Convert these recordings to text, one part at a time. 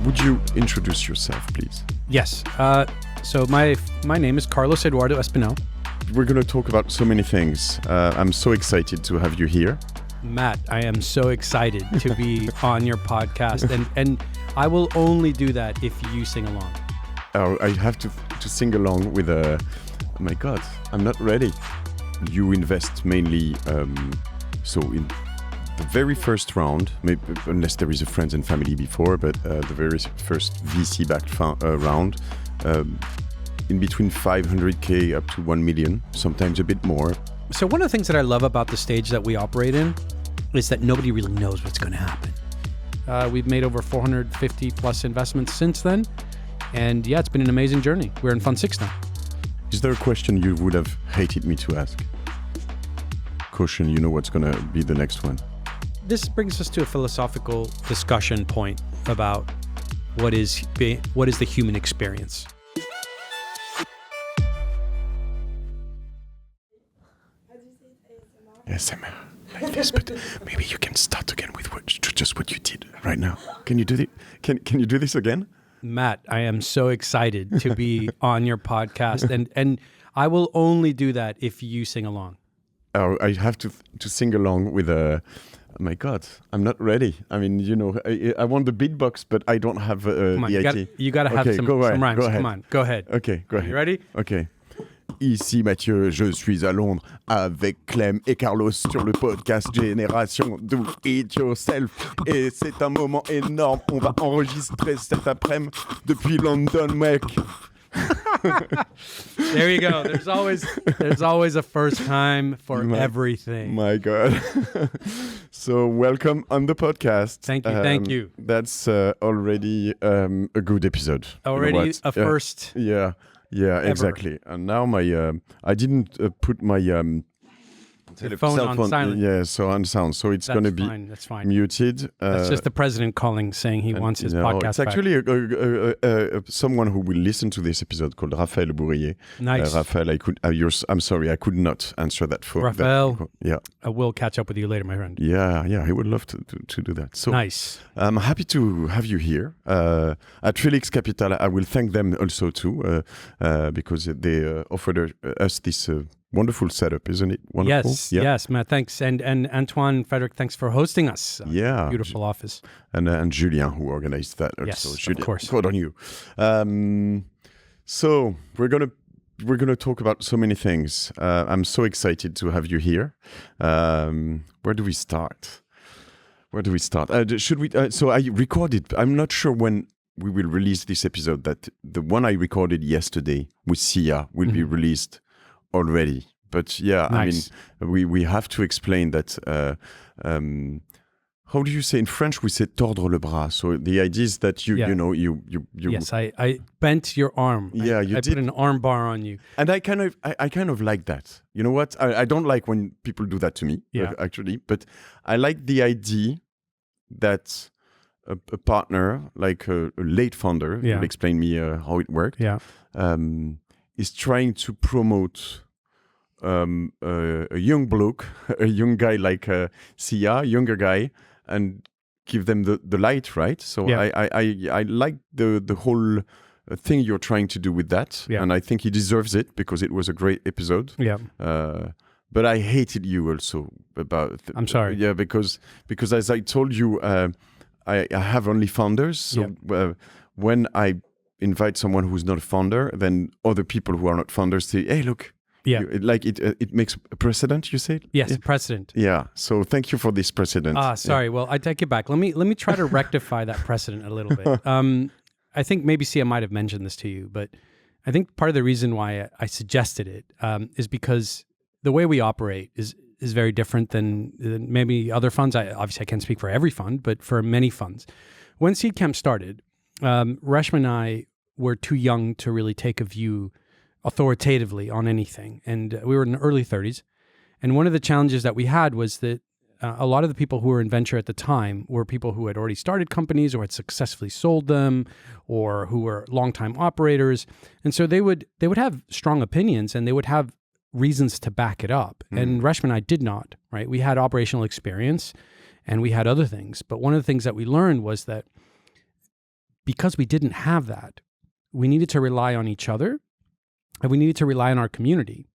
would you introduce yourself, please? Yes. So my name is Carlos Espinal. We're going to talk about so many things. I'm so excited to have you here. Matt, I am so excited to be on your podcast, and I will only do that if you sing along. Oh, I have to sing along with oh my God, I'm not ready. You invest mainly, so in the very first round, maybe, unless there is a friends and family before, but the very first VC-backed round, in between 500K up to 1 million, sometimes a bit more. So one of the things that I love about the stage that we operate in is that nobody really knows what's going to happen. We've made over 450 plus investments since then. And yeah, it's been an amazing journey. We're in Fund 6 now. Is there a question you would have hated me to ask? Caution, you know what's going to be the next one. This brings us to a philosophical discussion point about what is the human experience. ASMR, like this, but maybe you can start again with just what you did right now. Can you do this? Can you do this again? Matt, I am so excited to be on your podcast, and I will only do that if you sing along. Oh, I have to sing along with oh my God, I'm not ready. I mean, you know, I want the beatbox, but I don't have the IT. You got to have some rhymes. Come on, go ahead. Okay, go ahead. You ready? Okay. Ici Matthieu, je suis à Londres avec Clem et Carlos sur le podcast Génération, do it yourself. Et c'est un moment énorme, on va enregistrer cet après-midi depuis London, mec. There you go. There's always a first time for everything. My God. So welcome on the podcast. Thank you. That's already a good episode. Already a first. Yeah, exactly. And now I didn't put my phone on silent. Yeah, so on sound. So it's going to be That's fine. muted. That's just the president calling, saying he wants his podcast it's actually someone who will listen to this episode called Raphaël Bourrier. Nice. Raphael, I'm sorry, I could not answer that for Raphael. Yeah. I will catch up with you later, my friend. Yeah, he would love to do that. So nice. I'm happy to have you here at Felix Capital. I will thank them also too because they offered us this wonderful setup, isn't it? Wonderful. Yes, Matt. Thanks, and Antoine, Frederick, thanks for hosting us. Beautiful office. And Julien, who organized that. Also. Yes, Julien, of course. Good on you. So we're gonna talk about so many things. I'm so excited to have you here. Where do we start? Should we? So I recorded. I'm not sure when we will release this episode. That the one I recorded yesterday with Sia will be released already. But yeah, nice. I mean, we have to explain that. How do you say in French? We say tordre le bras. So the idea is that you Yes, I bent your arm. Yeah, I put an arm bar on you. And I kind of like that. You know what? I don't like when people do that to me. Actually, but I like the idea that a partner, like a late founder, will explain me how it worked. Yeah. Is trying to promote a young bloke, a young guy like Sia, younger guy, and give them the light, right? So I like the whole thing you're trying to do with that, and I think he deserves it because it was a great episode. Yeah. But I hated you also about. I'm sorry. Yeah, because as I told you, I have only founders. So when I invite someone who's not a founder, then other people who are not founders say, "Hey, look." Yeah. It makes a precedent, you said? Yes, precedent. Yeah. So thank you for this precedent. Sorry. Well, I take it back. Let me try to rectify that precedent a little bit. I think maybe Sia might have mentioned this to you, but I think part of the reason why I suggested it is because the way we operate is very different than maybe other funds. Obviously, I can't speak for every fund, but for many funds. When Seedcamp started, Reshma and I were too young to really take a view authoritatively on anything. And we were in the early 30s. And one of the challenges that we had was that a lot of the people who were in venture at the time were people who had already started companies or had successfully sold them or who were longtime operators. And so they would have strong opinions and they would have reasons to back it up. And Reshma and I did not, right? We had operational experience and we had other things. But one of the things that we learned was that because we didn't have that, we needed to rely on each other and we needed to rely on our community.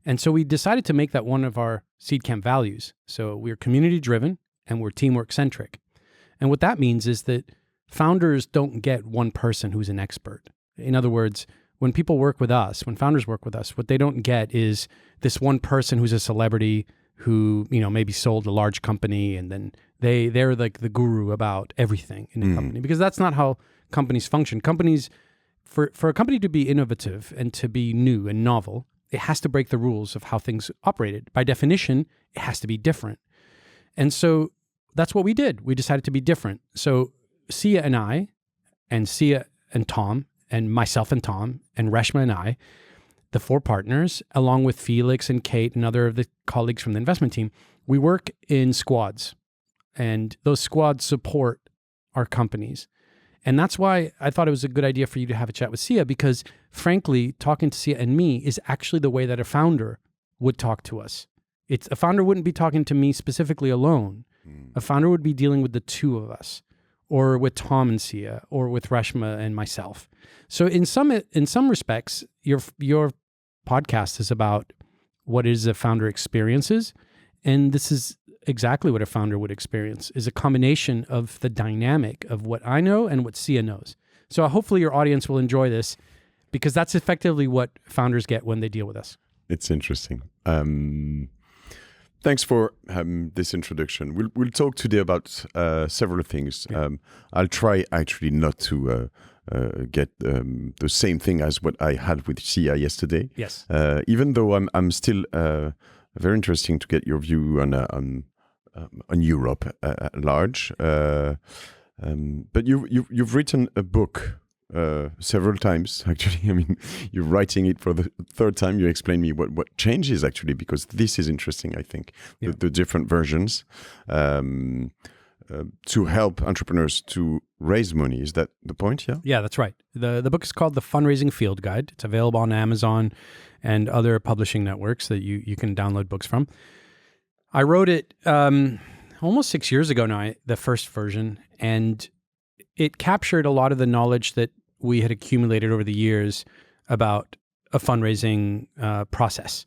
And so we decided to make that one of our Seedcamp values. So we're community driven and we're teamwork centric. And what that means is that founders don't get one person who's an expert. In other words, when people work with us, when founders work with us, what they don't get is this one person who's a celebrity who, maybe sold a large company and then they're like the guru about everything in the company, because that's not how companies function. Companies, for a company to be innovative and to be new and novel, it has to break the rules of how things operated. By definition, it has to be different. And so that's what we did. We decided to be different. So Sia and I, and Sia and Tom, and myself and Tom, and Reshma and I, the 4 partners, along with Felix and Kate and other of the colleagues from the investment team, we work in squads. And those squads support our companies. And that's why I thought it was a good idea for you to have a chat with Sia, because frankly, talking to Sia and me is actually the way that a founder would talk to us. A founder wouldn't be talking to me specifically alone. A founder would be dealing with the 2 of us, or with Tom and Sia, or with Reshma and myself. So in some respects, your podcast is about what is a founder experiences, and this is exactly what a founder would experience, is a combination of the dynamic of what I know and what Sia knows. So hopefully your audience will enjoy this, because that's effectively what founders get when they deal with us. It's interesting. Thanks for this introduction. We'll talk today about several things. Yeah. I'll try actually not to get the same thing as what I had with Sia yesterday. Yes. Even though I'm still very interesting to get your view on Europe at large. But you've written a book several times, actually. I mean, you're writing it for the 3rd time. You explain me what changes, actually, because this is interesting, I think, the different versions to help entrepreneurs to raise money. Is that the point? Yeah? Yeah, that's right. The book is called The Fundraising Field Guide. It's available on Amazon and other publishing networks that you can download books from. I wrote it almost 6 years ago now, the first version, and it captured a lot of the knowledge that we had accumulated over the years about a fundraising process.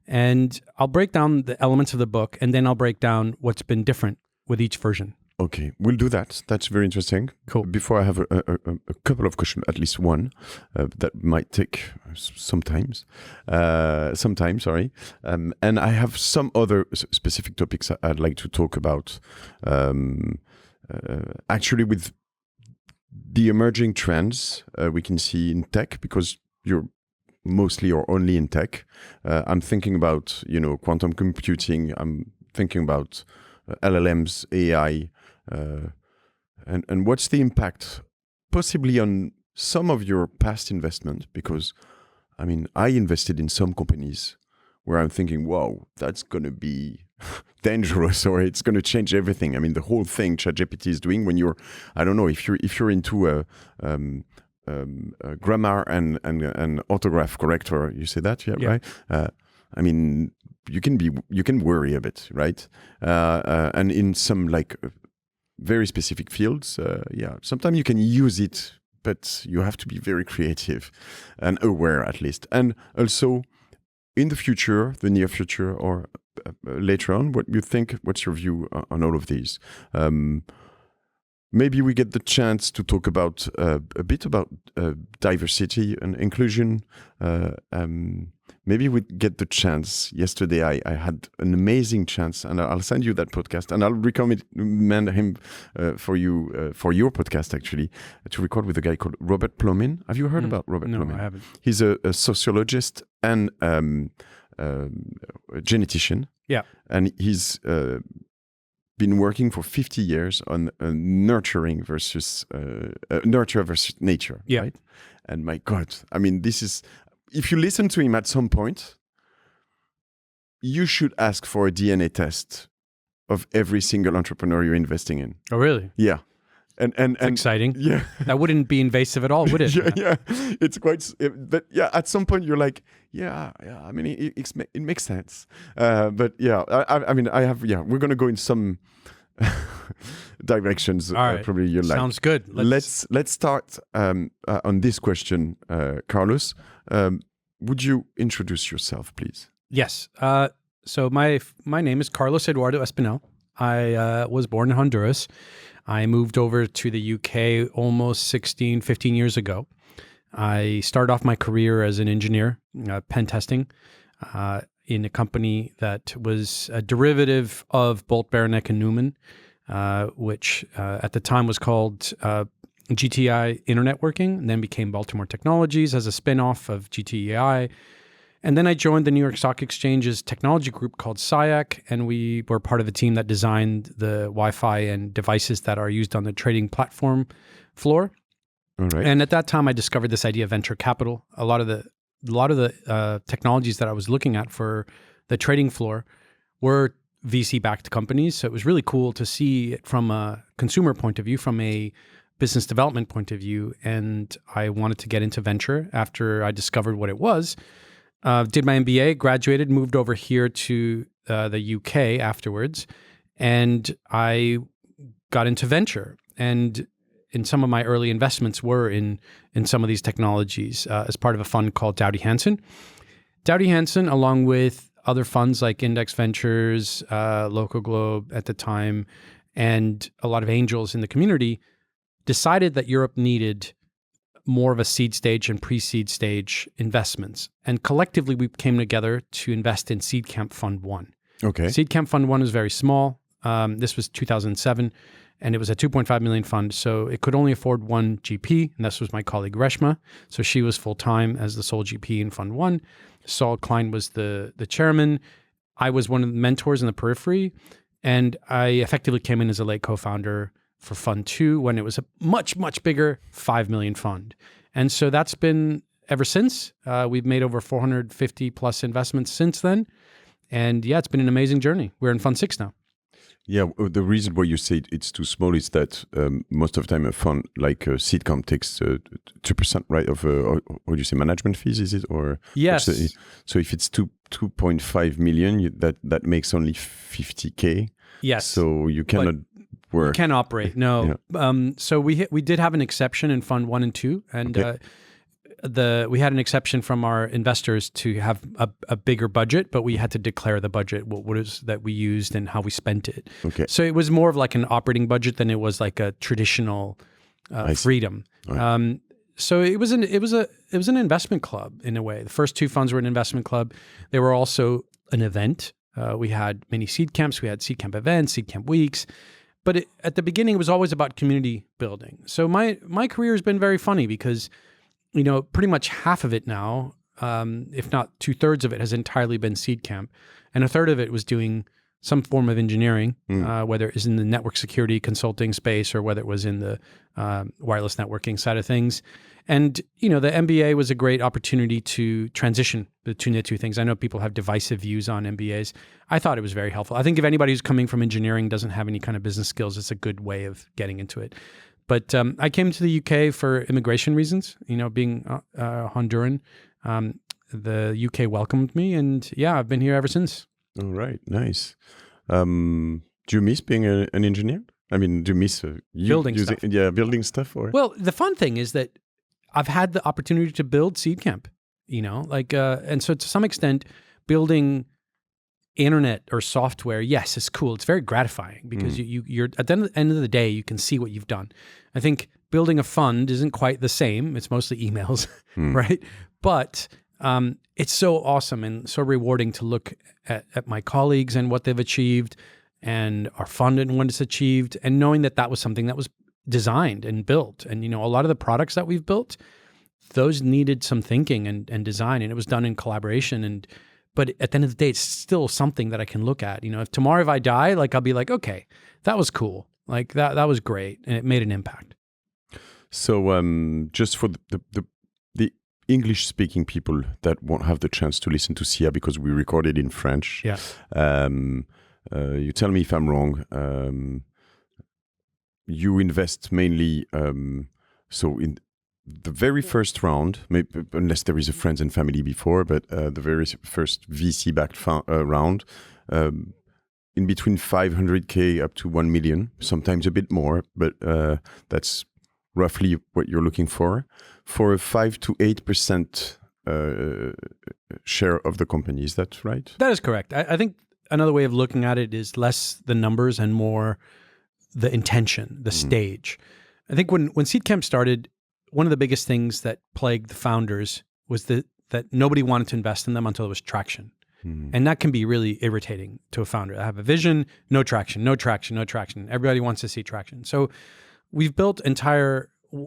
And I'll break down the elements of the book, and then I'll break down what's been different with each version. Okay, we'll do that. That's very interesting. Cool. Before I have a couple of questions, at least one, that might take some time, and I have some other specific topics I'd like to talk about, actually with the emerging trends we can see in tech, because you're mostly or only in tech. I'm thinking about, quantum computing. I'm thinking about LLMs, AI, and what's the impact possibly on some of your past investment? Because, I mean, I invested in some companies where I'm thinking, wow, that's going to be dangerous, or it's going to change everything. I mean, the whole thing ChatGPT is doing when you're, I don't know, if you're into grammar and autograph corrector, you say that, yeah. Right? I mean, you can worry a bit, right? And in some very specific fields, sometimes you can use it, but you have to be very creative and aware, at least. And also, in the future, the near future, or later on, what's your view on all of these? Maybe we get the chance to talk about a bit about diversity and inclusion. Maybe we get the chance. Yesterday, I had an amazing chance, and I'll send you that podcast, and I'll recommend him for you for your podcast, actually, to record with a guy called Robert Plomin. Have you heard about Robert Plomin? No, I haven't. He's a sociologist and a genetician. Yeah, and he's been working for 50 years on nurture versus nature. Yeah. Right? And my God, I mean, this is. If you listen to him at some point, you should ask for a DNA test of every single entrepreneur you're investing in. Oh, really? Yeah. And exciting. Yeah. That wouldn't be invasive at all, would it? Yeah. It's quite, but yeah, at some point you're like, yeah. I mean, it makes sense. But yeah, I mean, we're going to go in some directions. All right. Probably you like. Sounds good. Let's start on this question, Carlos. Would you introduce yourself, please? Yes. So my name is Carlos Eduardo Espinal. I was born in Honduras. I moved over to the UK almost 15 years ago. I started off my career as an engineer, pen testing, in a company that was a derivative of Bolt, Beranek, and Newman, which at the time was called GTI Internetworking, and then became Baltimore Technologies as a spinoff of GTEI. And then I joined the New York Stock Exchange's technology group called SIAC, and we were part of the team that designed the Wi-Fi and devices that are used on the trading platform floor. All right. And at that time, I discovered this idea of venture capital. A lot of the technologies that I was looking at for the trading floor were VC-backed companies. So it was really cool to see it from a consumer point of view, from a business development point of view. And I wanted to get into venture after I discovered what it was. Did my MBA, graduated, moved over here to the UK afterwards, and I got into venture. And in some of my early investments were in some of these technologies as part of a fund called Doughty Hanson. Doughty Hanson, along with other funds like Index Ventures, Local Globe at the time, and a lot of angels in the community, decided that Europe needed more of a seed stage and pre-seed stage investments. And collectively, we came together to invest in Seedcamp Fund 1. Okay. Seedcamp Fund 1 was very small. This was 2007, and it was a 2.5 million fund. So it could only afford one GP, and this was my colleague Reshma. So she was full-time as the sole GP in Fund 1. Saul Klein was the chairman. I was one of the mentors in the periphery, and I effectively came in as a late co-founder for Fund 2 when it was a much, much bigger 5 million fund. And so that's been ever since. We've made over 450 plus investments since then. And yeah, it's been an amazing journey. We're in Fund 6 now. Yeah, the reason why you say it's too small is that most of the time a fund like Seedcamp takes 2%, right, of what do you say, management fees, is it? Or yes. So if it's 2.5 million, that makes only 50K. Yes. So you cannot work. You can't operate, no. Yeah. So we did have an exception in Fund 1 and 2, and we had an exception from our investors to have a bigger budget, but we had to declare the budget, what is that we used and how we spent it. Okay. So it was more of like an operating budget than it was like a traditional freedom. Right. So it was an investment club in a way. The first two funds were an investment club. They were also an event. We had many seed camps. We had seed camp events, seed camp weeks. But at the beginning, it was always about community building. So my career has been very funny because, pretty much half of it now, if not 2/3 of it, has entirely been Seedcamp, and 1/3 of it was doing some form of engineering, whether it was in the network security consulting space or whether it was in the wireless networking side of things. And, the MBA was a great opportunity to transition between the two things. I know people have divisive views on MBAs. I thought it was very helpful. I think if anybody who's coming from engineering doesn't have any kind of business skills, it's a good way of getting into it. But I came to the UK for immigration reasons, being Honduran. The UK welcomed me, and yeah, I've been here ever since. All right, nice. Do you miss being an engineer? I mean, do you miss building stuff? Yeah, building stuff. Or well, the fun thing is that I've had the opportunity to build Seedcamp. And so to some extent, building internet or software, yes, it's cool. It's very gratifying because you're at the end of the day, you can see what you've done. I think building a fund isn't quite the same. It's mostly emails, right? But it's so awesome and so rewarding to look at my colleagues and what they've achieved and our fund and what it's achieved, and knowing that was something that was designed and built. And, a lot of the products that we've built, those needed some thinking and design, and it was done in collaboration. But at the end of the day, it's still something that I can look at. If tomorrow, if I die, I'll be like, okay, that was cool. That was great. And it made an impact. So just for the English-speaking people that won't have the chance to listen to Sia because we recorded in French. Yeah. You tell me if I'm wrong. You invest mainly, so in the very first round, maybe, unless there is a friends and family before, but the very first VC-backed round, in between 500K up to 1 million, sometimes a bit more, but that's roughly what you're looking for a 5 to 8% share of the company. Is that right? That is correct. I think another way of looking at it is less the numbers and more the intention, the stage. I think when Seedcamp started, one of the biggest things that plagued the founders was that nobody wanted to invest in them until there was traction. And that can be really irritating to a founder. I have a vision, no traction, no traction, no traction. Everybody wants to see traction. So we've built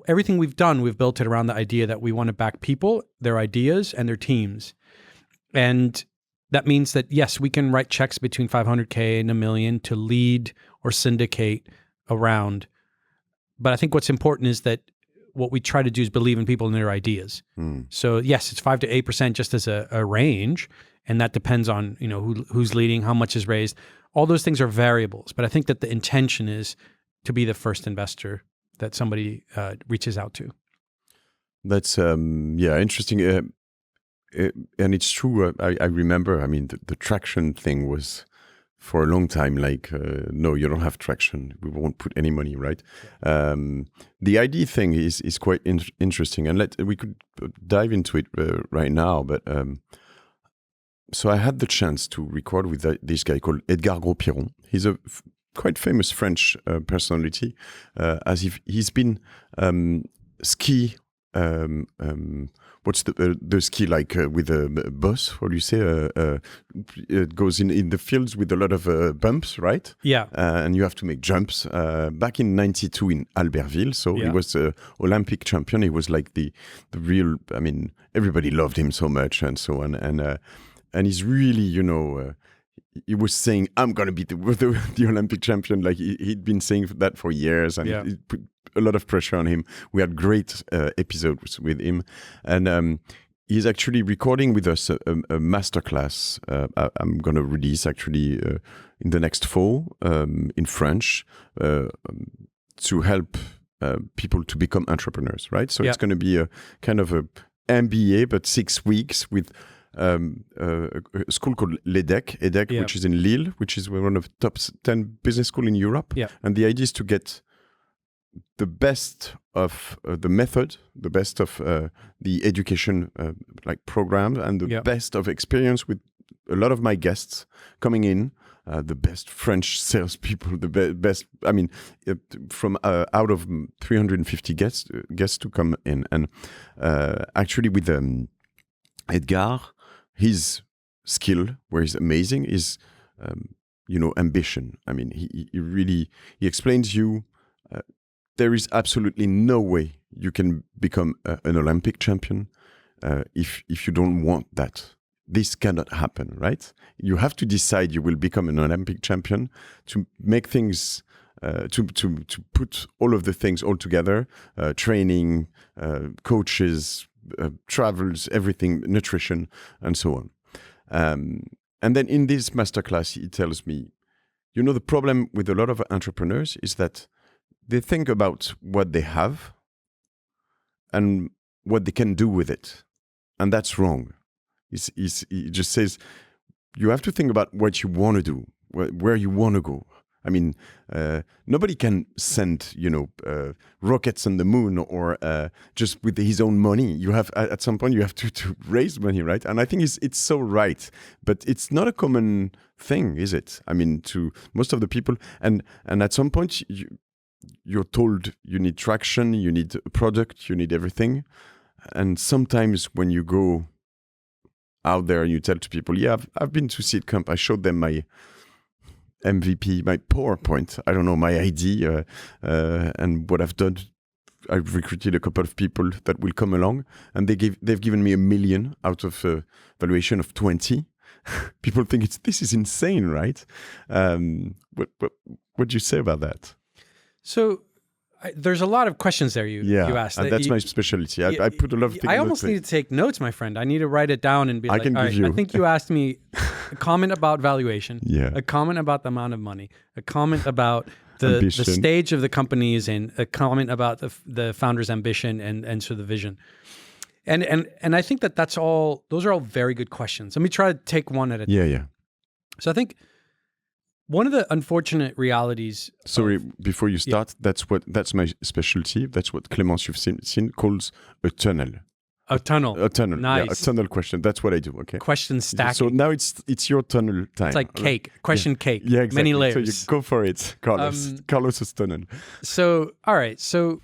everything we've done, we've built it around the idea that we want to back people, their ideas, and their teams. And that means that, yes, we can write checks between 500K and $1 million to lead or syndicate around. But I think what's important is that what we try to do is believe in people and their ideas. So yes, it's 5 to 8% just as a range. And that depends on, who's leading, how much is raised. All those things are variables. But I think that the intention is to be the first investor that somebody reaches out to. That's, interesting. And it's true. I remember, the traction thing was for a long time like, no, you don't have traction. We won't put any money, right? The ID thing is quite interesting. And we could dive into it right now. But so I had the chance to record with this guy called Edgar Gros-Piron. He's a quite famous French personality, as if he's been ski. What's the ski like with a bus? What do you say? It goes in the fields with a lot of bumps, right? Yeah. And you have to make jumps. Back in '92 in Albertville, so he was an Olympic champion. He was like the real. Everybody loved him so much, and so on. And he's really, he was saying, I'm going to be the Olympic champion. Like he'd been saying that for years, and it put a lot of pressure on him. We had great episodes with him. And he's actually recording with us a masterclass I'm going to release actually in the next fall in French to help people to become entrepreneurs, right? So it's going to be a kind of a MBA, but 6 weeks with a school called EDEC, which is in Lille, which is one of the top 10 business schools in Europe. Yeah. And the idea is to get the best of the method, the best of the education like program, and the best of experience with a lot of my guests coming in, the best French salespeople, the best. From out of 350 guests to come in, and actually with Edgar. His skill, where he's amazing, is, ambition. He explains you, there is absolutely no way you can become an Olympic champion if you don't want that. This cannot happen, right? You have to decide you will become an Olympic champion to make things, to put all of the things all together, training, coaches, travels, everything, nutrition, and so on. And then in this masterclass, he tells me, the problem with a lot of entrepreneurs is that they think about what they have and what they can do with it. And that's wrong. He just says, you have to think about what you want to do, where you want to go. Nobody can send, rockets on the moon or just with his own money. You have, at some point, you have to raise money, right? And I think it's so right. But it's not a common thing, is it? To most of the people. And at some point, you're told you need traction, you need a product, you need everything. And sometimes when you go out there and you tell to people, I've been to Seedcamp, I showed them my MVP, my PowerPoint, I don't know, my ID, and what I've done. I've recruited a couple of people that will come along, and they've given me $1 million out of a valuation of 20. People think this is insane, right? What do you say about that? So there's a lot of questions there you asked. That's my specialty. I put a lot of things. I almost need to take notes, my friend. I need to write it down and be I think you asked me a comment about valuation, a comment about the amount of money, a comment about the stage of the companies, and a comment about the founder's ambition and so the vision. And I think those are all very good questions. Let me try to take one at a time. Yeah. So I think one of the unfortunate realities. Sorry, before you start, that's my specialty. That's what Clémence, you've seen calls a tunnel. A tunnel. A tunnel. Nice. Yeah, a tunnel question. That's what I do. Okay. Question stacking. So now it's your tunnel time. It's like cake. Question cake. Yeah, exactly. Many layers. So you go for it, Carlos. Carlos's tunnel. So, all right. So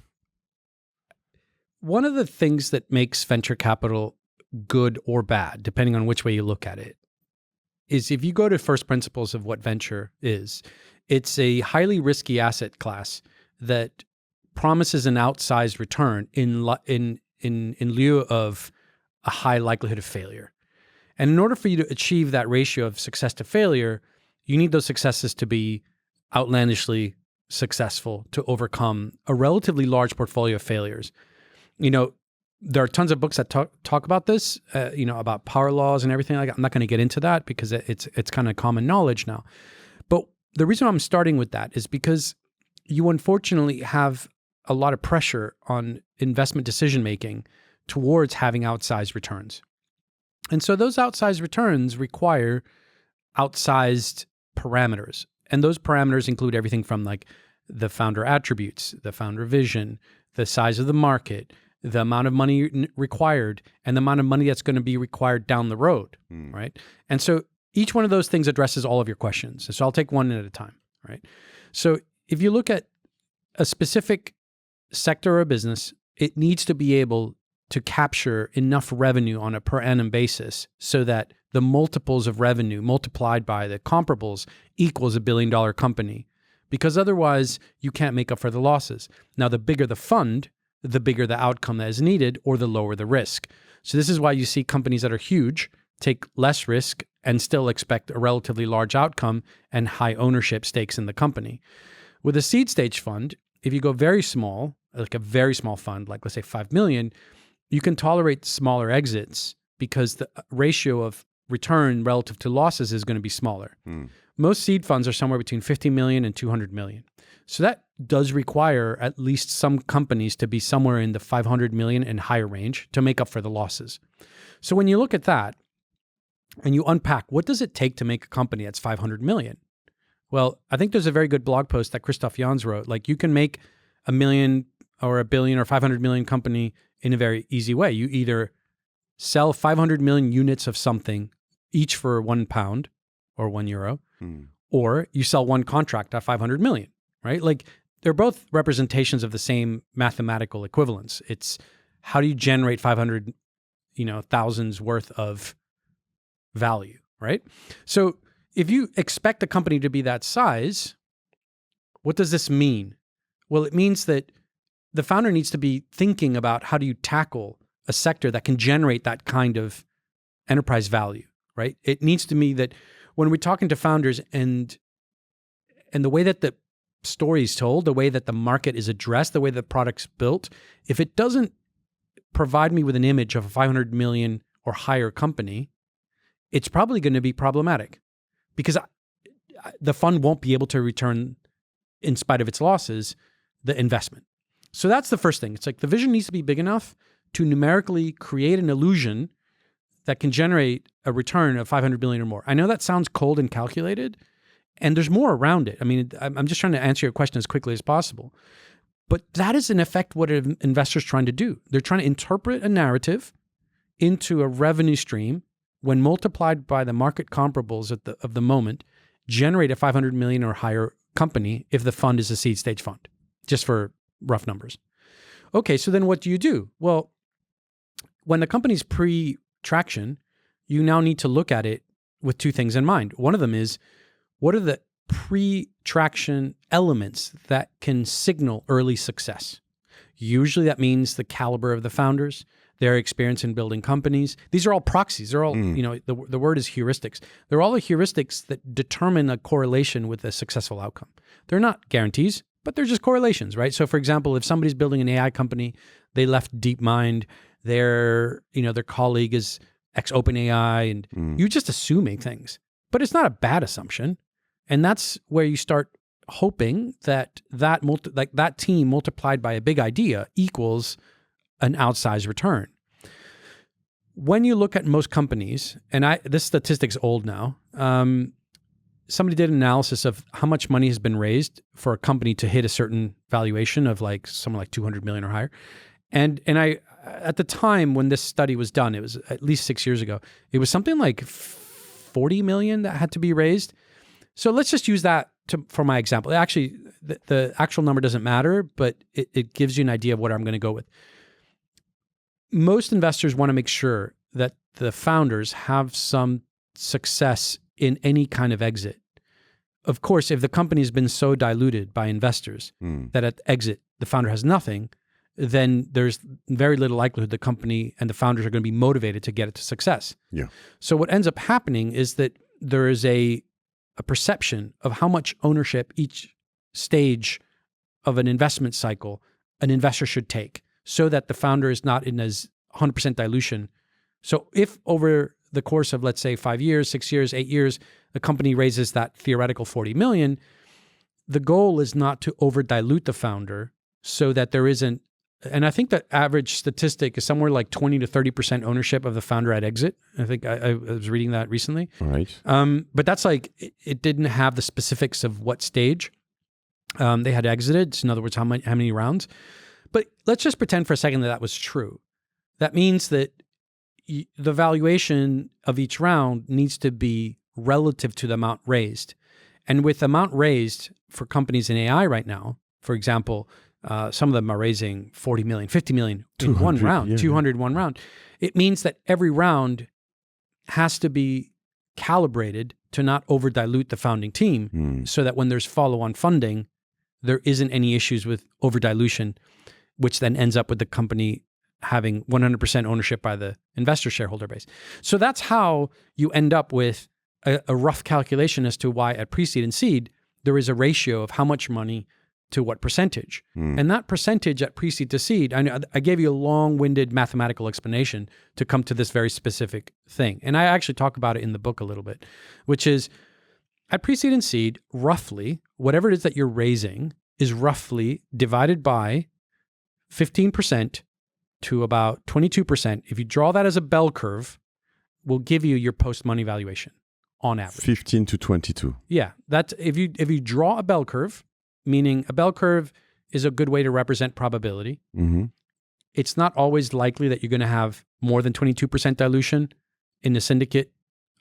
one of the things that makes venture capital good or bad, depending on which way you look at it, is if you go to first principles of what venture is, it's a highly risky asset class that promises an outsized return in lieu of a high likelihood of failure. And in order for you to achieve that ratio of success to failure, you need those successes to be outlandishly successful to overcome a relatively large portfolio of failures. You know, there are tons of books that talk about this, about power laws and everything like that. I'm not going to get into that because it's kind of common knowledge now. But the reason I'm starting with that is because you unfortunately have a lot of pressure on investment decision-making towards having outsized returns. And so those outsized returns require outsized parameters. And those parameters include everything from like the founder attributes, the founder vision, the size of the market, the amount of money required, and the amount of money that's going to be required down the road, right? And so each one of those things addresses all of your questions. So I'll take one at a time, right? So if you look at a specific sector or business, it needs to be able to capture enough revenue on a per annum basis so that the multiples of revenue multiplied by the comparables equals $1 billion company, because otherwise you can't make up for the losses. Now, the bigger the fund, the bigger the outcome that is needed, or the lower the risk. So this is why you see companies that are huge take less risk and still expect a relatively large outcome and high ownership stakes in the company. With a seed stage fund, if you go very small, like a very small fund, like let's say 5 million, you can tolerate smaller exits because the ratio of return relative to losses is going to be smaller. Most seed funds are somewhere between 50 million and 200 million. So that does require at least some companies to be somewhere in the 500 million and higher range to make up for the losses. So when you look at that and you unpack, what does it take to make a company that's 500 million? Well, I think there's a very good blog post that Christoph Jans wrote. Like, you can make $1 million or $1 billion or 500 million company in a very easy way. You either sell 500 million units of something, each for £1 or €1, or you sell one contract at 500 million. Right? Like, they're both representations of the same mathematical equivalence. It's how do you generate 500, thousands worth of value, right? So if you expect a company to be that size, what does this mean? Well, it means that the founder needs to be thinking about how do you tackle a sector that can generate that kind of enterprise value, right? It needs to mean that when we're talking to founders and the way that the story is told, the way that the market is addressed, the way the product's built, if it doesn't provide me with an image of a 500 million or higher company, it's probably going to be problematic because the fund won't be able to return, in spite of its losses, the investment. So that's the first thing. It's like the vision needs to be big enough to numerically create an illusion that can generate a return of 500 million or more. I know that sounds cold and calculated, and there's more around it. I mean, I'm just trying to answer your question as quickly as possible. But that is in effect what an investor's trying to do. They're trying to interpret a narrative into a revenue stream when multiplied by the market comparables of the moment, generate a 500 million or higher company if the fund is a seed stage fund, just for rough numbers. Okay, so then what do you do? Well, when the company's pre-traction, you now need to look at it with two things in mind. One of them is, what are the pre-traction elements that can signal early success? Usually that means the caliber of the founders, their experience in building companies. These are all proxies. They're all, the word is heuristics. They're all the heuristics that determine a correlation with a successful outcome. They're not guarantees, but they're just correlations, right? So for example, if somebody's building an AI company, they left DeepMind, their colleague is ex-OpenAI, and you're just assuming things. But it's not a bad assumption. And that's where you start hoping that that team multiplied by a big idea equals an outsized return. When you look at most companies, and this statistic's old now, somebody did an analysis of how much money has been raised for a company to hit a certain valuation of like somewhere like 200 million or higher. And I, at the time when this study was done, it was at least 6 years ago, it was something like 40 million that had to be raised. So let's just use that for my example. Actually, the actual number doesn't matter, but it gives you an idea of what I'm going to go with. Most investors want to make sure that the founders have some success in any kind of exit. Of course, if the company's been so diluted by investors that at exit, the founder has nothing, then there's very little likelihood the company and the founders are going to be motivated to get it to success. Yeah. So what ends up happening is that there is a perception of how much ownership each stage of an investment cycle an investor should take so that the founder is not in as 100% dilution. So if over the course of, let's say, 5 years, 6 years, 8 years, the company raises that theoretical 40 million, the goal is not to over dilute the founder so that there isn't, and I think the average statistic is somewhere like 20 to 30% ownership of the founder at exit. I think I was reading that recently. All right. But that's like, it didn't have the specifics of what stage they had exited. So in other words, how many rounds. But let's just pretend for a second that that was true. That means that the valuation of each round needs to be relative to the amount raised. And with the amount raised for companies in AI right now, for example, some of them are raising 40 million, 50 million in one round, 200 one round. It means that every round has to be calibrated to not over dilute the founding team so that when there's follow-on funding, there isn't any issues with over dilution, which then ends up with the company having 100% ownership by the investor shareholder base. So that's how you end up with a rough calculation as to why at pre-seed and seed, there is a ratio of how much money to what percentage. And that percentage at pre-seed to seed, I gave you a long-winded mathematical explanation to come to this very specific thing. And I actually talk about it in the book a little bit, which is at pre-seed and seed, roughly, whatever it is that you're raising is roughly divided by 15% to about 22%. If you draw that as a bell curve, will give you your post-money valuation on average. 15 to 22. Yeah, that's if you draw a bell curve, meaning a bell curve is a good way to represent probability. It's not always likely that you're going to have more than 22% dilution in the syndicate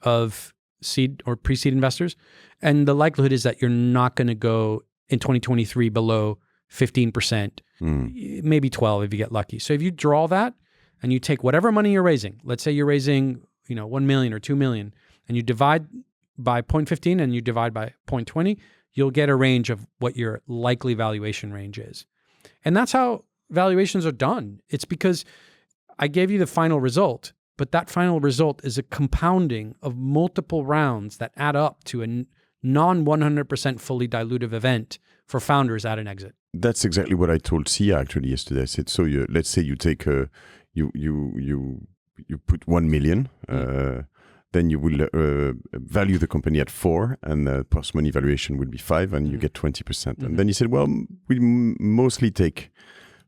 of seed or pre-seed investors. And the likelihood is that you're not going to go in 2023 below 15%, maybe 12 if you get lucky. So if you draw that and you take whatever money you're raising, let's say you're raising, 1 million or 2 million, and you divide by 0.15 and you divide by 0.20, you'll get a range of what your likely valuation range is. And that's how valuations are done. It's because I gave you the final result, but that final result is a compounding of multiple rounds that add up to a non 100% fully dilutive event for founders at an exit. That's exactly what I told Sia actually yesterday. I said, so let's say you take you put 1 million, then you will value the company at 4, and the post-money valuation will be 5, and you get 20%. And then he said, well, we mostly take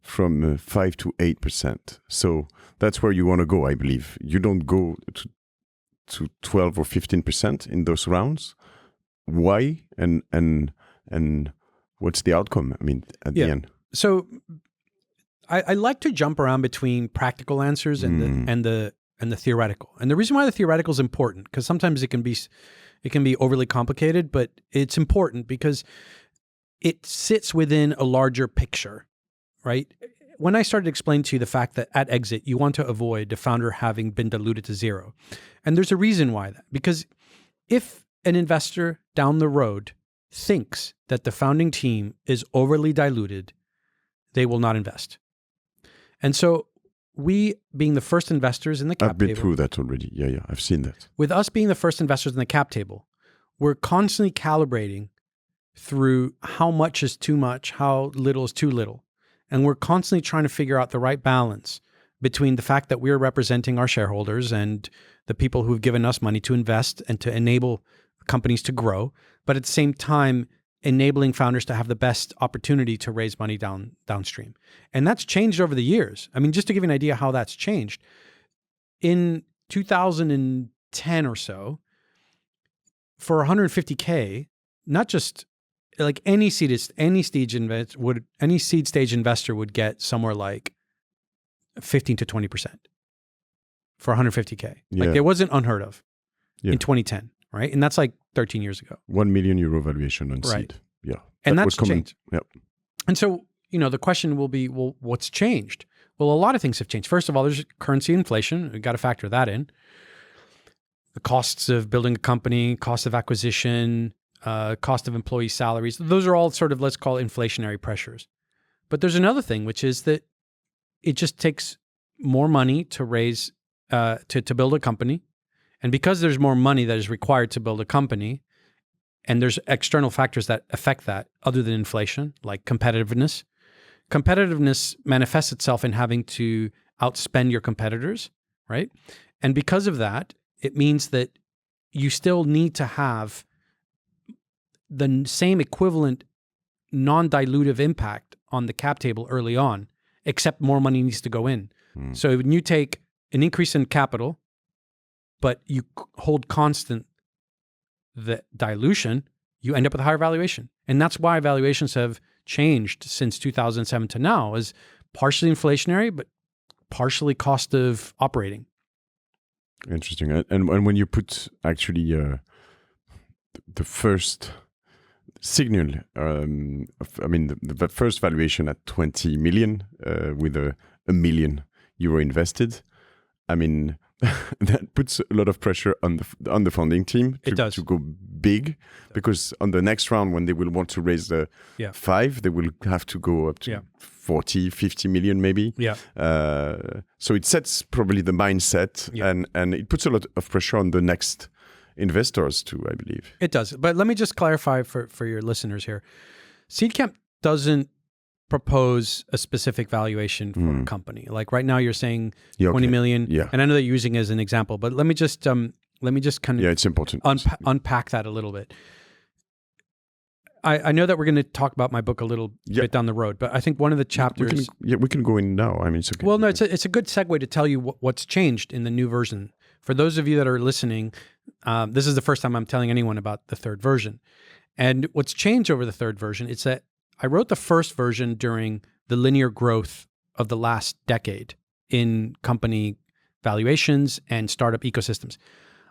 from 5 to 8%. So that's where you want to go, I believe. You don't go to 12 or 15% in those rounds. Why? And what's the outcome? I mean, at the end. So I like to jump around between practical answers and the theoretical. And the reason why the theoretical is important, because sometimes it can be overly complicated, but it's important because it sits within a larger picture, right? When I started explaining to you the fact that at exit, you want to avoid the founder having been diluted to zero. And there's a reason why that, because if an investor down the road thinks that the founding team is overly diluted, they will not invest. And so we, being the first investors in the cap table... I've been through that already. Yeah, I've seen that. With us being the first investors in the cap table, we're constantly calibrating through how much is too much, how little is too little. And we're constantly trying to figure out the right balance between the fact that we're representing our shareholders and the people who've given us money to invest and to enable companies to grow, but at the same time, enabling founders to have the best opportunity to raise money downstream. And that's changed over the years. I mean, just to give you an idea how that's changed, in 2010 or so, for 150K, not just like any seed stage investor would get somewhere like 15 to 20% for 150K. Yeah. Like it wasn't unheard of Yeah. in 2010, right? And that's like 13 years ago. €1 million valuation on Right. seed. Yeah. And That that's was changed. Yeah. And so, the question will be, well, what's changed? Well, a lot of things have changed. First of all, there's currency inflation. We've got to factor that in. The costs of building a company, cost of acquisition, cost of employee salaries. Those are all sort of, let's call it inflationary pressures. But there's another thing, which is that it just takes more money to raise, to build a company. And because there's more money that is required to build a company, and there's external factors that affect that other than inflation, like competitiveness. Competitiveness manifests itself in having to outspend your competitors, right? And because of that, it means that you still need to have the same equivalent non-dilutive impact on the cap table early on, except more money needs to go in. So when you take an increase in capital, but you hold constant the dilution, you end up with a higher valuation. And that's why valuations have changed since 2007 to now, is partially inflationary, but partially cost of operating. Interesting. And when you put actually the first signal, the first valuation at 20 million with a €1 million invested, that puts a lot of pressure on the founding team to go big, because on the next round, when they will want to raise the 5, they will have to go up to 40, 50 million maybe. Yeah. So it sets probably the mindset, and it puts a lot of pressure on the next investors too, I believe. It does. But let me just clarify for your listeners here. Seedcamp doesn't propose a specific valuation for a company. Like right now you're saying 20 million. Yeah. And I know that you're using it as an example, but let me just kind of it's important. Unpack that a little bit. I know that we're going to talk about my book a little bit down the road, but I think one of the chapters... We can go in now. It's okay. Well, no, it's a good segue to tell you what's changed in the new version. For those of you that are listening, this is the first time I'm telling anyone about the third version. And what's changed over the third version is that I wrote the first version during the linear growth of the last decade in company valuations and startup ecosystems.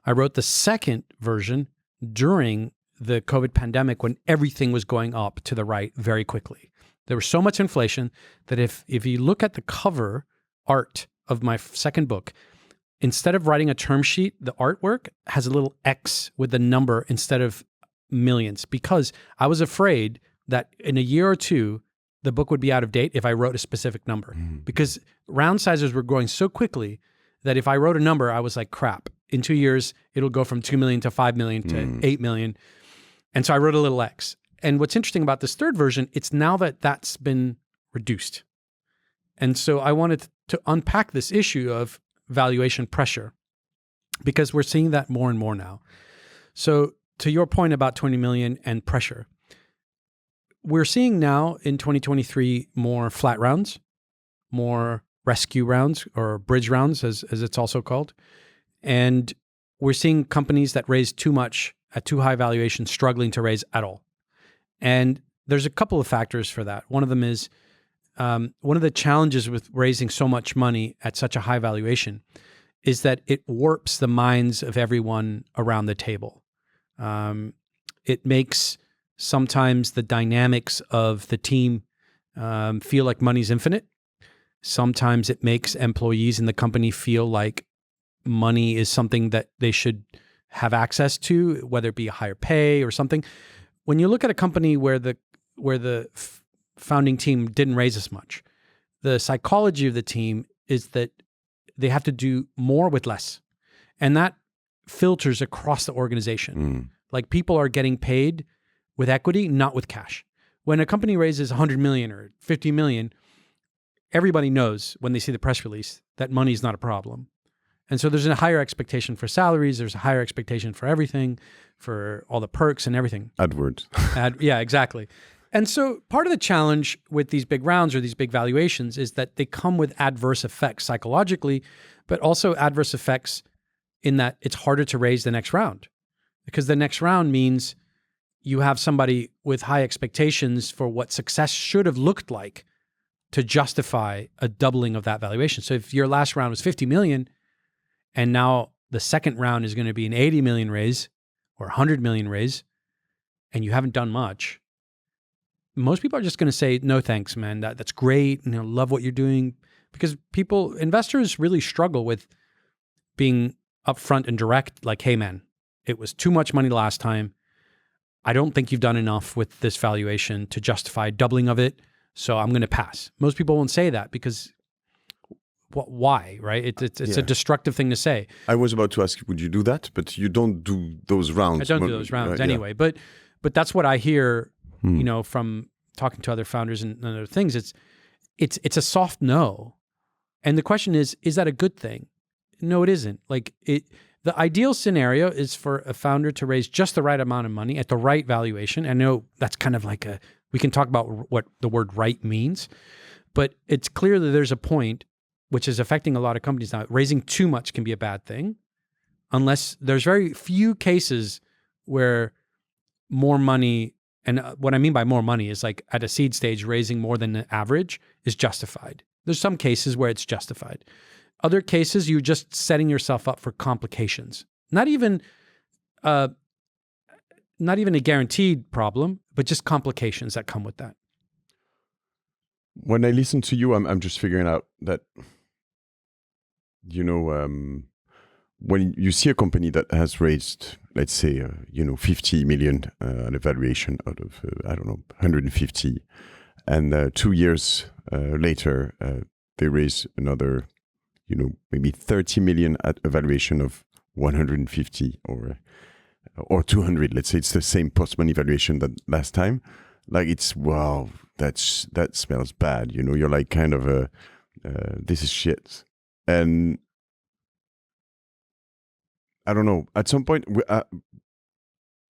I wrote the second version during the COVID pandemic when everything was going up to the right very quickly. There was so much inflation that if you look at the cover art of my second book, instead of writing a term sheet, the artwork has a little X with a number instead of millions, because I was afraid that in a year or two, the book would be out of date if I wrote a specific number. Because round sizes were growing so quickly that if I wrote a number, I was like, crap, in 2 years, it'll go from 2 million to 5 million to 8 million. And so I wrote a little X. And what's interesting about this third version, it's now that that's been reduced. And so I wanted to unpack this issue of valuation pressure, because we're seeing that more and more now. So to your point about 20 million and pressure, we're seeing now in 2023 more flat rounds, more rescue rounds or bridge rounds, as it's also called. And we're seeing companies that raise too much at too high valuation struggling to raise at all. And there's a couple of factors for that. One of them is one of the challenges with raising so much money at such a high valuation is that it warps the minds of everyone around the table. It makes sometimes the dynamics of the team feel like money's infinite. Sometimes it makes employees in the company feel like money is something that they should have access to, whether it be a higher pay or something. When you look at a company where the founding team didn't raise as much, the psychology of the team is that they have to do more with less. And that filters across the organization. Like people are getting paid with equity, not with cash. When a company raises 100 million or 50 million, everybody knows when they see the press release that money is not a problem. And so there's a higher expectation for salaries. There's a higher expectation for everything, for all the perks and everything. AdWords. Yeah, exactly. And so part of the challenge with these big rounds or these big valuations is that they come with adverse effects psychologically, but also adverse effects in that it's harder to raise the next round. because the next round means you have somebody with high expectations for what success should have looked like to justify a doubling of that valuation. So if your last round was 50 million and now the second round is going to be an 80 million raise or 100 million raise and you haven't done much, most people are just going to say, no, thanks, man. That's great. Love what you're doing. Because investors really struggle with being upfront and direct. Like, hey, man, it was too much money last time. I don't think you've done enough with this valuation to justify doubling of it. So I'm going to pass. Most people won't say that because why, right? It's a destructive thing to say. I was about to ask, would you do that? But you don't do those rounds. I don't do those rounds anyway. But that's what I hear, from talking to other founders and other things. It's a soft no. And the question is that a good thing? No, it isn't. The ideal scenario is for a founder to raise just the right amount of money at the right valuation. I know that's kind of like we can talk about what the word right means, but it's clear that there's a point which is affecting a lot of companies now. Raising too much can be a bad thing, unless there's very few cases where more money, and what I mean by more money is like at a seed stage, raising more than the average is justified. There's some cases where it's justified. Other cases, you're just setting yourself up for complications. Not even a guaranteed problem, but just complications that come with that. When I listen to you, I'm just figuring out that, when you see a company that has raised, let's say, 50 million at a valuation out of, 150, and 2 years later, they raise another, maybe 30 million at a valuation of 150 or 200. Let's say it's the same post-money valuation that last time. Like, it's, wow, that smells bad. You're like kind of this is shit. And I don't know, at some point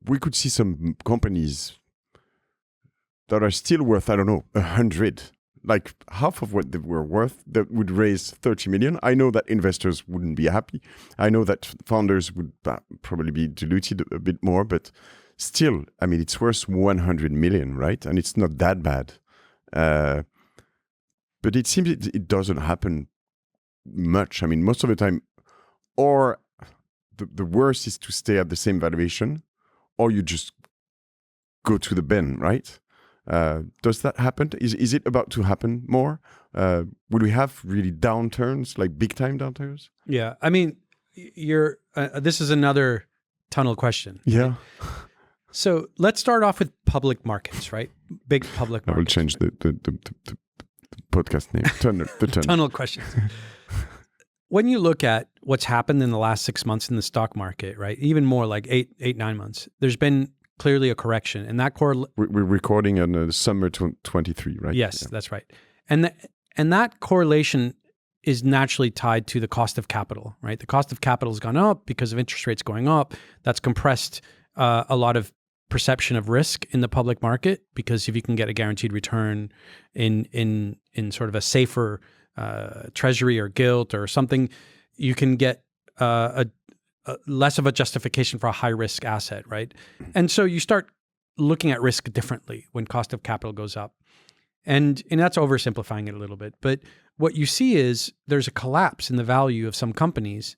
we could see some companies that are still worth, 100, like half of what they were worth, that would raise 30 million. I know that investors wouldn't be happy. I know that founders would probably be diluted a bit more, but still, it's worth 100 million, right? And it's not that bad. But it seems it doesn't happen much. Most of the time, or the worst is to stay at the same valuation, or you just go to the bin, right? Does that happen? Is it about to happen more? Would we have really downturns, like big time downturns? Yeah, you're. This is another tunnel question. Yeah. So let's start off with public markets, right? Big public markets. I will change the podcast name. Tunnel questions. When you look at what's happened in the last 6 months in the stock market, right? Even more, like 9 months. There's been clearly a correction, and that we're recording in summer 23, right? Yes, that's right. And that correlation is naturally tied to the cost of capital, right? The cost of capital has gone up because of interest rates going up. That's compressed a lot of perception of risk in the public market, because if you can get a guaranteed return in sort of a safer treasury or gilt or something, you can get a less of a justification for a high risk asset, right? And so you start looking at risk differently when cost of capital goes up. And that's oversimplifying it a little bit. But what you see is there's a collapse in the value of some companies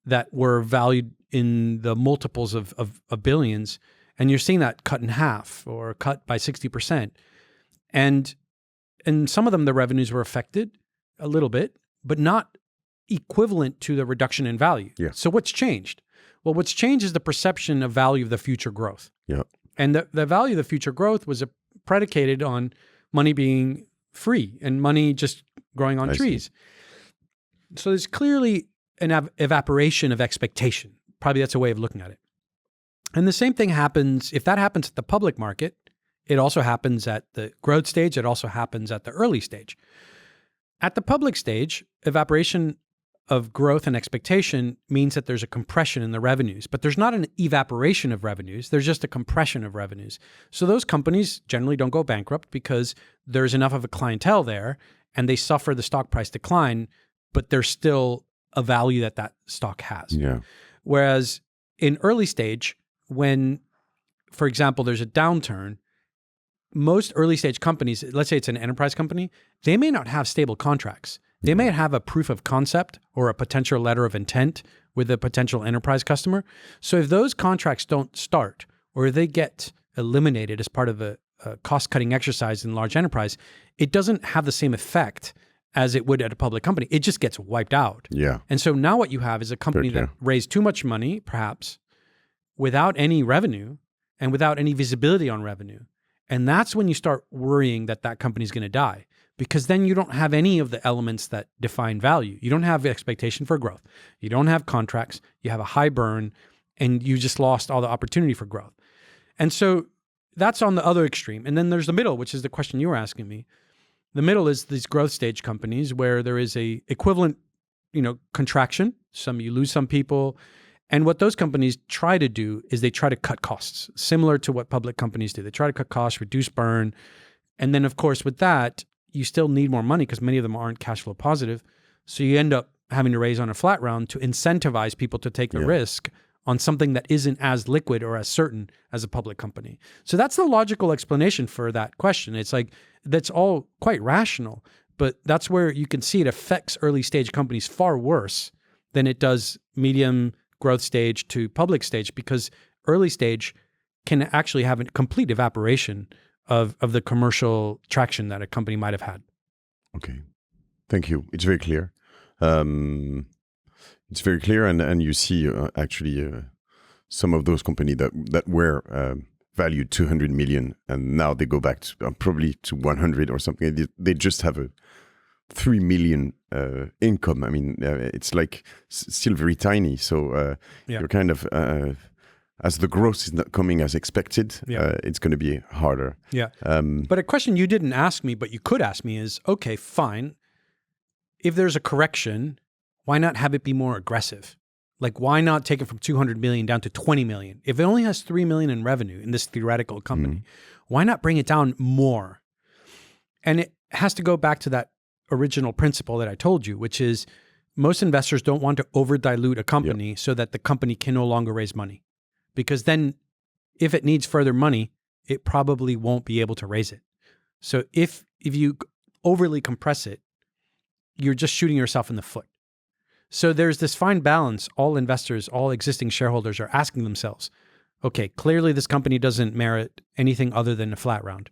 that were valued in the multiples of billions. And you're seeing that cut in half or cut by 60%. And some of them, the revenues were affected a little bit, but not equivalent to the reduction in value. Yeah. So what's changed? Well, what's changed is the perception of value of the future growth. Yeah. And the value of the future growth was predicated on money being free and money just growing on trees. So there's clearly an evaporation of expectation. Probably that's a way of looking at it. And the same thing happens, if that happens at the public market, it also happens at the growth stage. It also happens at the early stage. At the public stage, evaporation of growth and expectation means that there's a compression in the revenues, but there's not an evaporation of revenues. There's just a compression of revenues. So those companies generally don't go bankrupt because there's enough of a clientele there and they suffer the stock price decline, but there's still a value that stock has. Yeah. Whereas in early stage, when, for example, there's a downturn, most early stage companies, let's say it's an enterprise company, they may not have stable contracts. They may have a proof of concept or a potential letter of intent with a potential enterprise customer. So if those contracts don't start or they get eliminated as part of a cost-cutting exercise in large enterprise, it doesn't have the same effect as it would at a public company. It just gets wiped out. Yeah. And so now what you have is a company that raised too much money, perhaps, without any revenue and without any visibility on revenue. And that's when you start worrying that that company's going to die, because then you don't have any of the elements that define value. You don't have the expectation for growth. You don't have contracts. You have a high burn, and you just lost all the opportunity for growth. And so that's on the other extreme. And then there's the middle, which is the question you were asking me. The middle is these growth stage companies where there is a equivalent, contraction. You lose some people. And what those companies try to do is they try to cut costs, similar to what public companies do. They try to cut costs, reduce burn. And then, of course, with that, you still need more money because many of them aren't cash flow positive. So you end up having to raise on a flat round to incentivize people to take the risk on something that isn't as liquid or as certain as a public company. So that's the logical explanation for that question. It's like, that's all quite rational, but that's where you can see it affects early stage companies far worse than it does medium growth stage to public stage, because early stage can actually have a complete evaporation of the commercial traction that a company might have had. Okay. Thank you. It's very clear. It's very clear, and you see actually some of those companies that were valued 200 million, and now they go back to probably to 100 or something. They just have a 3 million income. I mean, it's like still very tiny. So you're kind of as the growth is not coming as expected, it's going to be harder. Yeah. But a question you didn't ask me, but you could ask me is, okay, fine. If there's a correction, why not have it be more aggressive? Like, why not take it from 200 million down to 20 million? If it only has 3 million in revenue in this theoretical company, why not bring it down more? And it has to go back to that original principle that I told you, which is most investors don't want to over dilute a company so that the company can no longer raise money. Because then if it needs further money, it probably won't be able to raise it. So if you overly compress it, you're just shooting yourself in the foot. So there's this fine balance. All investors, all existing shareholders are asking themselves, okay, clearly this company doesn't merit anything other than a flat round.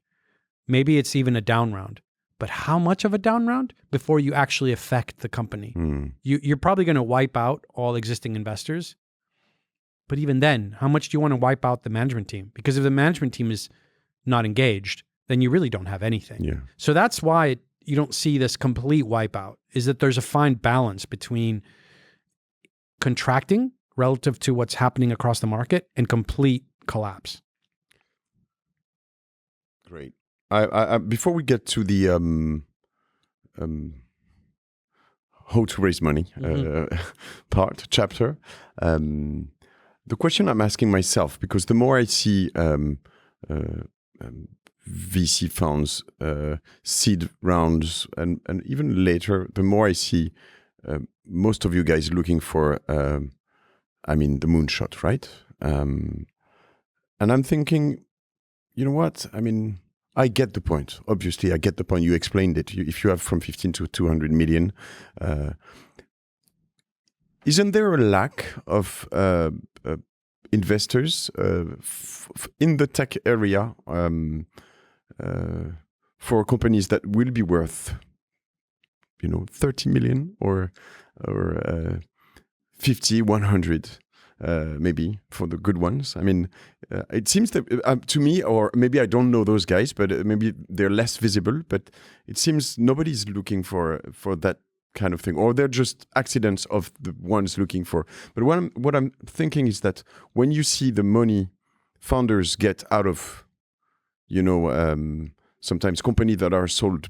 Maybe it's even a down round. But how much of a down round before you actually affect the company? You're probably going to wipe out all existing investors. But even then, how much do you want to wipe out the management team? Because if the management team is not engaged, then you really don't have anything. Yeah. So that's why you don't see this complete wipeout, is that there's a fine balance between contracting relative to what's happening across the market and complete collapse. Great. I before we get to the how to raise money chapter, the question I'm asking myself, because the more I see VC funds, seed rounds, and even later, the more I see most of you guys looking for, the moonshot, right? And I'm thinking, you know what? I mean, I get the point. Obviously, I get the point. You explained it. If you have from 15 to 200 million, isn't there a lack of investors in the tech area for companies that will be worth, 30 million or 50, 100? Maybe for the good ones. I mean, it seems that to me, or maybe I don't know those guys, but maybe they're less visible. But it seems nobody's looking for that kind of thing, or they're just accidents of the ones looking for. But what I'm thinking is that when you see the money founders get out of, sometimes companies that are sold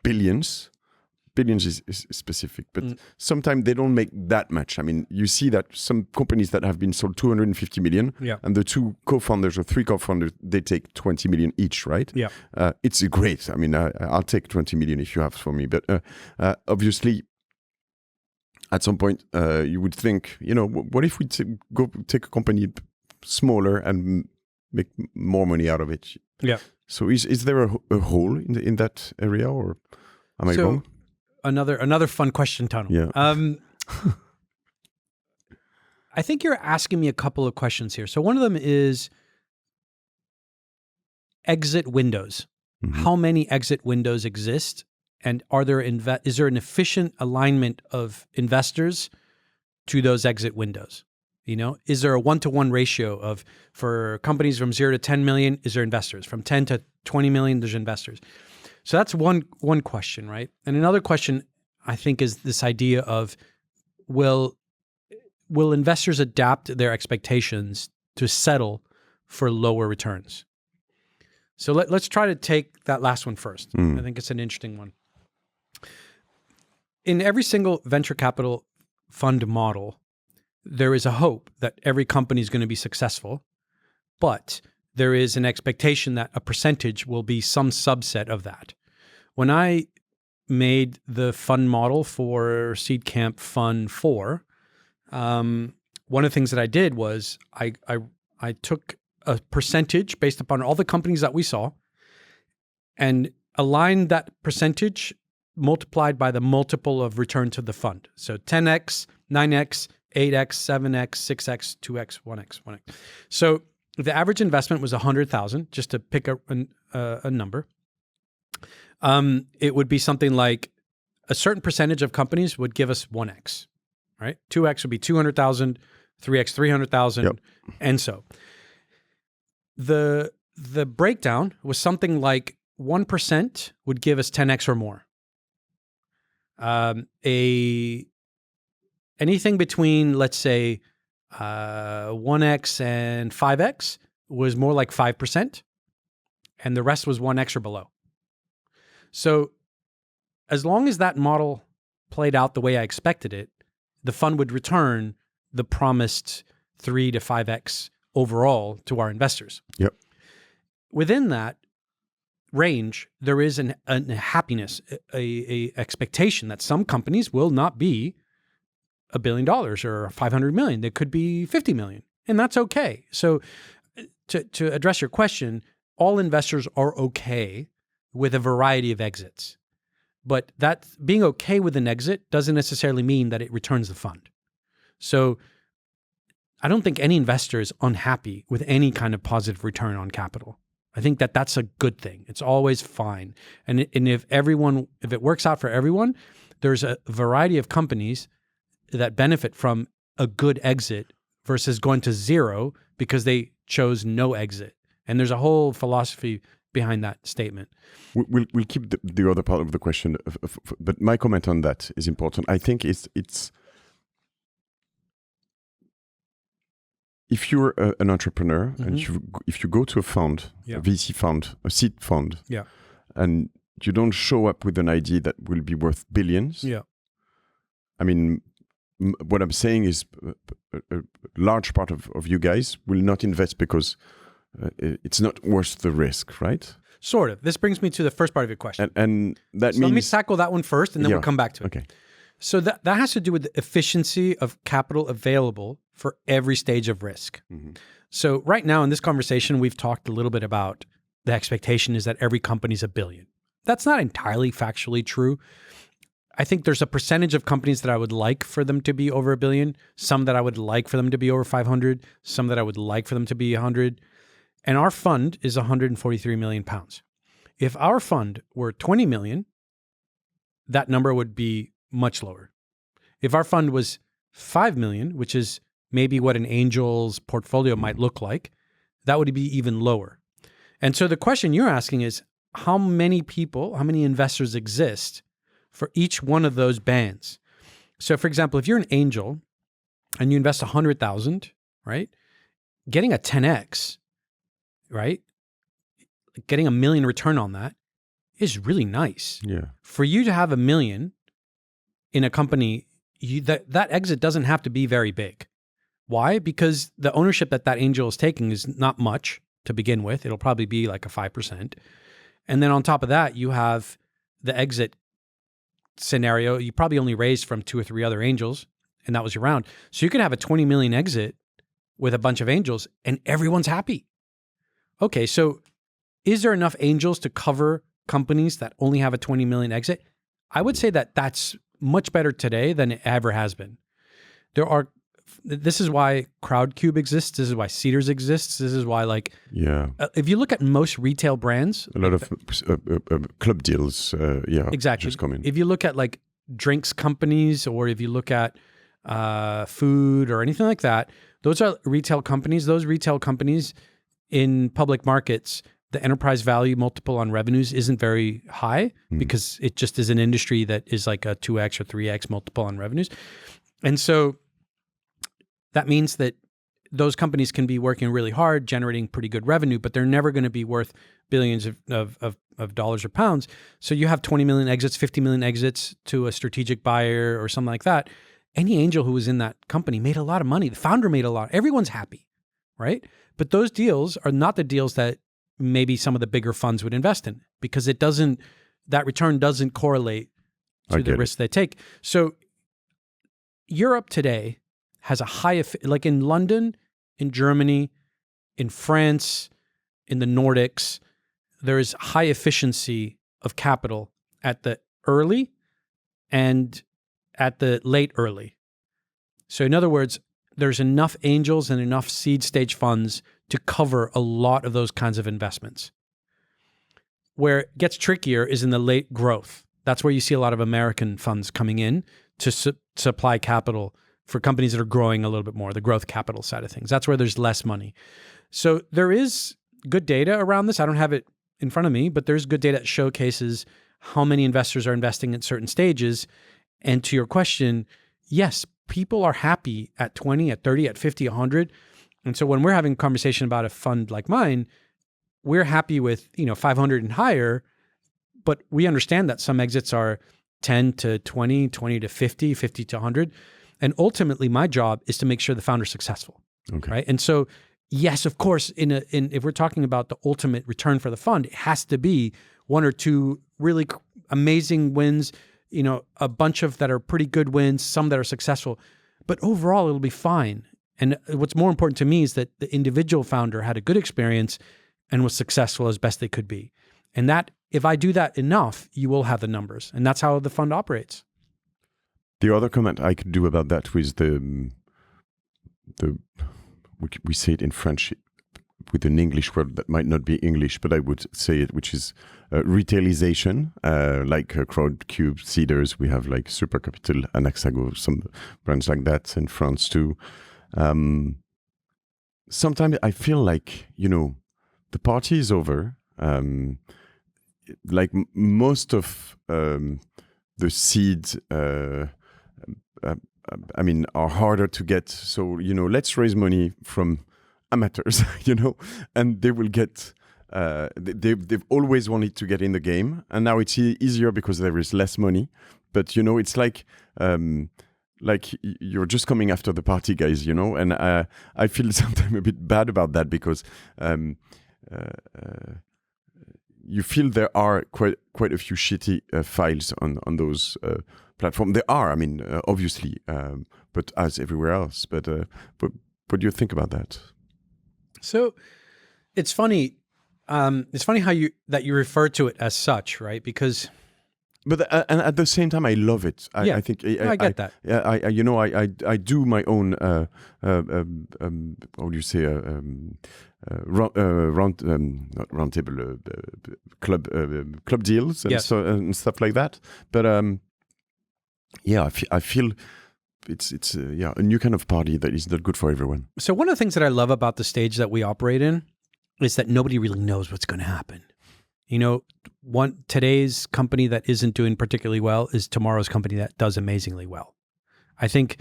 billions is specific, but sometimes they don't make that much. I mean, you see that some companies that have been sold 250 million, and the two co-founders or three co-founders, they take 20 million each, right? Yeah. It's great. I mean, I'll take 20 million if you have for me. But obviously, at some point, you would think, what if we go take a company smaller and make more money out of it. Yeah. So is there a hole in that area, or am I wrong? Another fun question, Tunnel. Yeah. I think you're asking me a couple of questions here. So one of them is exit windows. Mm-hmm. How many exit windows exist? And is there an efficient alignment of investors to those exit windows? Is there a 1-to-1 ratio of, for companies from 0 to 10 million, is there investors? From 10 to 20 million, there's investors. So that's one question, right? And another question, I think, is this idea of will investors adapt their expectations to settle for lower returns? So let's try to take that last one first. I think it's an interesting one. In every single venture capital fund model, there is a hope that every company is going to be successful, but there is an expectation that a percentage will be some subset of that. When I made the fund model for Seedcamp Fund 4, one of the things that I did was I took a percentage based upon all the companies that we saw and aligned that percentage multiplied by the multiple of return to the fund. So 10x, 9x, 8x, 7x, 6x, 2x, 1x. So the average investment was 100,000, just to pick a number. It would be something like a certain percentage of companies would give us 1x, right? 2x would be 200,000, 3x, 300,000, Yep. and so. The breakdown was something like 1% would give us 10x or more. Anything between, let's say, 1x and 5x was more like 5%, and the rest was 1x or below. So as long as that model played out the way I expected it, the fund would return the promised 3 to 5x overall to our investors. Yep. Within that range, there is a happiness, a expectation that some companies will not be $1 billion or 500 million. They could be 50 million, and that's okay. So to address your question, all investors are okay with a variety of exits. But that being okay with an exit doesn't necessarily mean that it returns the fund. So I don't think any investor is unhappy with any kind of positive return on capital. I think that that's a good thing. It's always fine. And if it works out for everyone, there's a variety of companies that benefit from a good exit versus going to zero because they chose no exit. And there's a whole philosophy behind that statement. We'll keep the other part of the question, but my comment on that is important. I think it's if you're an entrepreneur and if you go to a fund, a VC fund, a seed fund, and you don't show up with an idea that will be worth billions, I mean, what I'm saying is a large part of you guys will not invest because it's not worth the risk, right? Sort of. This brings me to the first part of your question. And that means... Let me tackle that one first, and then we'll come back to it. Okay. So that has to do with the efficiency of capital available for every stage of risk. So right now in this conversation, we've talked a little bit about the expectation is that every company's $1 billion. That's not entirely factually true. I think there's a percentage of companies that I would like for them to be over $1 billion, some that I would like for them to be over 500, some that I would like for them to be 100. And our fund is 143 million pounds. If our fund were 20 million, that number would be much lower. If our fund was 5 million, which is maybe what an angel's portfolio might look like, that would be even lower. And so the question you're asking is, how many people, how many investors exist for each one of those bands? So for example, if you're an angel and you invest 100,000, right? Getting a 10x, right? Getting $1 million return on that is really nice. Yeah. For you to have $1 million in a company, that exit doesn't have to be very big. Why? Because the ownership that angel is taking is not much to begin with. It'll probably be like a 5%. And then on top of that, you have the exit scenario. You probably only raised from 2 or 3 other angels, and that was your round. So you could have a 20 million exit with a bunch of angels and everyone's happy. Okay, so is there enough angels to cover companies that only have a 20 million exit? I would say that that's much better today than it ever has been. This is why Crowdcube exists. This is why Seeders exists. This is why, if you look at most retail brands, a lot of club deals, exactly. just come in. If you look at like drinks companies, or if you look at food or anything like that, those are retail companies. Those retail companies in public markets, the enterprise value multiple on revenues isn't very high because it just is an industry that is like a 2x or 3x multiple on revenues. And so that means that those companies can be working really hard, generating pretty good revenue, but they're never going to be worth billions of dollars or pounds. So you have 20 million exits, 50 million exits to a strategic buyer or something like that. Any angel who was in that company made a lot of money. The founder made a lot. Everyone's happy, right? But those deals are not the deals that maybe some of the bigger funds would invest in, because that return doesn't correlate to the risk they take. So Europe today has a high, like in London, in Germany, in France, in the Nordics, there is high efficiency of capital at the early and at the late early. So in other words, there's enough angels and enough seed stage funds to cover a lot of those kinds of investments. Where it gets trickier is in the late growth. That's where you see a lot of American funds coming in to supply capital for companies that are growing a little bit more, the growth capital side of things. That's where there's less money. So there is good data around this. I don't have it in front of me, but there's good data that showcases how many investors are investing at certain stages. And to your question, yes, people are happy at 20, at 30, at 50, 100. And so when we're having a conversation about a fund like mine, we're happy with 500 and higher, but we understand that some exits are 10 to 20, 20 to 50, 50 to 100. And ultimately, my job is to make sure the founder's successful, right? And so, yes, of course, if we're talking about the ultimate return for the fund, it has to be one or two really amazing wins, a bunch of that are pretty good wins, some that are successful. But overall, it'll be fine. And what's more important to me is that the individual founder had a good experience and was successful as best they could be. And that, if I do that enough, you will have the numbers. And that's how the fund operates. The other comment I could do about that was we say it in French with an English word that might not be English, but I would say it, which is retailization, like Crowdcube, Seeders. We have like Super Capital, Anaxago, some brands like that in France too. Sometimes I feel like, the party is over. Like most of the seeds, are harder to get. So, let's raise money from amateurs, and they will get, they've always wanted to get in the game. And now it's easier because there is less money. But, it's like you're just coming after the party guys, and I feel sometimes a bit bad about that because you feel there are quite a few shitty files on those platforms. There are, obviously, but as everywhere else. But what do you think about that? So it's funny. It's funny how you refer to it as such, right? Because. But and at the same time, I love it. I think I get that. I do my own. How do you say? Not roundtable club deals and and stuff like that. But I feel it's a new kind of party that is not good for everyone. So one of the things that I love about the stage that we operate in is that nobody really knows what's going to happen. Today's company that isn't doing particularly well is tomorrow's company that does amazingly well. I think,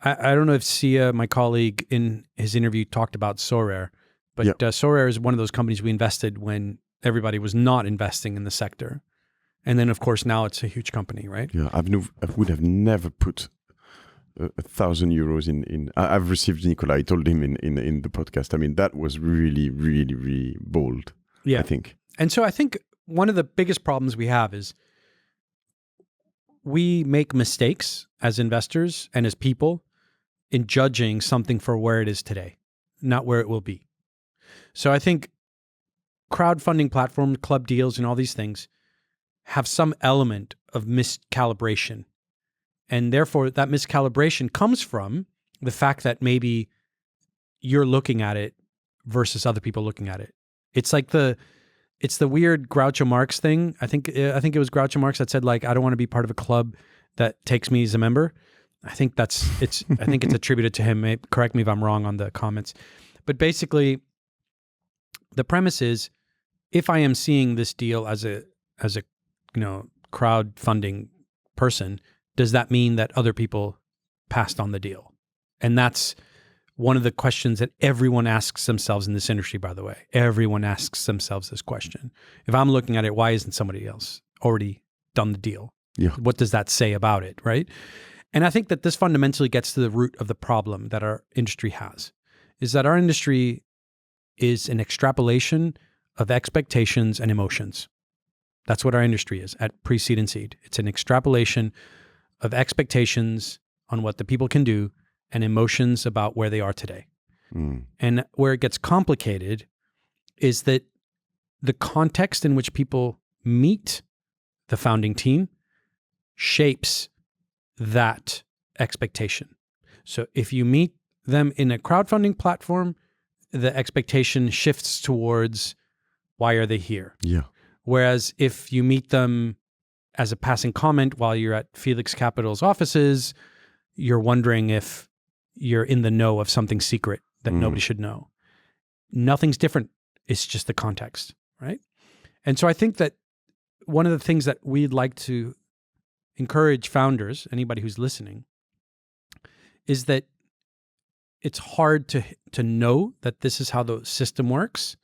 I don't know if Sia, my colleague, in his interview talked about Sorare, but Sorare is one of those companies we invested when everybody was not investing in the sector. And then, of course, now it's a huge company, right? Yeah, I would have never put 1,000 euros in. I've received Nicolas. I told him in the podcast. That was really, really, really bold. Yeah, I think. And so I think one of the biggest problems we have is we make mistakes as investors and as people, in judging something for where it is today, not where it will be. So I think crowdfunding platforms, club deals, and all these things have some element of miscalibration. And therefore, that miscalibration comes from the fact that maybe you're looking at it versus other people looking at it. It's like it's the weird Groucho Marx thing. I think it was Groucho Marx that said, like, I don't want to be part of a club that takes me as a member. I think I think it's attributed to him. Correct me if I'm wrong on the comments. But basically, the premise is, if I am seeing this deal as a crowdfunding person, does that mean that other people passed on the deal? And that's one of the questions that everyone asks themselves in this industry, by the way. Everyone asks themselves this question. If I'm looking at it, why isn't somebody else already done the deal? Yeah. What does that say about it, right? And I think that this fundamentally gets to the root of the problem that our industry has, is that our industry is an extrapolation of expectations and emotions. That's what our industry is at Pre-Seed and Seed. It's an extrapolation of expectations on what the people can do and emotions about where they are today. And where it gets complicated is that the context in which people meet the founding team shapes that expectation. So if you meet them in a crowdfunding platform, the expectation shifts towards, why are they here? Yeah. Whereas if you meet them as a passing comment while you're at Felix Capital's offices, you're wondering if you're in the know of something secret that nobody should know. Nothing's different. It's just the context, right? And so I think that one of the things that we'd like to encourage founders, anybody who's listening, is that it's hard to know that this is how the system works.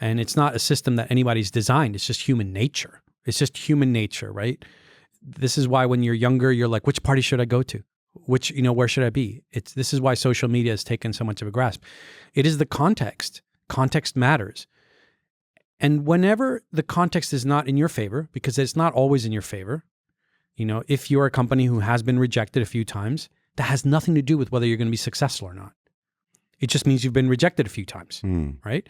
And it's not a system that anybody's designed. It's just human nature. It's just human nature, right? This is why when you're younger, you're like, which party should I go to? Where should I be? This is why social media has taken so much of a grasp. It is the context. Context matters. And whenever the context is not in your favor, because it's not always in your favor, if you're a company who has been rejected a few times, that has nothing to do with whether you're going to be successful or not. It just means you've been rejected a few times, right?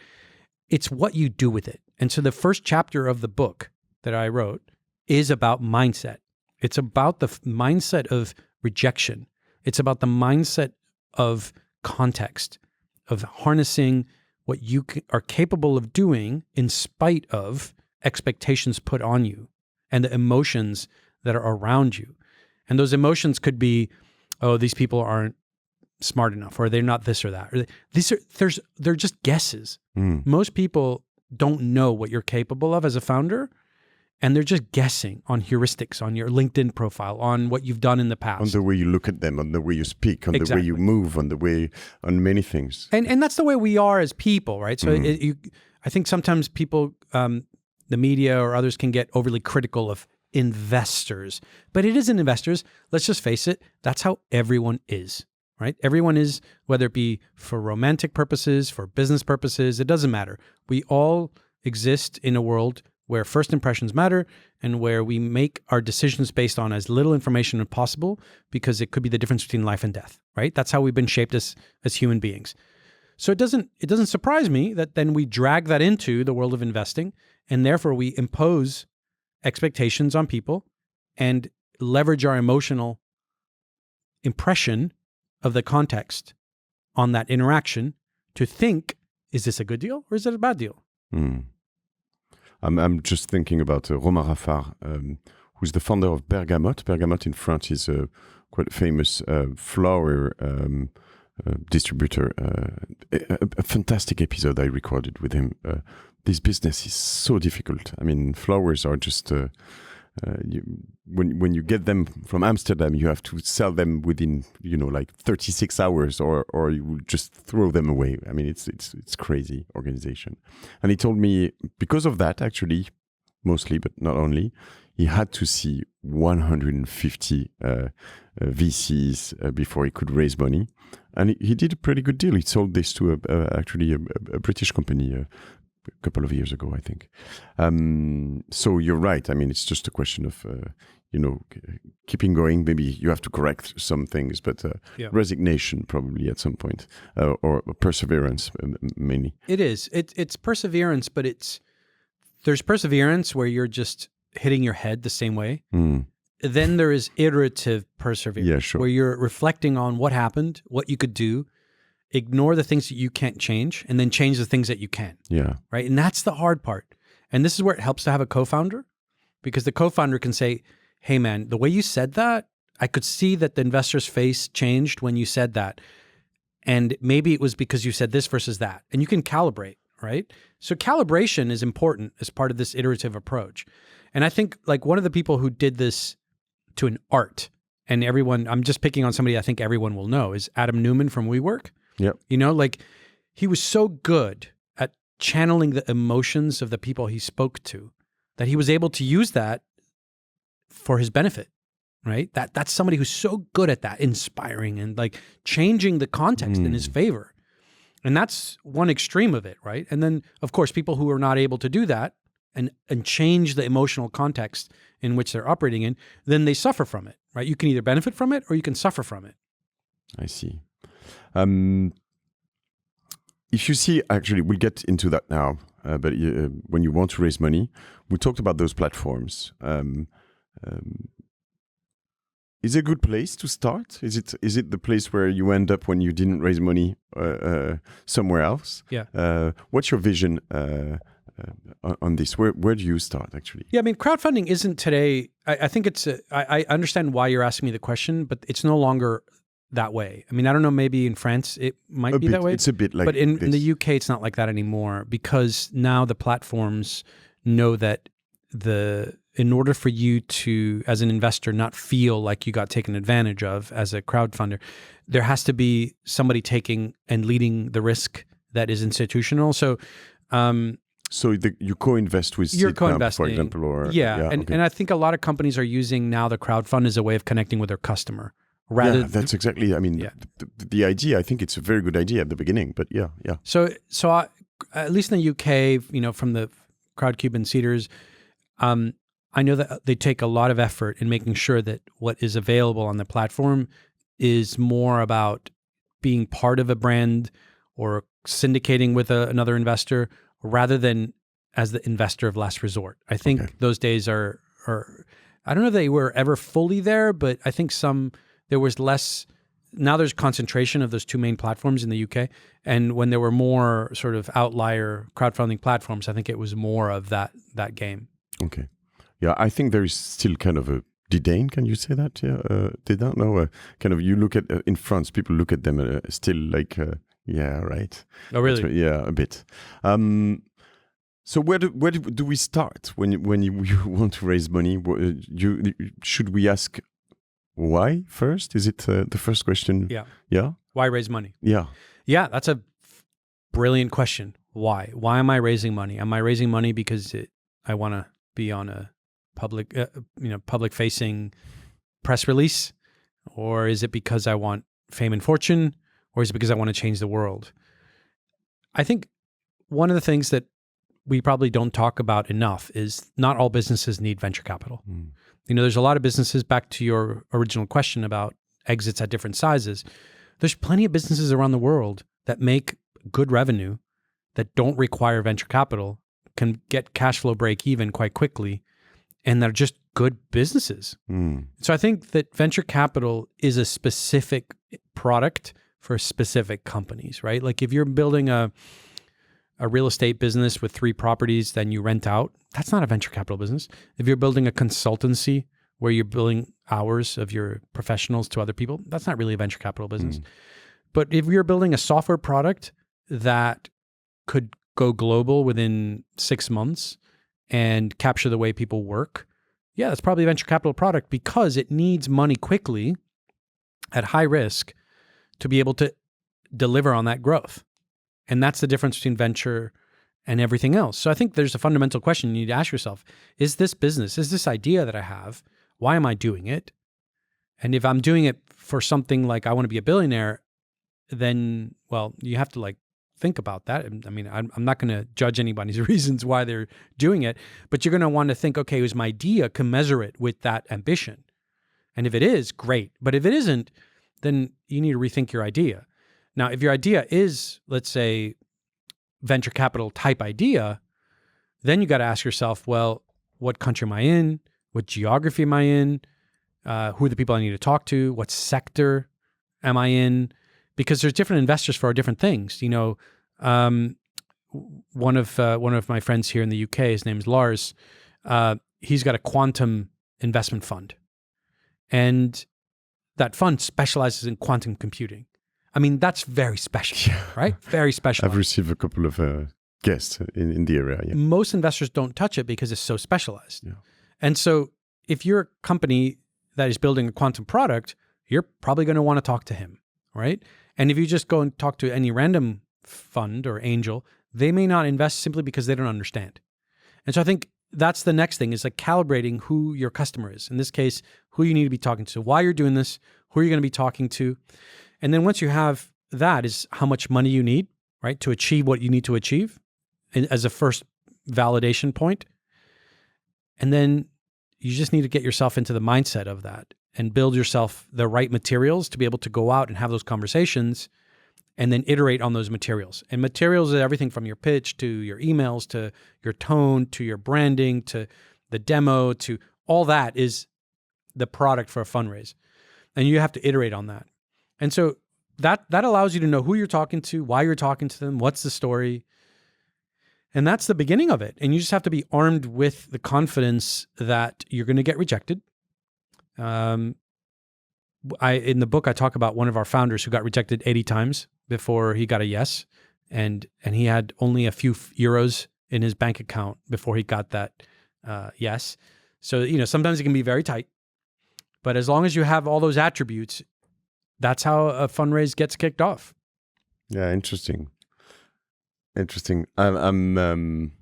It's what you do with it. And so the first chapter of the book that I wrote is about mindset. It's about the mindset of rejection. It's about the mindset of context, of harnessing what you are capable of doing in spite of expectations put on you and the emotions that are around you. And those emotions could be, oh, these people aren't smart enough, or they're not this or that. Or they're just guesses. Most people don't know what you're capable of as a founder, and they're just guessing on heuristics, on your LinkedIn profile, on what you've done in the past. On the way you look at them, on the way you speak, on the way you move, on many things. And that's the way we are as people, right? So I think sometimes people, the media or others, can get overly critical of investors. But it isn't investors. Let's just face it. That's how everyone is, right? Everyone is, whether it be for romantic purposes, for business purposes, it doesn't matter. We all exist in a world where first impressions matter and where we make our decisions based on as little information as possible, because it could be the difference between life and death, right? That's how we've been shaped as human beings. So it doesn't surprise me that then we drag that into the world of investing, and therefore we impose expectations on people and leverage our emotional impression of the context on that interaction to think, is this a good deal or is it a bad deal? I'm just thinking about Romain Raffard, who's the founder of Bergamote. Bergamote in France is a quite famous flower distributor. A fantastic episode I recorded with him. This business is so difficult. I mean, flowers are just when you get them from Amsterdam, you have to sell them within 36 hours, or you will just throw them away. I mean, it's crazy organization. And he told me, because of that, actually, mostly, but not only, he had to see 150 VCs before he could raise money, and he did a pretty good deal. He sold this to a British company a couple of years ago, I think. So you're right. I mean, it's just a question of keeping going. Maybe you have to correct some things, but resignation probably at some point, or perseverance mainly. It is. It's perseverance, but there's perseverance where you're just hitting your head the same way. Then there is iterative perseverance, where you're reflecting on what happened, what you could do, ignore the things that you can't change, and then change the things that you can. Yeah. Right. And that's the hard part. And this is where it helps to have a co-founder, because the co-founder can say, hey man, the way you said that, I could see that the investor's face changed when you said that. And maybe it was because you said this versus that. And you can calibrate, right? So calibration is important as part of this iterative approach. And I think like one of the people who did this to an art, and everyone, I'm just picking on somebody I think everyone will know, is Adam Newman from WeWork. Yep. Like he was so good at channeling the emotions of the people he spoke to that he was able to use that for his benefit, right? That's somebody who's so good at that, inspiring and like changing the context in his favor. And that's one extreme of it, right? And then of course, people who are not able to do that and change the emotional context in which they're operating in, then they suffer from it, right? You can either benefit from it or you can suffer from it. I see. If you see, actually, we'll get into that now, but when you want to raise money, we talked about those platforms. Is it a good place to start? Is it the place where you end up when you didn't raise money somewhere else? Yeah. What's your vision on this? Where do you start, actually? Yeah, I mean, crowdfunding isn't today. I think I understand why you're asking me the question, but it's no longer that way. I mean, I don't know, maybe in France it might be that way. It's a bit like but in the UK it's not like that anymore, because now the platforms know that in order for you to, as an investor, not feel like you got taken advantage of as a crowdfunder, there has to be somebody taking and leading the risk that is institutional. So you co-invest with Seedcamp, for example, or and I think a lot of companies are using now the crowdfund as a way of connecting with their customer. That's exactly. I mean, the idea. I think it's a very good idea at the beginning, but yeah. So at least in the UK, from the Crowdcube and Seeders, I know that they take a lot of effort in making sure that what is available on the platform is more about being part of a brand or syndicating with another investor, rather than as the investor of last resort. I think those days are. I don't know if they were ever fully there, but I think there was less. Now there's concentration of those two main platforms in the UK. And when there were more sort of outlier crowdfunding platforms, I think it was more of that game. Okay. Yeah, I think there is still kind of a disdain, can you say that? Yeah, disdain? No, kind of, you look at, in France, people look at them still like, yeah, right. Oh, really? Yeah, a bit. So where do we start when you want to raise money? Should we ask why first? Is it the first question? Yeah. Yeah? Why raise money? Yeah. Yeah, that's a brilliant question. Why? Why am I raising money? Am I raising money because I want to be on a public-facing press release? Or is it because I want fame and fortune? Or is it because I want to change the world? I think one of the things that we probably don't talk about enough is not all businesses need venture capital. There's a lot of businesses, back to your original question about exits at different sizes. There's plenty of businesses around the world that make good revenue that don't require venture capital, can get cash flow break even quite quickly, and they're just good businesses. So I think that venture capital is a specific product for specific companies, right? Like if you're building a real estate business with 3 properties, then you rent out, that's not a venture capital business. If you're building a consultancy where you're billing hours of your professionals to other people, that's not really a venture capital business. But if you're building a software product that could go global within 6 months and capture the way people work, yeah, that's probably a venture capital product, because it needs money quickly at high risk to be able to deliver on that growth. And that's the difference between venture and everything else. So I think there's a fundamental question you need to ask yourself. Is this business, is this idea that I have, why am I doing it? And if I'm doing it for something like I want to be a billionaire, then, well, you have to like think about that. I mean, I'm not going to judge anybody's reasons why they're doing it, but you're going to want to think, okay, is my idea commensurate with that ambition? And if it is, great. But if it isn't, then you need to rethink your idea. Now, if your idea is, let's say, venture capital type idea, then you got to ask yourself, well, what country am I in? What geography am I in? Who are the people I need to talk to? What sector am I in? Because there's different investors for different things. You know, one of my friends here in the UK, his name is Lars. He's got a quantum investment fund, and that fund specializes in quantum computing. I mean, that's very special, right? Very special. I've received a couple of guests in the area. Yeah. Most investors don't touch it because it's so specialized. Yeah. And so if you're a company that is building a quantum product, you're probably going to want to talk to him, right? And if you just go and talk to any random fund or angel, they may not invest simply because they don't understand. And so I think that's the next thing, is like calibrating who your customer is. In this case, who you need to be talking to, why you're doing this, who are you going to be talking to. And then once you have that, is how much money you need, right, to achieve what you need to achieve as a first validation point. And then you just need to get yourself into the mindset of that and build yourself the right materials to be able to go out and have those conversations and then iterate on those materials. And materials is everything from your pitch to your emails to your tone to your branding to the demo to all that is the product for a fundraise. And you have to iterate on that. And so that allows you to know who you're talking to, why you're talking to them, what's the story. And that's the beginning of it. And you just have to be armed with the confidence that you're going to get rejected. In the book, I talk about one of our founders who got rejected 80 times before he got a yes. And he had only a few euros in his bank account before he got that yes. So, you know, sometimes it can be very tight. But as long as you have all those attributes, that's how a fundraise gets kicked off. Yeah, interesting. I'm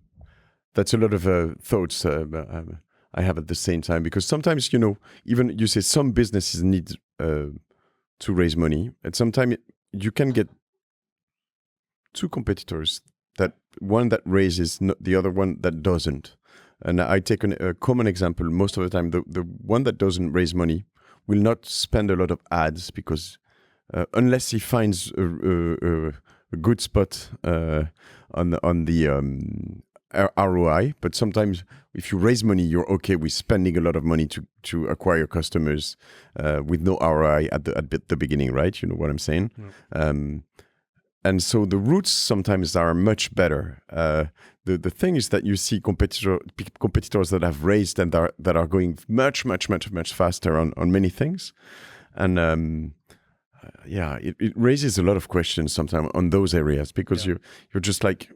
that's a lot of thoughts I have at the same time, because sometimes, you know, even you say some businesses need to raise money, and sometimes you can get two competitors, that one that raises, the other one that doesn't. And I take a common example. Most of the time, the one that doesn't raise money will not spend a lot of ads, because unless he finds a good spot on the ROI, but sometimes if you raise money, you're okay with spending a lot of money to acquire customers with no ROI at the beginning, right? You know what I'm saying? Mm. And so the routes sometimes are much better. The thing is that you see competitors that have raised and that are going much faster on many things. And it raises a lot of questions sometimes on those areas, because you're just like,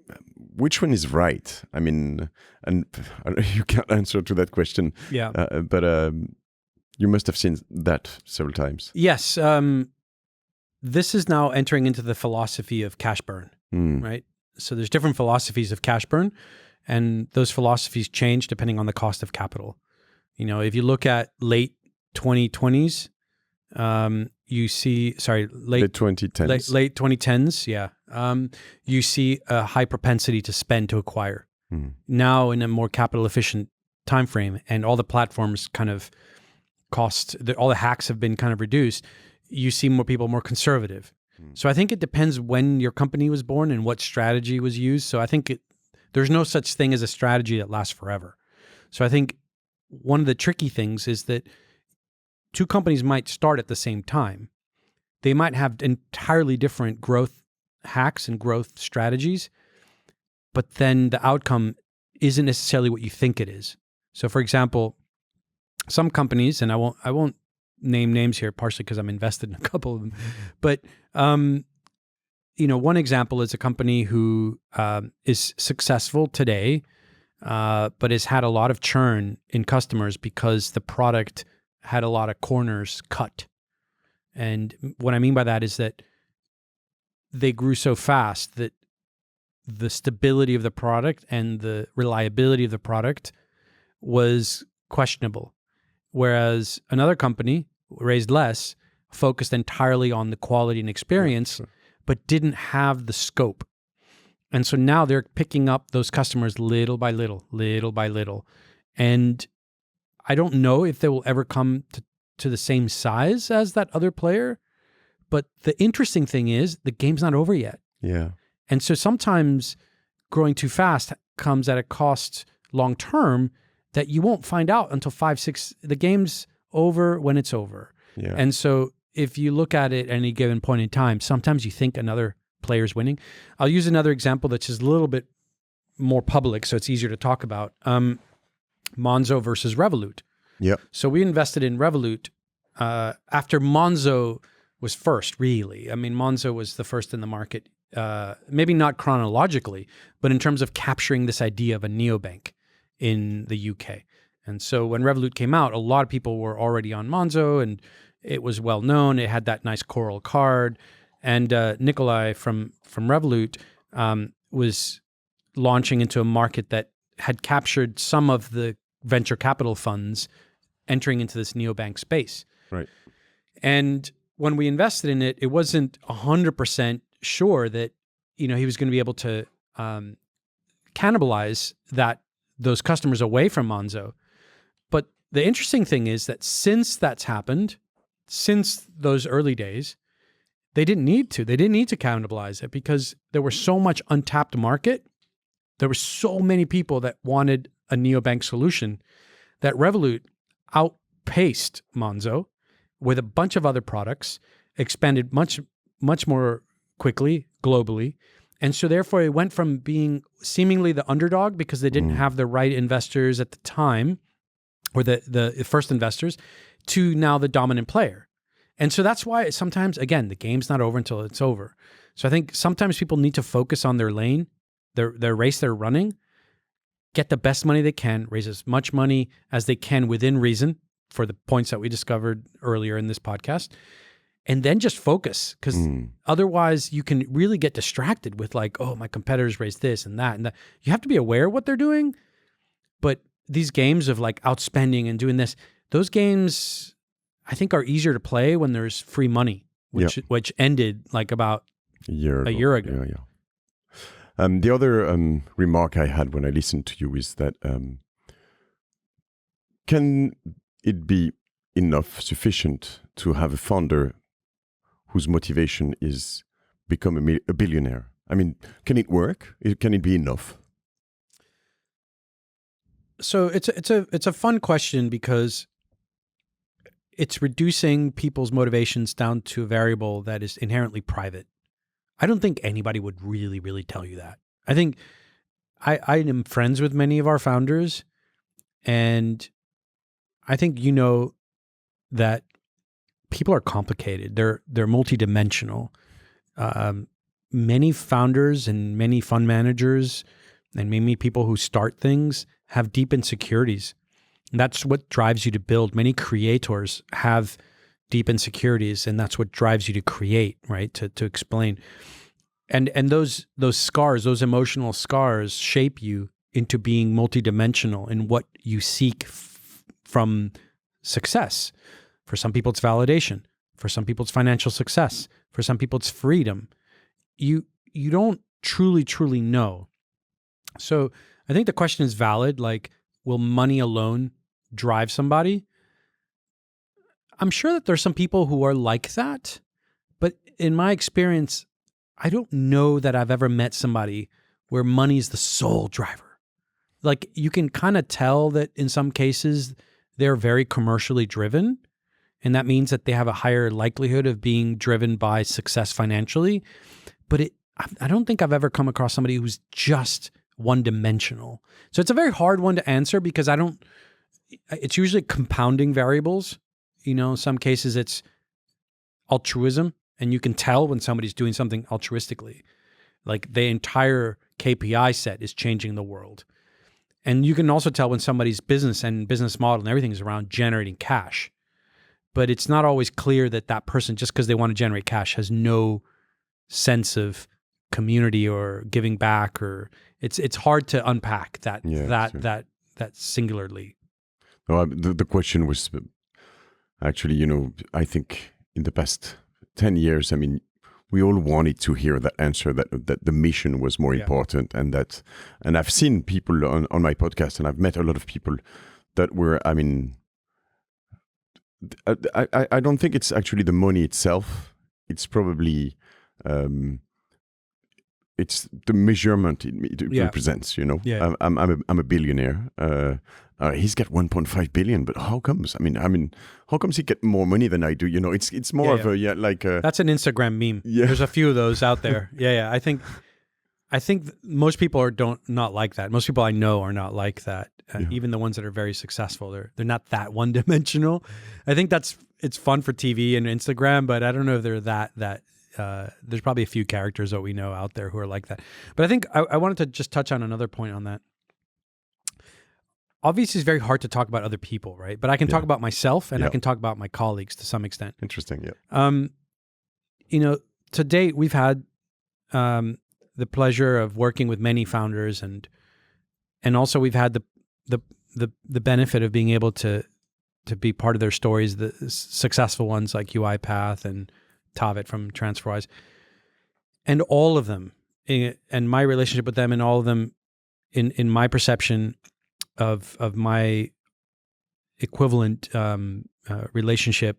which one is right? I mean, and you can't answer to that question. Yeah. But you must have seen that several times. Yes. This is now entering into the philosophy of cash burn, right? So there's different philosophies of cash burn, and those philosophies change depending on the cost of capital. You know, if you look at late 2020s, you see, late 2010s. Late 2010s, yeah. You see a high propensity to spend to acquire. Now in a more capital efficient time frame, and all the platforms kind of all the hacks have been kind of reduced, you see more people more conservative. So I think it depends when your company was born and what strategy was used. So I think there's no such thing as a strategy that lasts forever. So I think one of the tricky things is that two companies might start at the same time. They might have entirely different growth hacks and growth strategies, but then the outcome isn't necessarily what you think it is. So for example, some companies, and I won't name names here, partially because I'm invested in a couple of them, but you know, one example is a company who is successful today, but has had a lot of churn in customers because the product had a lot of corners cut. And what I mean by that is that they grew so fast that the stability of the product and the reliability of the product was questionable. Whereas another company raised less, focused entirely on the quality and experience, but didn't have the scope And so now they're picking up those customers little by little, little by little. And I don't know if they will ever come to the same size as that other player. But the interesting thing is the game's not over yet. Yeah. And so sometimes growing too fast comes at a cost long term that you won't find out until 5, 6, the game's over when it's over. Yeah. And so if you look at it at any given point in time, sometimes you think another player's winning. I'll use another example that's just a little bit more public, so it's easier to talk about. Monzo versus Revolut. Yeah. So we invested in Revolut after Monzo was first, really. I mean, Monzo was the first in the market, maybe not chronologically, but in terms of capturing this idea of a neobank in the UK. And so when Revolut came out, a lot of people were already on Monzo, and it was well known. It had that nice coral card. And Nikolai from Revolut was launching into a market that had captured some of the venture capital funds entering into this neobank space. Right. And when we invested in it, it wasn't 100% sure that, he was going to be able to cannibalize those customers away from Monzo. But the interesting thing is that since that's happened, since those early days, they didn't need to. They didn't need to cannibalize it because there was so much untapped market. There were so many people that wanted a neobank solution that Revolut outpaced Monzo with a bunch of other products, expanded much, much more quickly globally. And so therefore it went from being seemingly the underdog because they didn't have the right investors at the time, or the first investors, to now the dominant player. And so that's why sometimes, again, the game's not over until it's over. So I think sometimes people need to focus on their lane, their race they're running, get the best money they can, raise as much money as they can within reason for the points that we discovered earlier in this podcast, and then just focus, because otherwise you can really get distracted with like, oh, my competitors raised this and that and that. You have to be aware of what they're doing, but these games of like outspending and doing this, those games I think are easier to play when there's free money, which ended like about a year ago. Yeah. The other remark I had when I listened to you is that can it be sufficient to have a founder whose motivation is become a billionaire? I mean, can it work? Can it be enough? So it's a fun question because it's reducing people's motivations down to a variable that is inherently private. I don't think anybody would really, really tell you that. I think I am friends with many of our founders, and I think that people are complicated. They're multidimensional. Many founders and many fund managers and many people who start things have deep insecurities. And that's what drives you to build. Many creators have deep insecurities, and that's what drives you to create, right? To explain. And those scars, those emotional scars, shape you into being multidimensional in what you seek from success. For some people, it's validation. For some people, it's financial success. For some people, it's freedom. You don't truly know. So I think the question is valid. Like, will money alone drive somebody? I'm sure that there's some people who are like that, but in my experience, I don't know that I've ever met somebody where money is the sole driver. Like, you can kind of tell that in some cases they're very commercially driven, and that means that they have a higher likelihood of being driven by success financially. But I don't think I've ever come across somebody who's just one-dimensional. So it's a very hard one to answer because it's usually compounding variables. In some cases it's altruism, and you can tell when somebody's doing something altruistically. Like, the entire KPI set is changing the world. And you can also tell when somebody's business and business model and everything is around generating cash. But it's not always clear that person, just because they want to generate cash, has no sense of community or giving back, or it's hard to unpack that singularly. No, the question was actually, I think in the past 10 years, I mean, we all wanted to hear that answer, that the mission was more important, and I've seen people on my podcast, and I've met a lot of people that were, I mean, I don't think it's actually the money itself. It's probably it's the measurement it represents. You know, I'm a billionaire. He's got 1.5 billion, but how comes? I mean, how comes he get more money than I do? You know, it's more of a That's an Instagram meme. Yeah. There's a few of those out there. Yeah. I think most people don't not like that. Most people I know are not like that. Even the ones that are very successful, they're not that one dimensional. I think it's fun for TV and Instagram, but I don't know if they're that. There's probably a few characters that we know out there who are like that. But I think I wanted to just touch on another point on that. Obviously, it's very hard to talk about other people, right? But I can talk about myself, and I can talk about my colleagues to some extent. Interesting, yeah. You know, to date, we've had the pleasure of working with many founders, and also we've had the benefit of being able to be part of their stories, the successful ones like UiPath and Tavet from TransferWise, and all of them, and my relationship with them, and all of them, in my perception of my equivalent relationship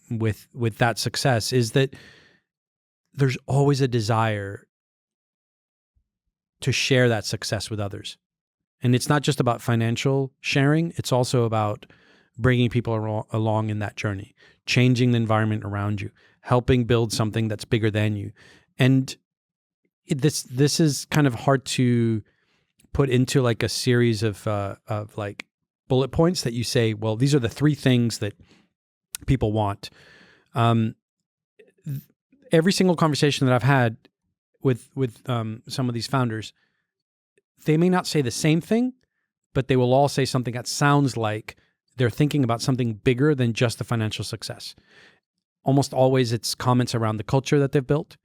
with that success, is that there's always a desire to share that success with others. And it's not just about financial sharing, it's also about bringing people along in that journey, changing the environment around you, helping build something that's bigger than you. And this is kind of hard to put into like a series of like bullet points that you say, well, these are the 3 things that people want. Every single conversation that I've had with some of these founders, they may not say the same thing, but they will all say something that sounds like they're thinking about something bigger than just the financial success. Almost always it's comments around the culture that they've built,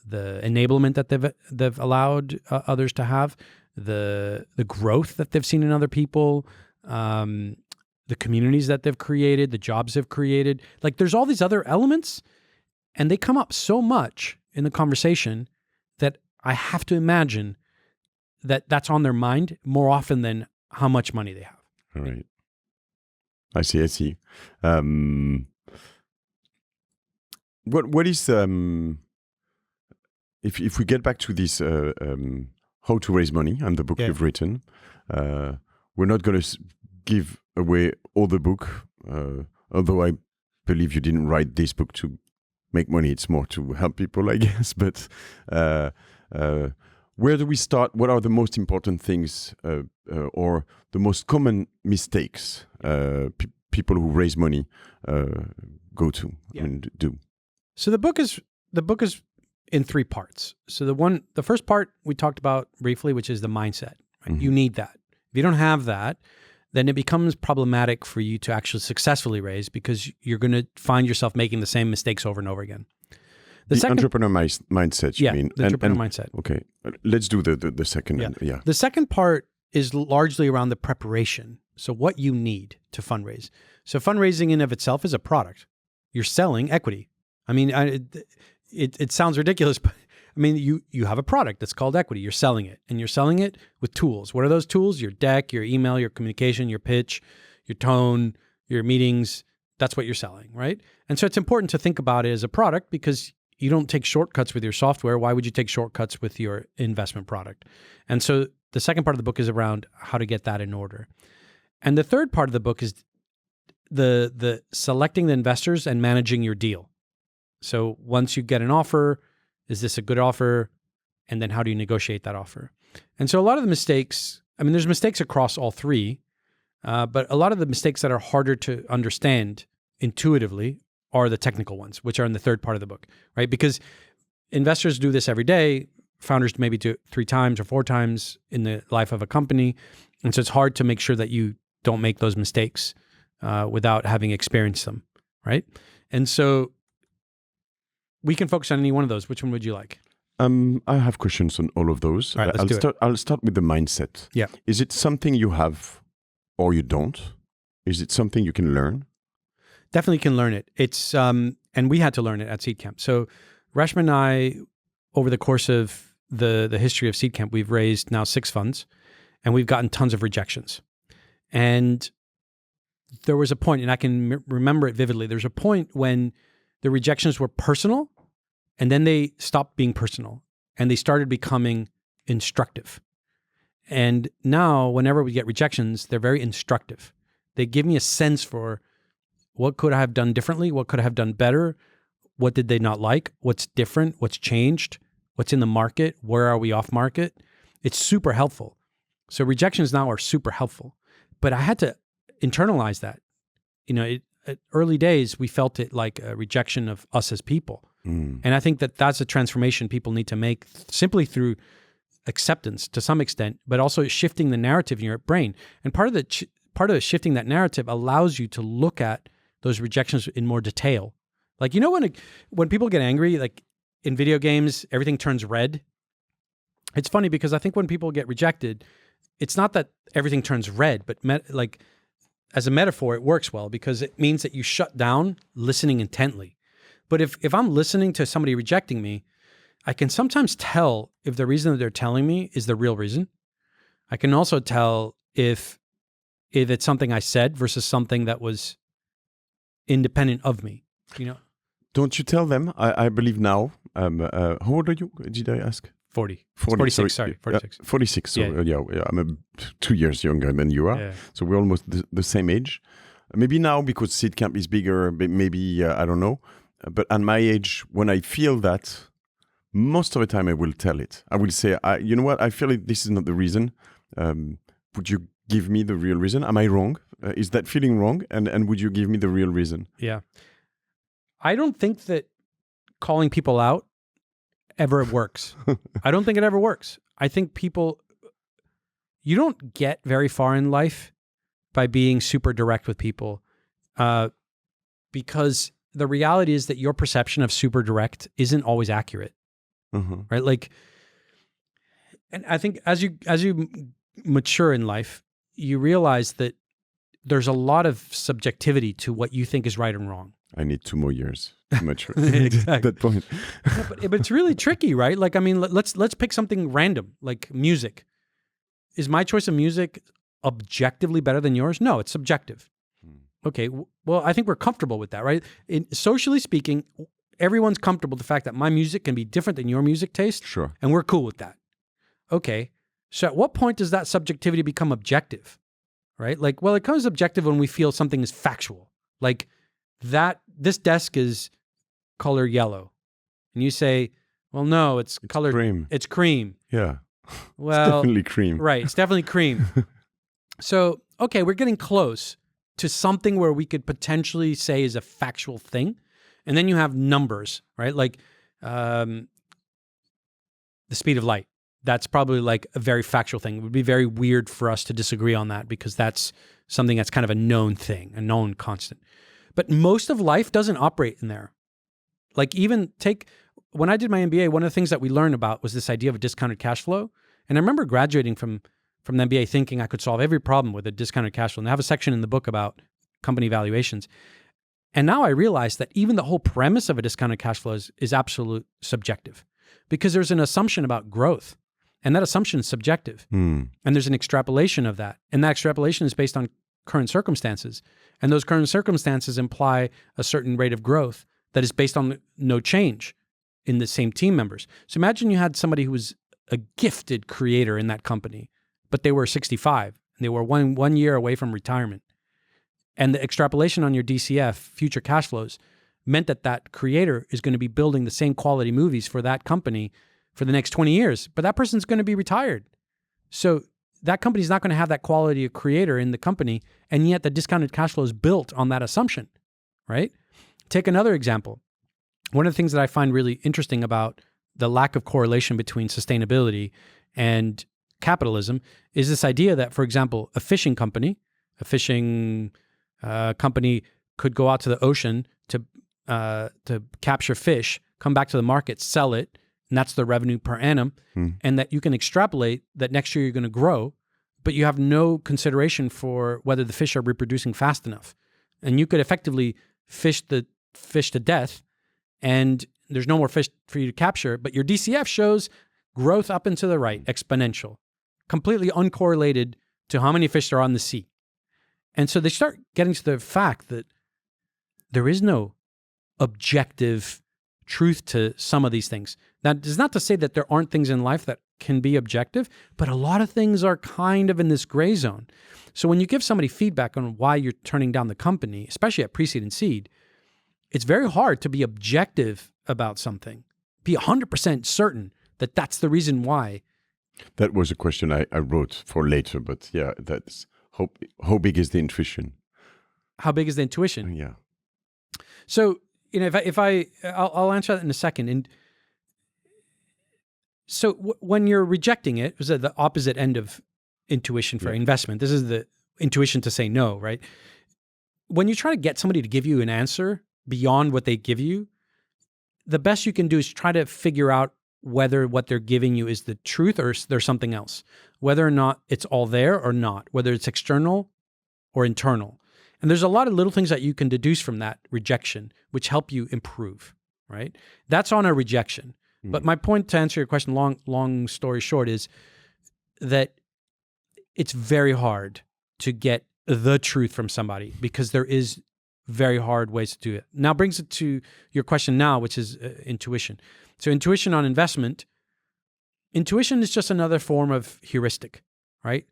the enablement that they've allowed others to have, the growth that they've seen in other people, the communities that they've created, the jobs they've created. Like there's all these other elements, and they come up so much in the conversation that I have to imagine that that's on their mind more often than how much money they have. All right. I see. What is if we get back to this how to raise money and the book you've written, we're not going to give away all the book, although I believe you didn't write this book to make money. It's more to help people, I guess. But where do we start? What are the most important things or the most common mistakes people who raise money go to and do? So the book is in 3 parts. So the first part we talked about briefly, which is the mindset. Right? Mm-hmm. You need that. If you don't have that, then it becomes problematic for you to actually successfully raise, because you're going to find yourself making the same mistakes over and over again. The entrepreneur mindset, you mean? The entrepreneur mindset. Okay, let's do the second. Yeah. The second part is largely around the preparation. So what you need to fundraise. So fundraising in of itself is a product. You're selling equity. I mean, it sounds ridiculous, but I mean, you have a product that's called equity. You're selling it, and you're selling it with tools. What are those tools? Your deck, your email, your communication, your pitch, your tone, your meetings. That's what you're selling, right? And so it's important to think about it as a product, because you don't take shortcuts with your software. Why would you take shortcuts with your investment product? And so the second part of the book is around how to get that in order. And the third part of the book is the selecting the investors and managing your deal. So once you get an offer, is this a good offer? And then how do you negotiate that offer? And so a lot of the mistakes, I mean, there's mistakes across all 3, but a lot of the mistakes that are harder to understand intuitively are the technical ones, which are in the third part of the book, right? Because investors do this every day. Founders maybe do it 3 times or 4 times in the life of a company. And so it's hard to make sure that you don't make those mistakes without having experienced them, right? And so we can focus on any one of those. Which one would you like? I have questions on all of those. All right, I'll start with the mindset. Yeah. Is it something you have or you don't? Is it something you can learn? Definitely can learn it. It's and we had to learn it at Seedcamp. So Rashma and I, over the course of the history of Seedcamp, we've raised now 6 funds, and we've gotten tons of rejections. And there was a point, and I can remember it vividly, there's a point when the rejections were personal, and then they stopped being personal, and they started becoming instructive. And now, whenever we get rejections, they're very instructive. They give me a sense for what could I have done differently, what could I have done better, what did they not like, what's different, what's changed, what's in the market, where are we off market. It's super helpful. So rejections now are super helpful. But I had to internalize that. At early days, we felt it like a rejection of us as people. And I think that that's a transformation people need to make simply through acceptance to some extent, but also shifting the narrative in your brain. And part of shifting that narrative allows you to look at those rejections in more detail. Like, when people get angry, like in video games, everything turns red. It's funny because I think when people get rejected, it's not that everything turns red, but as a metaphor, it works well because it means that you shut down listening intently. But if I'm listening to somebody rejecting me, I can sometimes tell if the reason that they're telling me is the real reason. I can also tell if it's something I said versus something that was independent of me, Don't you tell them? I believe now. How old are you? Did I ask? 40. 46. Sorry, 46. 46. So Yeah. I'm 2 years younger than you are. Yeah. So we're almost the same age. Maybe now because Seedcamp is bigger, maybe, I don't know. But at my age, when I feel that, most of the time I will tell it. I will say, you know what, I feel like this is not the reason. Would you give me the real reason? Am I wrong? Is that feeling wrong? And would you give me the real reason? Yeah. I don't think that calling people out ever works. I don't think it ever works. I think you don't get very far in life by being super direct with people because the reality is that your perception of super direct isn't always accurate, right? Like, and I think as you mature in life, you realize that there's a lot of subjectivity to what you think is right and wrong. I need 2 more years to mature. Exactly. At that point. Yeah, but it's really tricky, right? Like, I mean, let's pick something random, like music. Is my choice of music objectively better than yours? No, it's subjective. Okay, well, I think we're comfortable with that, right? Socially speaking, everyone's comfortable with the fact that my music can be different than your music taste. Sure. And we're cool with that. Okay, so at what point does that subjectivity become objective, right? Like, well, it becomes objective when we feel something is factual. Like, this desk is color yellow. And you say, well, no, it's color cream. It's cream. Yeah. Well, it's definitely cream. Right. It's definitely cream. So, okay, we're getting close to something where we could potentially say is a factual thing. And then you have numbers, right? Like the speed of light. That's probably like a very factual thing. It would be very weird for us to disagree on that because that's something that's kind of a known thing, a known constant. But most of life doesn't operate in there. Like when I did my MBA, one of the things that we learned about was this idea of a discounted cash flow. And I remember graduating from the MBA thinking I could solve every problem with a discounted cash flow. And I have a section in the book about company valuations. And now I realize that even the whole premise of a discounted cash flow is absolute subjective because there's an assumption about growth. And that assumption is subjective. And there's an extrapolation of that. And that extrapolation is based on current circumstances. And those current circumstances imply a certain rate of growth that is based on no change in the same team members. So imagine you had somebody who was a gifted creator in that company, but they were 65 and they were one year away from retirement. And the extrapolation on your DCF, future cash flows, meant that creator is going to be building the same quality movies for that company for the next 20 years, but that person's going to be retired. So that company's not going to have that quality of creator in the company, and yet the discounted cash flow is built on that assumption, right? Take another example. One of the things that I find really interesting about the lack of correlation between sustainability and capitalism is this idea that, for example, a fishing company could go out to the ocean to capture fish, come back to the market, sell it, and that's the revenue per annum, and that you can extrapolate that next year you're going to grow, but you have no consideration for whether the fish are reproducing fast enough. And you could effectively fish to death and there's no more fish for you to capture, but your DCF shows growth up and to the right, exponential, completely uncorrelated to how many fish there are on the sea. And so they start getting to the fact that there is no objective truth to some of these things. That is not to say that there aren't things in life that can be objective, but a lot of things are kind of in this gray zone. So when you give somebody feedback on why you're turning down the company, especially at pre-seed and seed, it's very hard to be objective about something, be 100% certain that that's the reason why. That was a question I wrote for later, but yeah, that's how big is the intuition? How big is the intuition? Yeah. So, I'll answer that in a second. And so when you're rejecting it, was at the opposite end of intuition for investment. This is the intuition to say no, right? When you try to get somebody to give you an answer beyond what they give you, the best you can do is try to figure out whether what they're giving you is the truth or there's something else, whether or not it's all there or not, whether it's external or internal. And there's a lot of little things that you can deduce from that rejection, which help you improve, right? That's on a rejection. But my point, to answer your question, long story short, is that it's very hard to get the truth from somebody because there is very hard ways to do it. Now brings it to your question now, which is intuition. So intuition on investment, intuition is just another form of heuristic, right?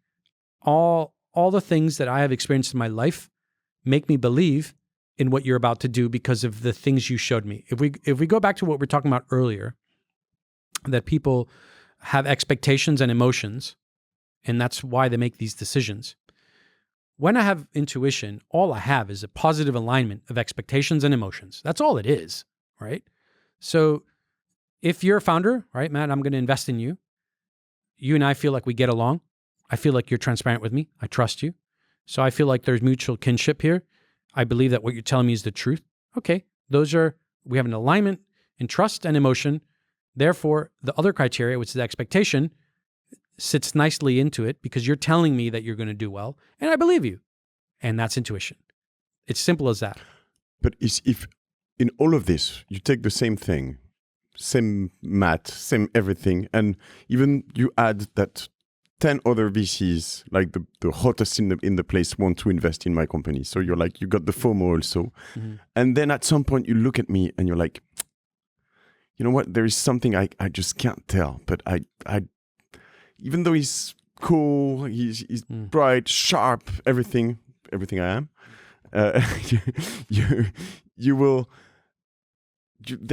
All the things that I have experienced in my life make me believe in what you're about to do because of the things you showed me. If we go back to what we were talking about earlier, that people have expectations and emotions, and that's why they make these decisions. When I have intuition, all I have is a positive alignment of expectations and emotions. That's all it is, right? So if you're a founder, right, Matt, I'm going to invest in you. You and I feel like we get along. I feel like you're transparent with me. I trust you. So I feel like there's mutual kinship here. I believe that what you're telling me is the truth. Okay, we have an alignment in trust and emotion. Therefore, the other criteria, which is expectation, sits nicely into it because you're telling me that you're going to do well, and I believe you. And that's intuition. It's simple as that. But if in all of this, you take the same thing, same math, same everything, and even you add that 10 other VCs, like the hottest in the place, want to invest in my company. So you're like, you got the FOMO also. Mm-hmm. And then at some point you look at me and you're like, you know what? There is something I just can't tell. But I even though he's cool, he's bright, sharp, everything I am, there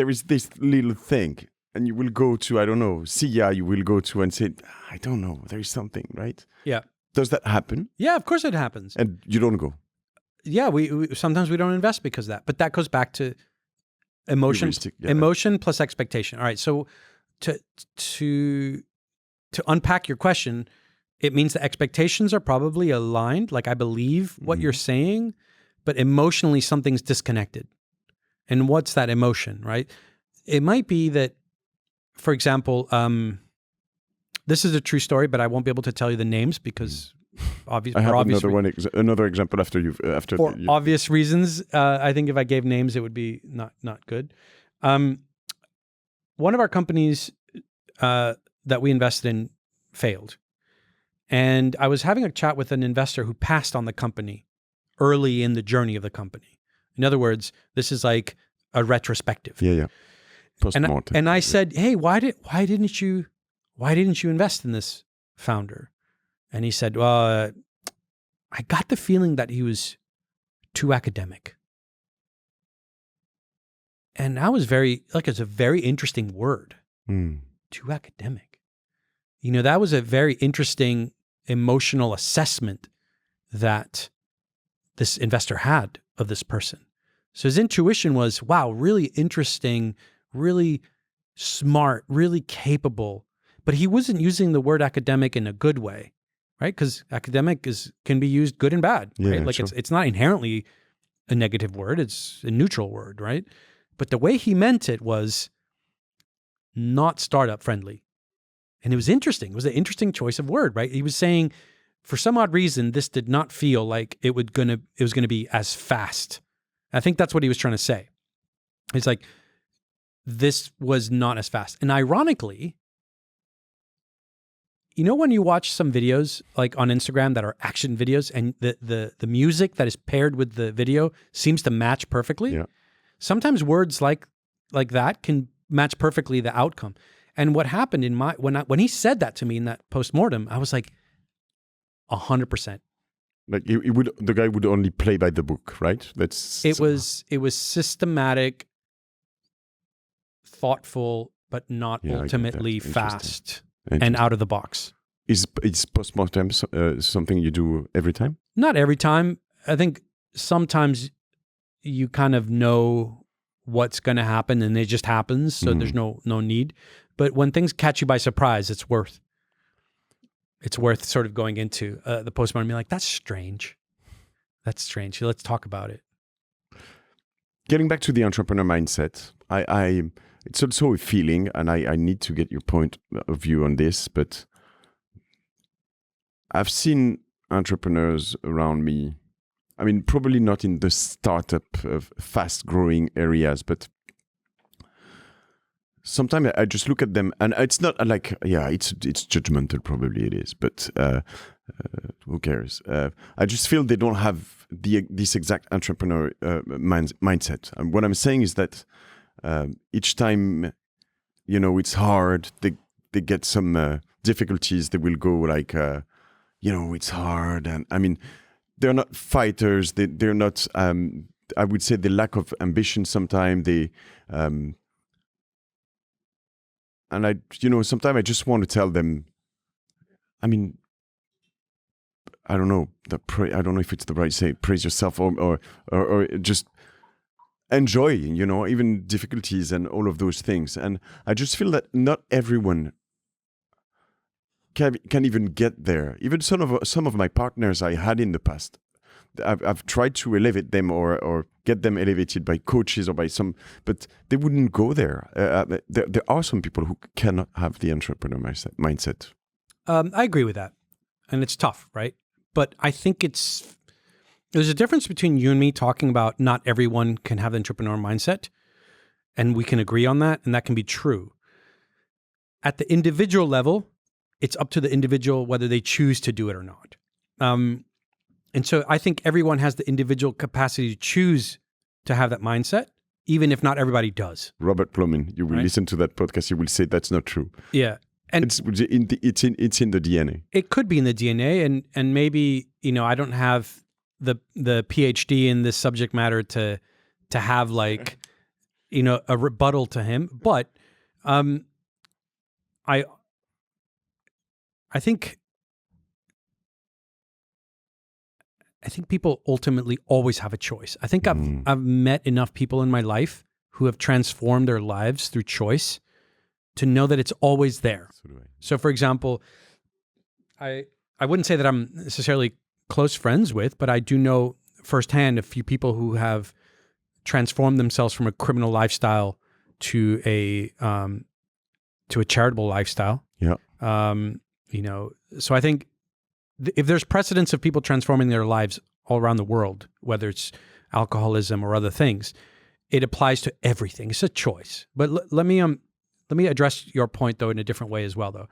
is this little thing, and you will go to, I don't know, Sia, you will go to and say, I don't know, there is something, right? Yeah. Does that happen? Yeah, of course it happens. And you don't go? Yeah, we sometimes we don't invest because of that. But that goes back to emotion, emotion plus expectation. All right, so to unpack your question, it means the expectations are probably aligned. Like I believe what you're saying, but emotionally something's disconnected. And what's that emotion, right? It might be that, for example, this is a true story, but I won't be able to tell you the names because I have another example after you've obvious reasons. I think if I gave names, it would be not good. One of our companies that we invested in failed. And I was having a chat with an investor who passed on the company early in the journey of the company. In other words, this is like a retrospective. Yeah. Post-mortem. And I said, hey, why didn't you invest in this founder? And he said, well, I got the feeling that he was too academic. And that was it's a very interesting word. Too academic. You know, that was a very interesting emotional assessment that this investor had of this person. So his intuition was, wow, really interesting, really smart, really capable. But he wasn't using the word academic in a good way, right? Because academic can be used good and bad, right? Yeah, like sure. it's not inherently a negative word. It's a neutral word, right? But the way he meant it was not startup friendly. And it was interesting. It was an interesting choice of word, right? He was saying, for some odd reason, this did not feel like it was going to be as fast. I think that's what he was trying to say. It's like, this was not as fast. And ironically, you know when you watch some videos like on Instagram that are action videos and the music that is paired with the video seems to match perfectly? Yeah. Sometimes words like that can match perfectly the outcome. And what happened when he said that to me in that postmortem, I was like, 100%. Like the guy would only play by the book, right? It was systematic, thoughtful, but not ultimately fast and out of the box. Is postmortem something you do every time? Not every time. I think sometimes you kind of know what's going to happen and it just happens, so there's no need. But when things catch you by surprise, it's worth sort of going into the postmortem and being like, that's strange. That's strange. Let's talk about it. Getting back to the entrepreneur mindset, it's also a feeling, and I need to get your point of view on this, but I've seen entrepreneurs around me, I mean, probably not in the startup of fast-growing areas, but sometimes I just look at them, and it's not like, it's judgmental, probably it is, but who cares? I just feel they don't have this exact entrepreneur mindset. And what I'm saying is that each time, it's hard, they get some difficulties, they will go like, it's hard. And I mean, they're not fighters, they're not, I would say the lack of ambition sometimes, and sometimes I just want to tell them, I mean, I don't know, I don't know if it's the right say, praise yourself or just enjoy, even difficulties and all of those things. And I just feel that not everyone can even get there. Even some of my partners I had in the past, I've tried to elevate them or get them elevated by coaches or by some, but they wouldn't go there. There are some people who cannot have the entrepreneur mindset. I agree with that. And it's tough, right? But I think there's a difference between you and me talking about not everyone can have the entrepreneur mindset, and we can agree on that, and that can be true. At the individual level, it's up to the individual whether they choose to do it or not. And so I think everyone has the individual capacity to choose to have that mindset, even if not everybody does. Robert Plomin, you will listen to that podcast, you will say that's not true. Yeah. And it's in the DNA. It could be in the DNA, and maybe, I don't have the PhD in this subject matter to have like, a rebuttal to him. But I think people ultimately always have a choice. I think I've met enough people in my life who have transformed their lives through choice to know that it's always there. So for example, I wouldn't say that I'm necessarily close friends with, but I do know firsthand a few people who have transformed themselves from a criminal lifestyle to a charitable lifestyle. Yeah. So I think if there's precedents of people transforming their lives all around the world, whether it's alcoholism or other things, it applies to everything. It's a choice. But let me address your point, though, in a different way as well, though.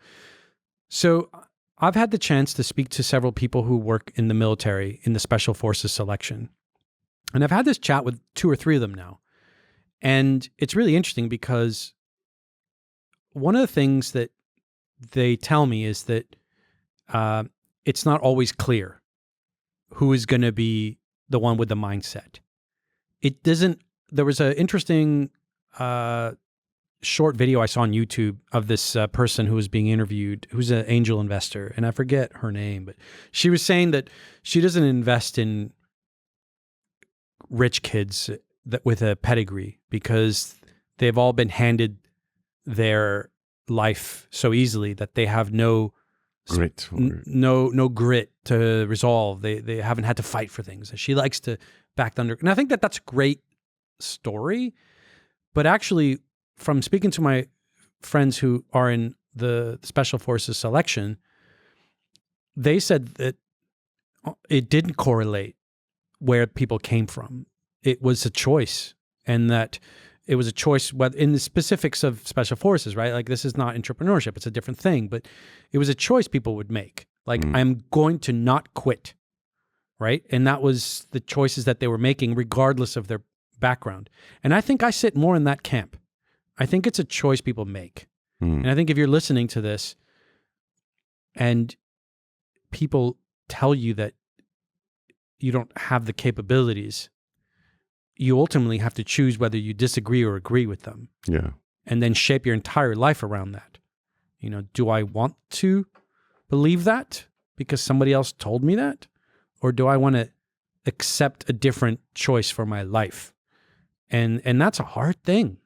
So I've had the chance to speak to several people who work in the military, in the Special Forces selection. And I've had this chat with 2 or 3 of them now. And it's really interesting because one of the things that they tell me is that it's not always clear who is going to be the one with the mindset. There was an interesting short video I saw on YouTube of this person who was being interviewed, who's an angel investor, and I forget her name, but she was saying that she doesn't invest in rich kids with a pedigree because they've all been handed their life so easily that they have no grit, no grit to resolve. They haven't had to fight for things. She likes to back thunder, and I think that's a great story. But actually, from speaking to my friends who are in the Special Forces selection, they said that it didn't correlate where people came from. It was a choice, and that it was a choice whether in the specifics of special forces, right? Like this is not entrepreneurship, it's a different thing, but it was a choice people would make. Like I'm going to not quit, right? And that was the choices that they were making regardless of their background. And I think I sit more in that camp. I think it's a choice people make. And I think if you're listening to this and people tell you that you don't have the capabilities, you ultimately have to choose whether you disagree or agree with them. Yeah. And then shape your entire life around that. You know, do I want to believe that because somebody else told me that? Or do I want to accept a different choice for my life? And that's a hard thing.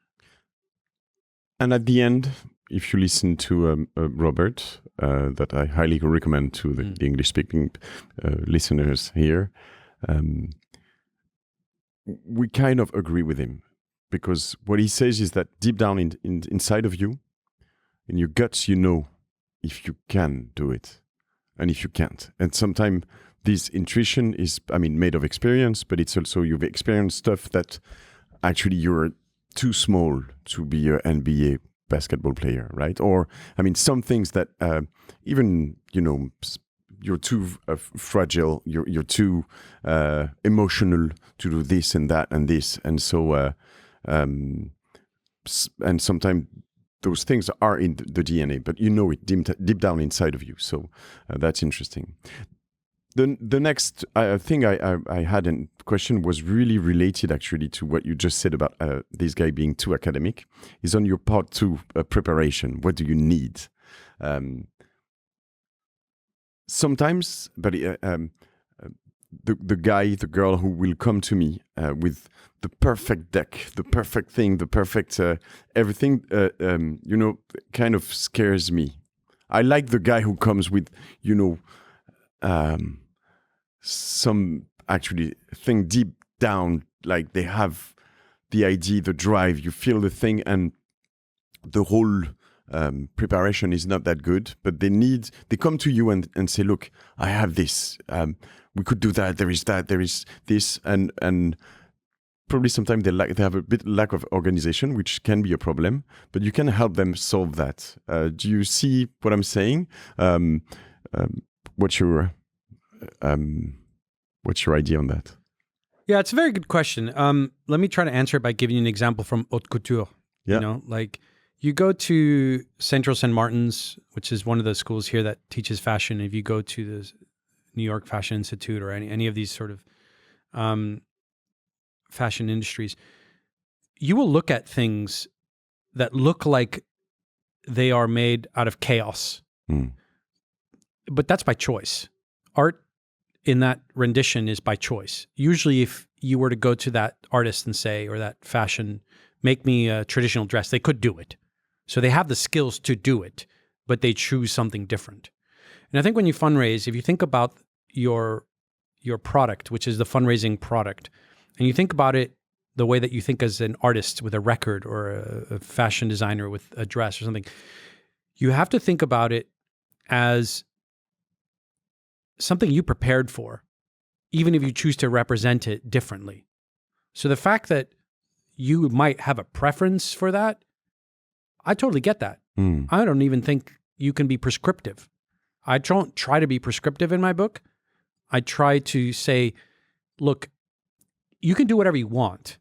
And at the end, if you listen to Robert, that I highly recommend to the English-speaking listeners here, we kind of agree with him, because what he says is that deep down inside of you, in your guts, you know if you can do it and if you can't. And sometimes this intuition is, made of experience, but it's also you've experienced stuff that actually you're too small to be an NBA basketball player, right? Or, some things that even, you're too fragile, you're too emotional to do this and that and this. And so, and sometimes those things are in the DNA, but you know it deep down inside of you. So that's interesting. The next thing I had in question was really related actually to what you just said about this guy being too academic. Is on your part 2 preparation. What do you need? Sometimes, but the girl who will come to me with the perfect deck, the perfect thing, the perfect everything, kind of scares me. I like the guy who comes with, some actually thing deep down, like they have the idea, the drive, you feel the thing, and the whole preparation is not that good, but they come to you and say, look, I have this, we could do that, there is this, and probably sometimes they have a bit lack of organization, which can be a problem, but you can help them solve that. Do you see what I'm saying? What's your idea on that? Yeah, it's a very good question. Let me try to answer it by giving you an example from haute couture. Yeah. Like you go to Central St. Martin's, which is one of the schools here that teaches fashion. If you go to the New York Fashion Institute or any of these sort of fashion industries, you will look at things that look like they are made out of chaos. But that's by choice. Art in that rendition is by choice. Usually if you were to go to that artist and say, or that fashion, make me a traditional dress, they could do it. So they have the skills to do it, but they choose something different. And I think when you fundraise, if you think about your product, which is the fundraising product, and you think about it the way that you think as an artist with a record or a fashion designer with a dress or something, you have to think about it as something you prepared for, even if you choose to represent it differently. So the fact that you might have a preference for that, I totally get that. I don't even think you can be prescriptive. I don't try to be prescriptive in my book. I try to say, look, you can do whatever you want,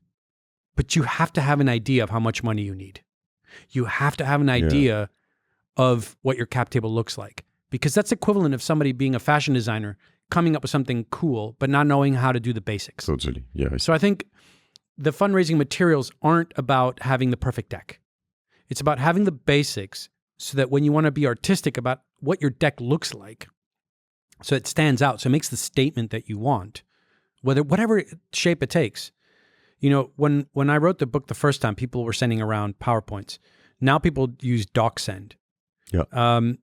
but you have to have an idea of how much money you need. You have to have an idea of what your cap table looks like. Because that's equivalent of somebody being a fashion designer, coming up with something cool, but not knowing how to do the basics. Totally, yeah. So I think the fundraising materials aren't about having the perfect deck. It's about having the basics so that when you want to be artistic about what your deck looks like, so it stands out, so it makes the statement that you want, whatever shape it takes. When I wrote the book the first time, people were sending around PowerPoints. Now people use DocSend. Yeah.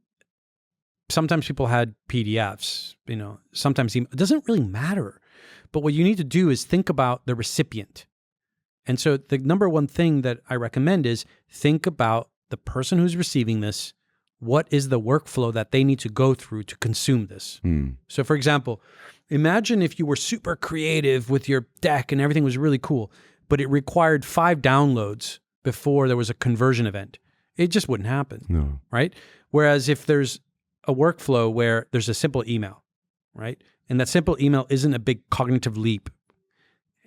Sometimes people had PDFs, sometimes it doesn't really matter. But what you need to do is think about the recipient. And so the number one thing that I recommend is think about the person who's receiving this. What is the workflow that they need to go through to consume this? So for example, imagine if you were super creative with your deck and everything was really cool, but it required 5 downloads before there was a conversion event. It just wouldn't happen, No. right? Whereas if there's a workflow where there's a simple email, right? And that simple email isn't a big cognitive leap.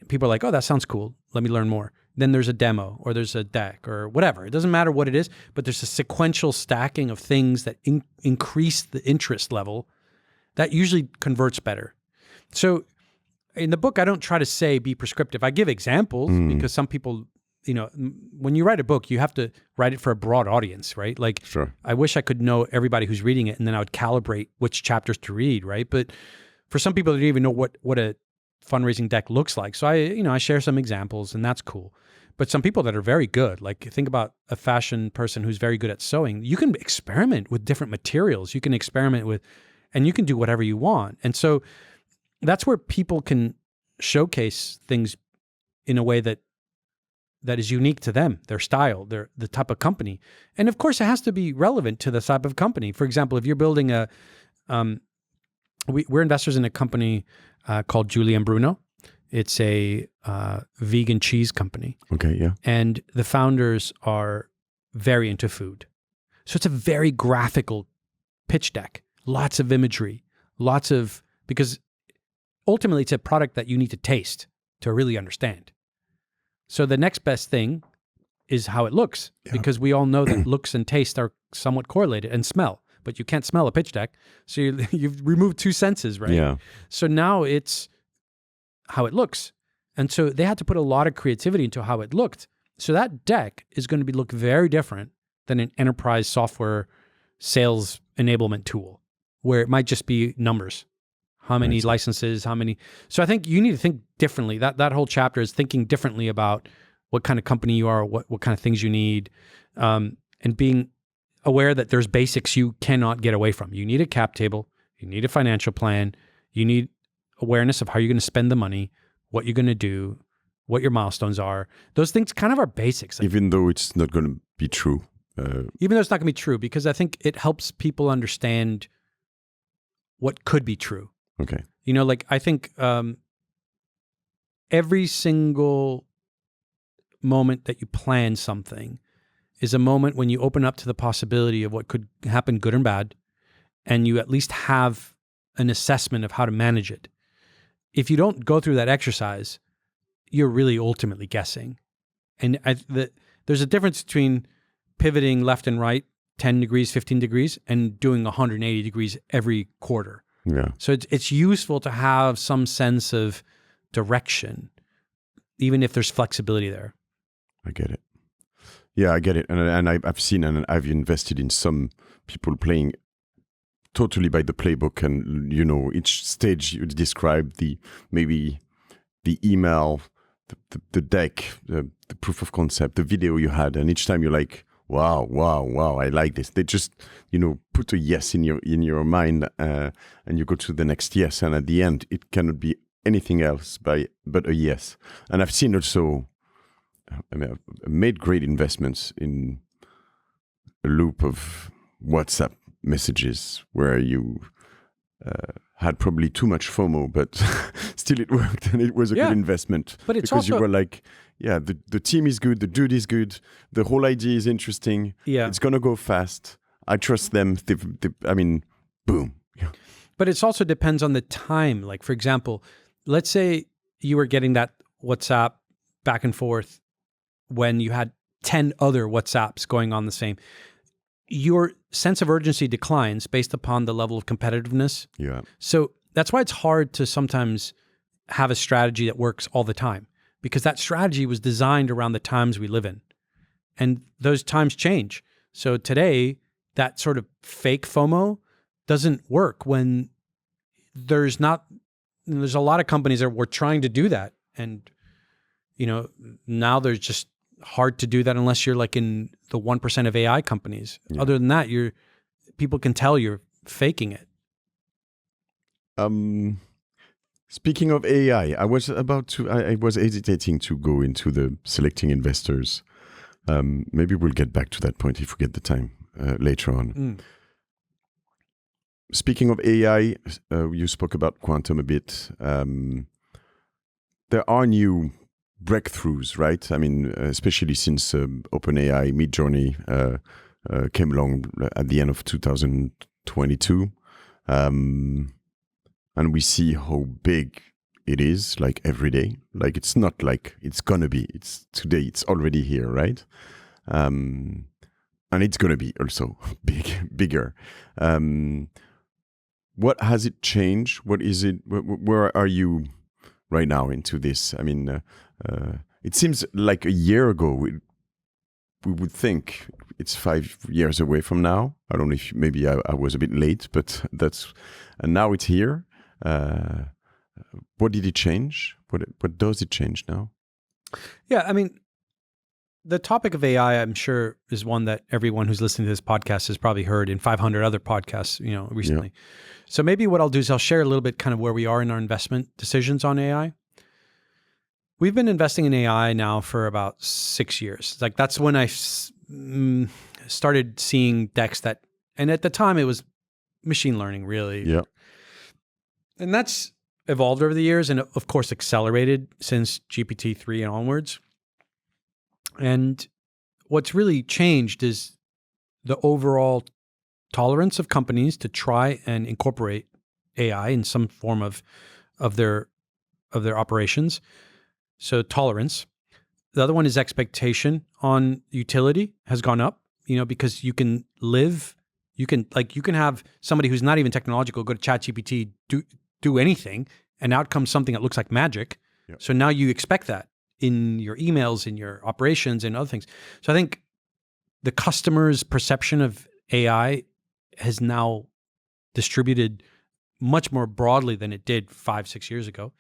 People are like, oh, that sounds cool. Let me learn more. Then there's a demo or there's a deck or whatever. It doesn't matter what it is, but there's a sequential stacking of things that increase the interest level that usually converts better. So in the book, I don't try to say be prescriptive. I give examples because some people, you know, when you write a book, you have to write it for a broad audience, right? Like, Sure. I wish I could know everybody who's reading it and then I would calibrate which chapters to read, right? But for some people, they don't even know what a fundraising deck looks like. So I share some examples and that's cool. But some people that are very good, like think about a fashion person who's very good at sewing, you can experiment with different materials. You can experiment with, and you can do whatever you want. And so that's where people can showcase things in a way that is unique to them, their style, the type of company. And of course, it has to be relevant to the type of company. For example, if you're building we're investors in a company called Julie and Bruno. It's a vegan cheese company. Okay, yeah. And the founders are very into food. So it's a very graphical pitch deck, lots of imagery, because ultimately it's a product that you need to taste to really understand. So the next best thing is how it looks, because we all know that looks and taste are somewhat correlated, and smell, but you can't smell a pitch deck. So you've removed 2 senses, right? Yeah. So now it's how it looks. And so they had to put a lot of creativity into how it looked. So that deck is going to look very different than an enterprise software sales enablement tool, where it might just be numbers. How many licenses, how many. So I think you need to think differently. That whole chapter is thinking differently about what kind of company you are, what kind of things you need, and being aware that there's basics you cannot get away from. You need a cap table, you need a financial plan, you need awareness of how you're going to spend the money, what you're going to do, what your milestones are. Those things kind of are basics. Even though it's not going to be true. Even though it's not going to be true, because I think it helps people understand what could be true. Okay. You know, like I think every single moment that you plan something is a moment when you open up to the possibility of what could happen, good and bad, and you at least have an assessment of how to manage it. If you don't go through that exercise, you're really ultimately guessing. And there's a difference between pivoting left and right 10 degrees, 15 degrees, and doing 180 degrees every quarter. Yeah. So it's useful to have some sense of direction, even if there's flexibility there. I get it. Yeah, I get it. And I've seen and I've invested in some people playing totally by the playbook, and you know, each stage you describe maybe the email, the deck, the proof of concept, the video you had, and each time you're like, wow, I like this. They just, you know, put a yes in your mind, and you go to the next yes, and at the end it cannot be anything else but a yes. And I've seen also, I mean, I've made great investments in a loop of WhatsApp messages where you had probably too much FOMO, but still it worked, and it was a good investment. But it's because also, you were like, yeah, the team is good, the dude is good, the whole idea is interesting. Yeah, it's gonna go fast. I trust them. I mean, boom. Yeah. But it also depends on the time. Like, for example, let's say you were getting that WhatsApp back and forth when you had 10 other WhatsApps going on the same. Your sense of urgency declines based upon the level of competitiveness. Yeah. So that's why it's hard to sometimes have a strategy that works all the time, because that strategy was designed around the times we live in. And those times change. So today, that sort of fake FOMO doesn't work when there's a lot of companies that were trying to do that. And, you know, now there's just hard to do that unless you're like in the 1% of AI companies. Yeah. Other than that, people can tell you're faking it. Speaking of AI, I was hesitating to go into the selecting investors. Maybe we'll get back to that point if we get the time later on. Speaking of AI, you spoke about quantum a bit. There are new breakthroughs, right? I mean, especially since OpenAI Midjourney came along at the end of 2022. And we see how big it is, like every day. Like it's not like it's gonna be. It's today. It's already here, right? And it's gonna be also bigger. What has it changed? What is it? Where are you right now into this? I mean, it seems like a year ago we would think it's 5 years away from now. I don't know if maybe I was a bit late, but and now it's here. What did it change? What does it change now? Yeah, I mean, the topic of AI, I'm sure, is one that everyone who's listening to this podcast has probably heard in 500 other podcasts, recently. Yeah. So maybe what I'll do is I'll share a little bit kind of where we are in our investment decisions on AI. We've been investing in AI now for about 6 years. Like that's when I started seeing decks and at the time it was machine learning, really. Yeah. And that's evolved over the years and of course accelerated since GPT-3 and onwards. And what's really changed is the overall tolerance of companies to try and incorporate AI in some form of their operations. So tolerance. The other one is expectation on utility has gone up, because you can have somebody who's not even technological go to ChatGPT, do anything, and out comes something that looks like magic. Yep. So now you expect that in your emails, in your operations, and other things. So I think the customer's perception of AI has now distributed much more broadly than it did 5-6 years ago.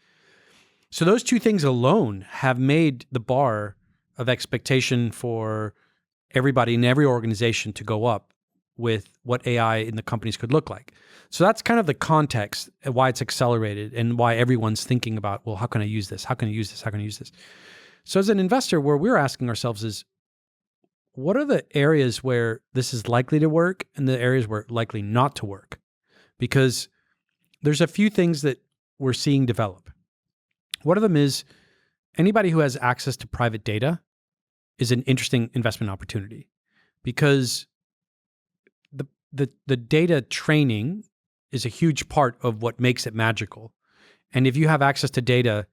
So those two things alone have made the bar of expectation for everybody in every organization to go up with what AI in the companies could look like. So that's kind of the context of why it's accelerated and why everyone's thinking about, well, how can I use this? How can I use this? How can I use this? So as an investor, where we're asking ourselves is, what are the areas where this is likely to work and the areas where likely not to work? Because there's a few things that we're seeing develop. One of them is anybody who has access to private data is an interesting investment opportunity, because the data training is a huge part of what makes it magical. And if you have access to data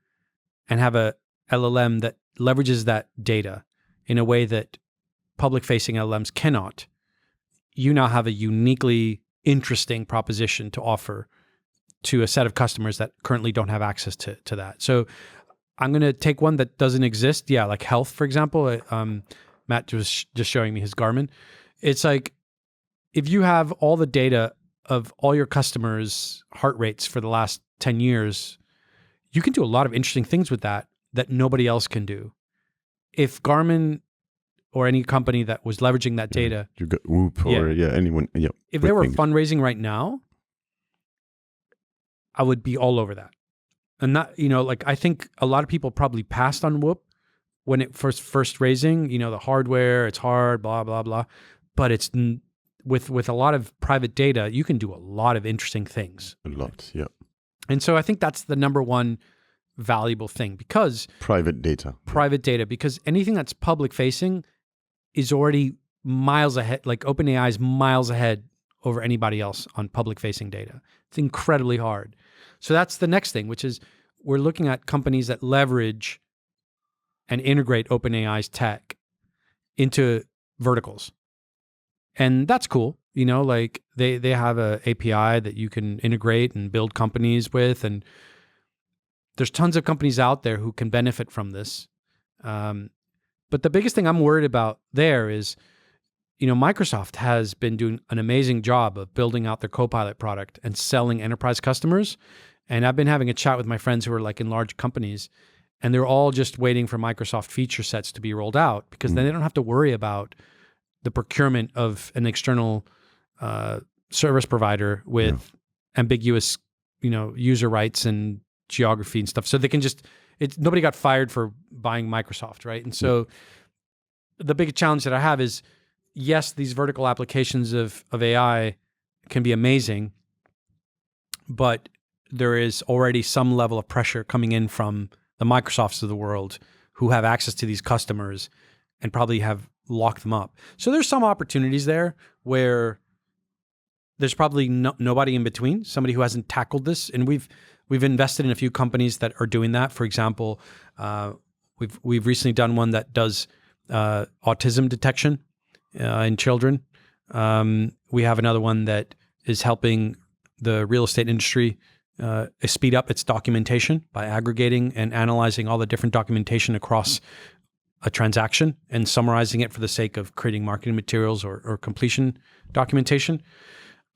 and have a LLM that leverages that data in a way that public-facing LLMs cannot, you now have a uniquely interesting proposition to offer to a set of customers that currently don't have access to that. So I'm going to take one that doesn't exist. Yeah, like health, for example. Matt was just showing me his Garmin. It's like, if you have all the data of all your customers' heart rates for the last 10 years, you can do a lot of interesting things with that nobody else can do. If Garmin or any company that was leveraging that data, you got Whoop or anyone, if they were fundraising right now, I would be all over that. And that, I think a lot of people probably passed on Whoop when it first raising, the hardware, it's hard, blah, blah, blah. But it's with a lot of private data, you can do a lot of interesting things. A lot, yeah. And so I think that's the number one valuable thing, because private data, because anything that's public facing is already miles ahead. Like OpenAI is miles ahead over anybody else on public facing data. It's incredibly hard. So that's the next thing, which is we're looking at companies that leverage and integrate OpenAI's tech into verticals. And that's cool. Like they have a API that you can integrate and build companies with. And there's tons of companies out there who can benefit from this. But the biggest thing I'm worried about there is, Microsoft has been doing an amazing job of building out their Copilot product and selling enterprise customers. And I've been having a chat with my friends who are like in large companies, and they're all just waiting for Microsoft feature sets to be rolled out, because then they don't have to worry about the procurement of an external service provider with ambiguous, user rights and geography and stuff. So they can just, nobody got fired for buying Microsoft, right? And so the big challenge that I have is, yes, these vertical applications of AI can be amazing, but there is already some level of pressure coming in from the Microsofts of the world who have access to these customers and probably have locked them up. So there's some opportunities there where there's probably nobody in between, somebody who hasn't tackled this. And we've invested in a few companies that are doing that. For example, we've recently done one that does autism detection in children. We have another one that is helping the real estate industry speed up its documentation by aggregating and analyzing all the different documentation across a transaction and summarizing it for the sake of creating marketing materials or completion documentation.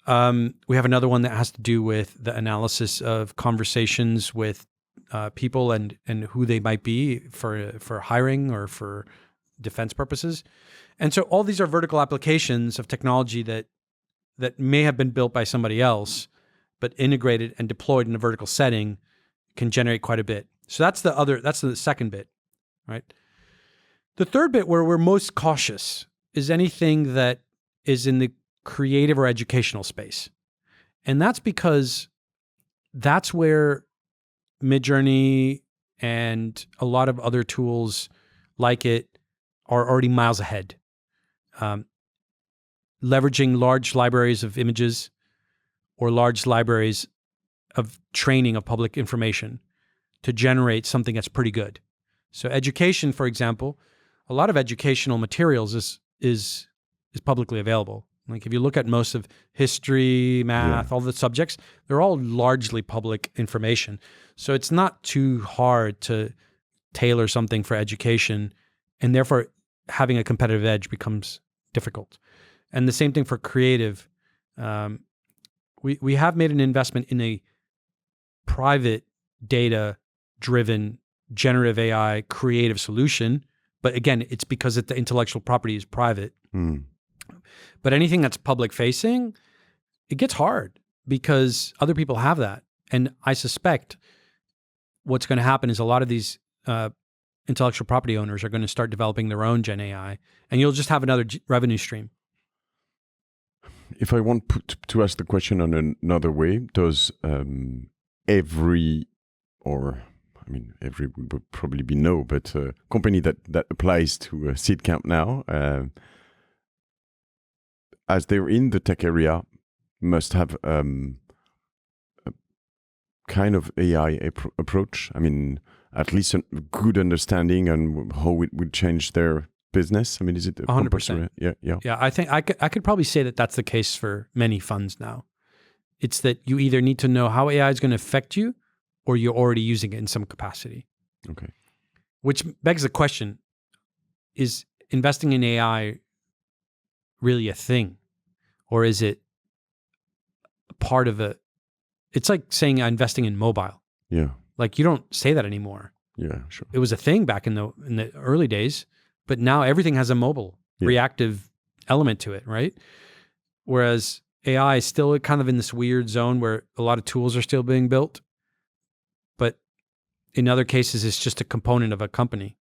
We have another one that has to do with the analysis of conversations with people and who they might be for hiring or for defense purposes. And so all these are vertical applications of technology that may have been built by somebody else, but integrated and deployed in a vertical setting can generate quite a bit. So that's the second bit, right? The third bit where we're most cautious is anything that is in the creative or educational space. And that's because that's where Midjourney and a lot of other tools like it are already miles ahead. Leveraging large libraries of images or large libraries of training of public information to generate something that's pretty good. So education, for example, a lot of educational materials is publicly available. Like if you look at most of history, math, all the subjects, they're all largely public information. So it's not too hard to tailor something for education, and therefore having a competitive edge becomes difficult. And the same thing for creative. We have made an investment in a private data-driven generative AI creative solution, but again, it's because the intellectual property is private. But anything that's public facing, it gets hard because other people have that. And I suspect what's going to happen is a lot of these intellectual property owners are going to start developing their own Gen AI, and you'll just have another revenue stream. If I want to ask the question on another way, does every would probably be no, but company that applies to Seedcamp now, as they're in the tech area, must have a kind of AI approach? I mean, at least a good understanding on how it would change their business. I mean, is it 100%? Yeah. I think I could probably say that that's the case for many funds now. It's that you either need to know how AI is going to affect you, or you're already using it in some capacity. Okay. Which begs the question: is investing in AI really a thing, or is it part of a? It's like saying investing in mobile. Yeah. Like you don't say that anymore. Yeah, sure. It was a thing back in the early days, but now everything has a mobile reactive element to it, right? Whereas AI is still kind of in this weird zone where a lot of tools are still being built, but in other cases, it's just a component of a company.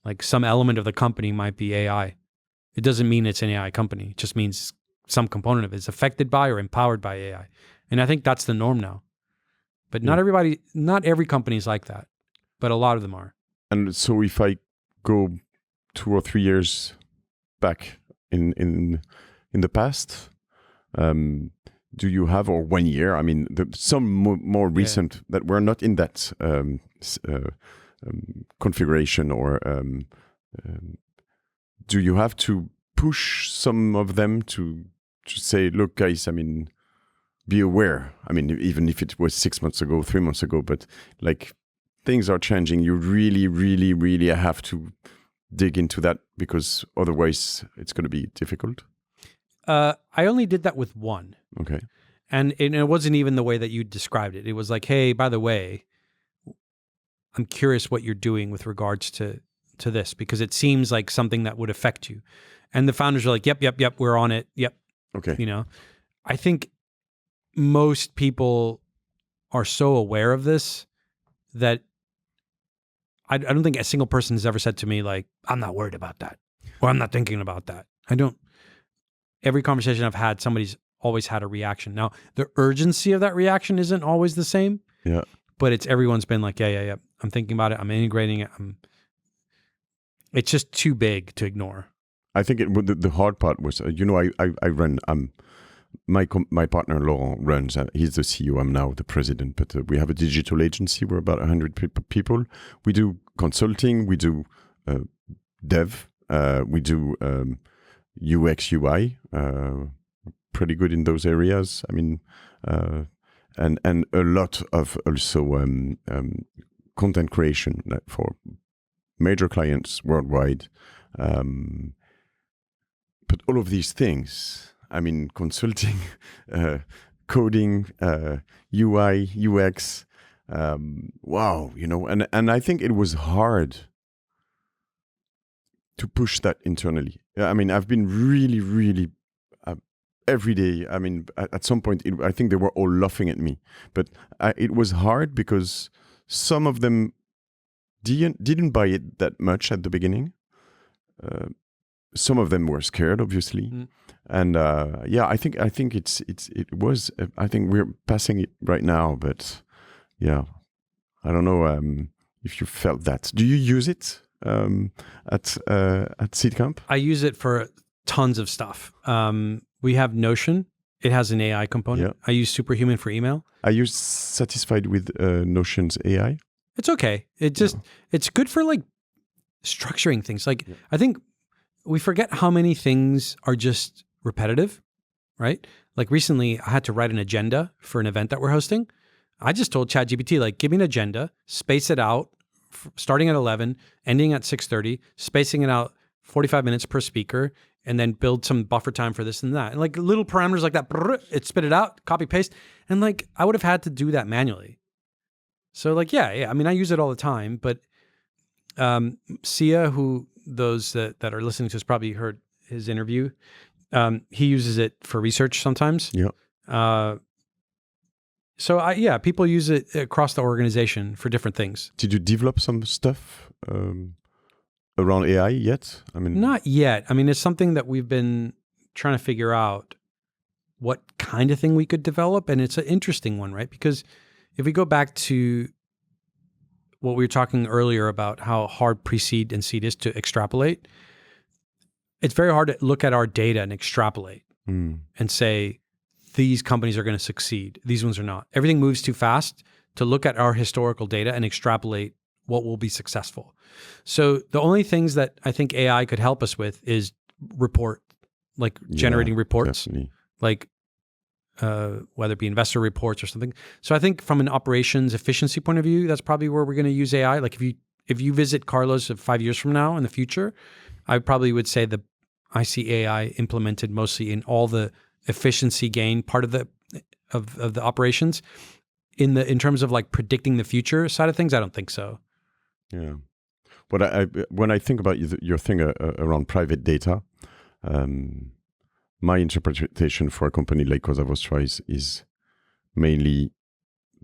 Like some element of the company might be AI. It doesn't mean it's an AI company. It just means some component of it is affected by or empowered by AI. And I think that's the norm now. But not every company is like that, but a lot of them are. And so if I go 2 or 3 years back in the past, do you have, or 1 year, I mean, some more recent that were not in that configuration, or do you have to push some of them to say, look, guys, I mean, be aware. I mean, even if it was 6 months ago, 3 months ago, but like things are changing. You really, really, really have to dig into that, because otherwise it's going to be difficult. I only did that with one. Okay. And it wasn't even the way that you described it. It was like, hey, by the way, I'm curious what you're doing with regards to this, because it seems like something that would affect you. And the founders are like, yep, we're on it. Yep. Okay. You know, I think most people are so aware of this that I don't think a single person has ever said to me, like, I'm not worried about that, or I'm not thinking about that. Every conversation I've had, somebody's always had a reaction. Now, the urgency of that reaction isn't always the same. Yeah. But everyone's been like, yeah. I'm thinking about it. I'm integrating it. it's just too big to ignore. I think the hard part was, I run. My partner Laurent runs. He's the CEO. I'm now the president. But we have a digital agency. We're about 100 people. We do consulting. We do dev. We do UX UI. Pretty good in those areas. I mean, and a lot of also content creation for major clients worldwide. But all of these things, I mean, consulting, coding, UI, UX, wow, and I think it was hard to push that internally. I mean, I've been really, really every day. I mean, at some point, I think they were all laughing at me, but it was hard because some of them didn't buy it that much at the beginning. Some of them were scared, obviously, and I think it was. I think we're passing it right now, but yeah, I don't know if you felt that. Do you use it at Seedcamp? I use it for tons of stuff. We have Notion. It has an AI component. Yeah. I use Superhuman for email. Are you satisfied with Notion's AI? It's okay. It's good for like structuring things. Like I think we forget how many things are just repetitive, right? Like recently I had to write an agenda for an event that we're hosting. I just told ChatGPT, like, give me an agenda, space it out, starting at 11, ending at 6:30, spacing it out 45 minutes per speaker, and then build some buffer time for this and that. And like little parameters like that, it spit it out, copy, paste. And like, I would have had to do that manually. So like, yeah. I mean, I use it all the time, but Sia, who those that are listening to us probably heard his interview. He uses it for research sometimes. Yeah. So people use it across the organization for different things. Did you develop some stuff around AI yet? I mean, not yet. I mean, it's something that we've been trying to figure out what kind of thing we could develop. And it's an interesting one, right? Because if we go back to what we were talking earlier about how hard pre-seed and seed is to extrapolate, it's very hard to look at our data and extrapolate and say, these companies are going to succeed. These ones are not. Everything moves too fast to look at our historical data and extrapolate what will be successful. So the only things that I think AI could help us with is generating reports, definitely. like whether it be investor reports or something. So I think from an operations efficiency point of view, that's probably where we're going to use AI. Like if you visit Carlos 5 years from now in the future, I probably would say that I see AI implemented mostly in all the efficiency gain part of the operations. In terms of like predicting the future side of things, I don't think so. Yeah. But when I think about your thing around private data, my interpretation for a company like Cosa Vostra is mainly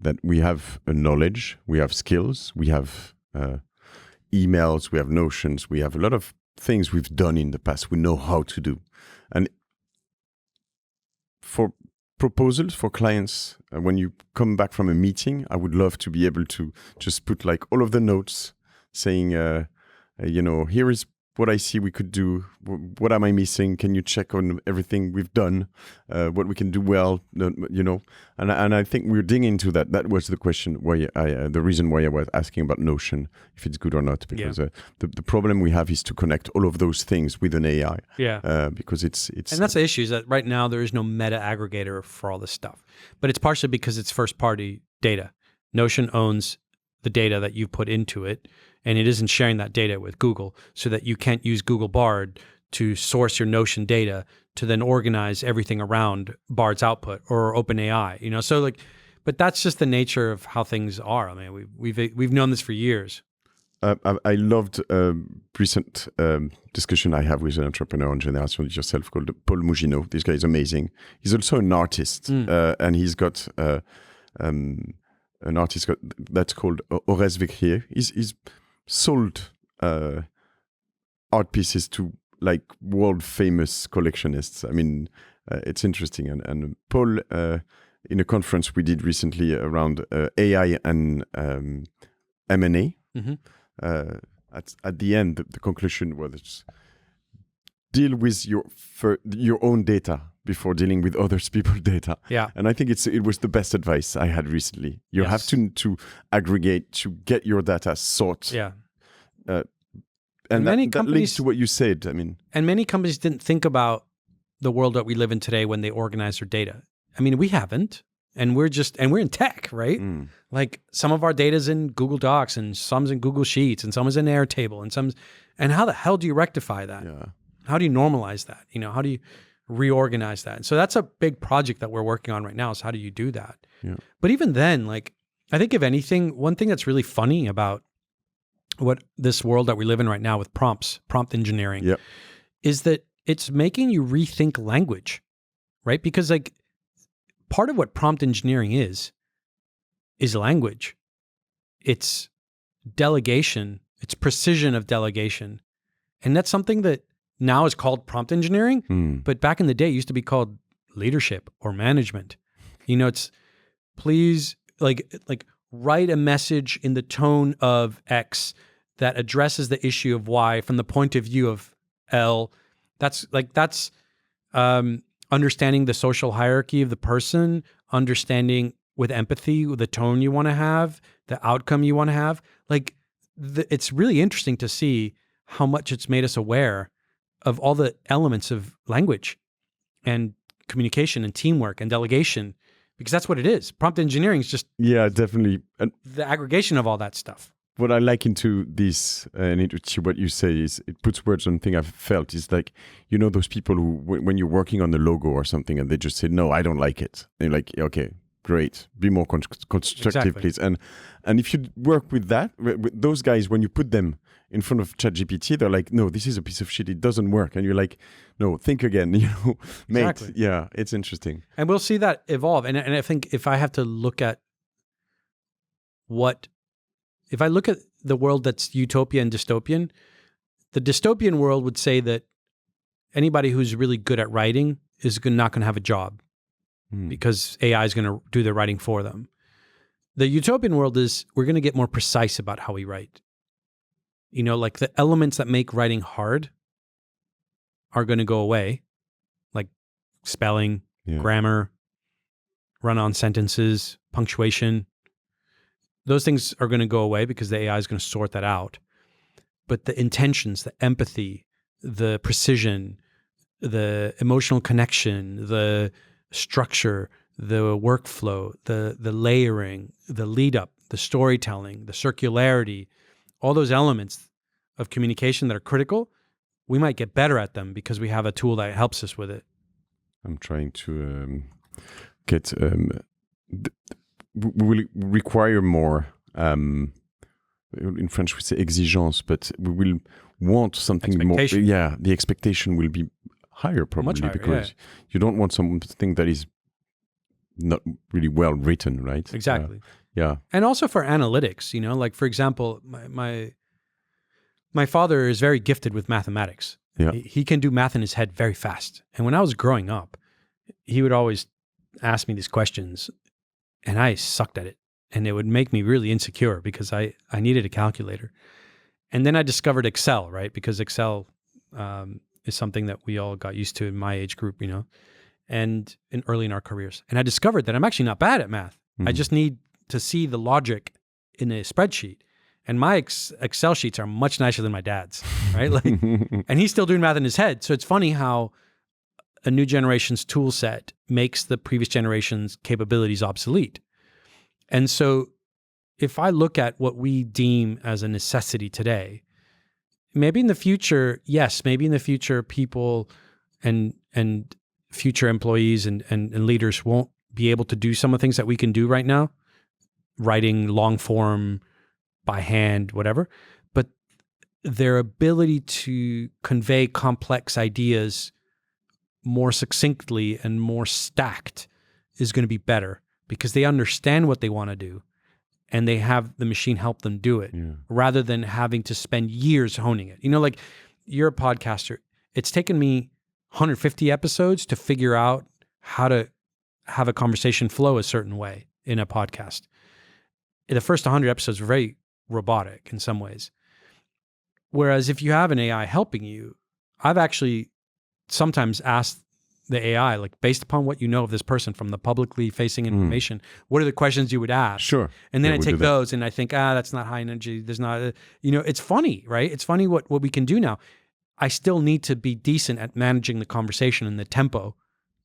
that we have a knowledge, we have skills, we have emails, we have notions, we have a lot of things we've done in the past, we know how to do. And for proposals for clients, when you come back from a meeting, I would love to be able to just put like all of the notes saying, here is what I see we could do. What am I missing? Can you check on everything we've done? What we can do well, And I think we're digging into that. That was the question the reason why I was asking about Notion, if it's good or not, because the problem we have is to connect all of those things with an AI. Yeah. Because it's and that's the issue, is that right now there is no meta aggregator for all this stuff. But it's partially because it's first party data. Notion owns the data that you put into it, and it isn't sharing that data with Google, so that you can't use Google Bard to source your Notion data to then organize everything around Bard's output or OpenAI. So like, but that's just the nature of how things are. I mean, we've known this for years. I loved a recent discussion I have with an entrepreneur on Génération yourself called Paul Mugino. This guy is amazing. He's also an artist, and he's got an artist that's called Ores Vekrier. He's sold art pieces to like world famous collectionists. I mean, it's interesting. And Paul, in a conference we did recently around AI and M&A, at the end, the conclusion was deal with your own data before dealing with others people's data. Yeah. And I think it was the best advice I had recently. You Yes. have to aggregate, to get your data sorted. Yeah. And many that companies, links to what you said. I mean, and many companies didn't think about the world that we live in today when they organize their data. I mean, we haven't, and we're in tech, right? Like some of our data's in Google Docs, and some's in Google Sheets, and some is in Airtable, and how the hell do you rectify that? yeah. How do you normalize that? How do you reorganize that? And so that's a big project that we're working on right now, is how do you do that? Yeah. But even then, like, I think if anything, one thing that's really funny about what this world that we live in right now with prompt engineering, Yep. is that it's making you rethink language, right? Because like part of what prompt engineering is language. It's delegation. It's precision of delegation. And that's something that now is called prompt engineering, but back in the day it used to be called leadership or management. It's please like write a message in the tone of X that addresses the issue of Y from the point of view of L. That's understanding the social hierarchy of the person, understanding with empathy the tone you want to have, the outcome you want to have. Like it's really interesting to see how much it's made us aware of all the elements of language and communication and teamwork and delegation, because that's what it is. Prompt engineering is just Definitely. And the aggregation of all that stuff. what I like into this and into what you say is it puts words on thing I've felt is like, those people who, when you're working on the logo or something and they just say, no, I don't like it. And you're like, okay, great. Be more constructive, Exactly. please. And if you work with that, with those guys, when you put them in front of ChatGPT, they're like, no, this is a piece of shit. It doesn't work. And you're like, no, think again, mate. Exactly. Yeah, it's interesting. And we'll see that evolve. And I think if I have to look at if I look at the world that's utopia and dystopian, the dystopian world would say that anybody who's really good at writing is not going to have a job because AI is going to do the writing for them. The utopian world is we're going to get more precise about how we write. Like the elements that make writing hard are going to go away, like spelling, grammar, run-on sentences, punctuation. Those things are going to go away because the AI is going to sort that out. But the intentions, the empathy, the precision, the emotional connection, the structure, the workflow, the layering, the lead up, the storytelling, the circularity, all those elements of communication that are critical, we might get better at them because we have a tool that helps us with it. I'm trying to get... we will require more, in French we say exigence, but we will want something more. Yeah, the expectation will be higher probably. Much higher, because you don't want something that is not really well written, right? Exactly. Yeah. And also for analytics, like for example, my father is very gifted with mathematics. Yeah. He can do math in his head very fast. And when I was growing up, he would always ask me these questions and I sucked at it. And it would make me really insecure because I needed a calculator. And then I discovered Excel, right? Because Excel is something that we all got used to in my age group, and early in our careers. And I discovered that I'm actually not bad at math. I just need to see the logic in a spreadsheet. And my Excel sheets are much nicer than my dad's, right? And he's still doing math in his head. So it's funny how a new generation's tool set makes the previous generation's capabilities obsolete. And so if I look at what we deem as a necessity today, maybe in the future, people and future employees and leaders won't be able to do some of the things that we can do right now, writing long form, by hand, whatever, but their ability to convey complex ideas more succinctly and more stacked is going to be better because they understand what they want to do and they have the machine help them do it rather than having to spend years honing it. Like you're a podcaster. It's taken me 150 episodes to figure out how to have a conversation flow a certain way in a podcast. The first 100 episodes were very robotic in some ways. Whereas if you have an AI helping you, I've actually sometimes asked the AI, like, based upon what you know of this person from the publicly facing information, what are the questions you would ask? Sure. And then I take those and I think, that's not high energy. There's not, it's funny, right? It's funny what we can do now. I still need to be decent at managing the conversation and the tempo.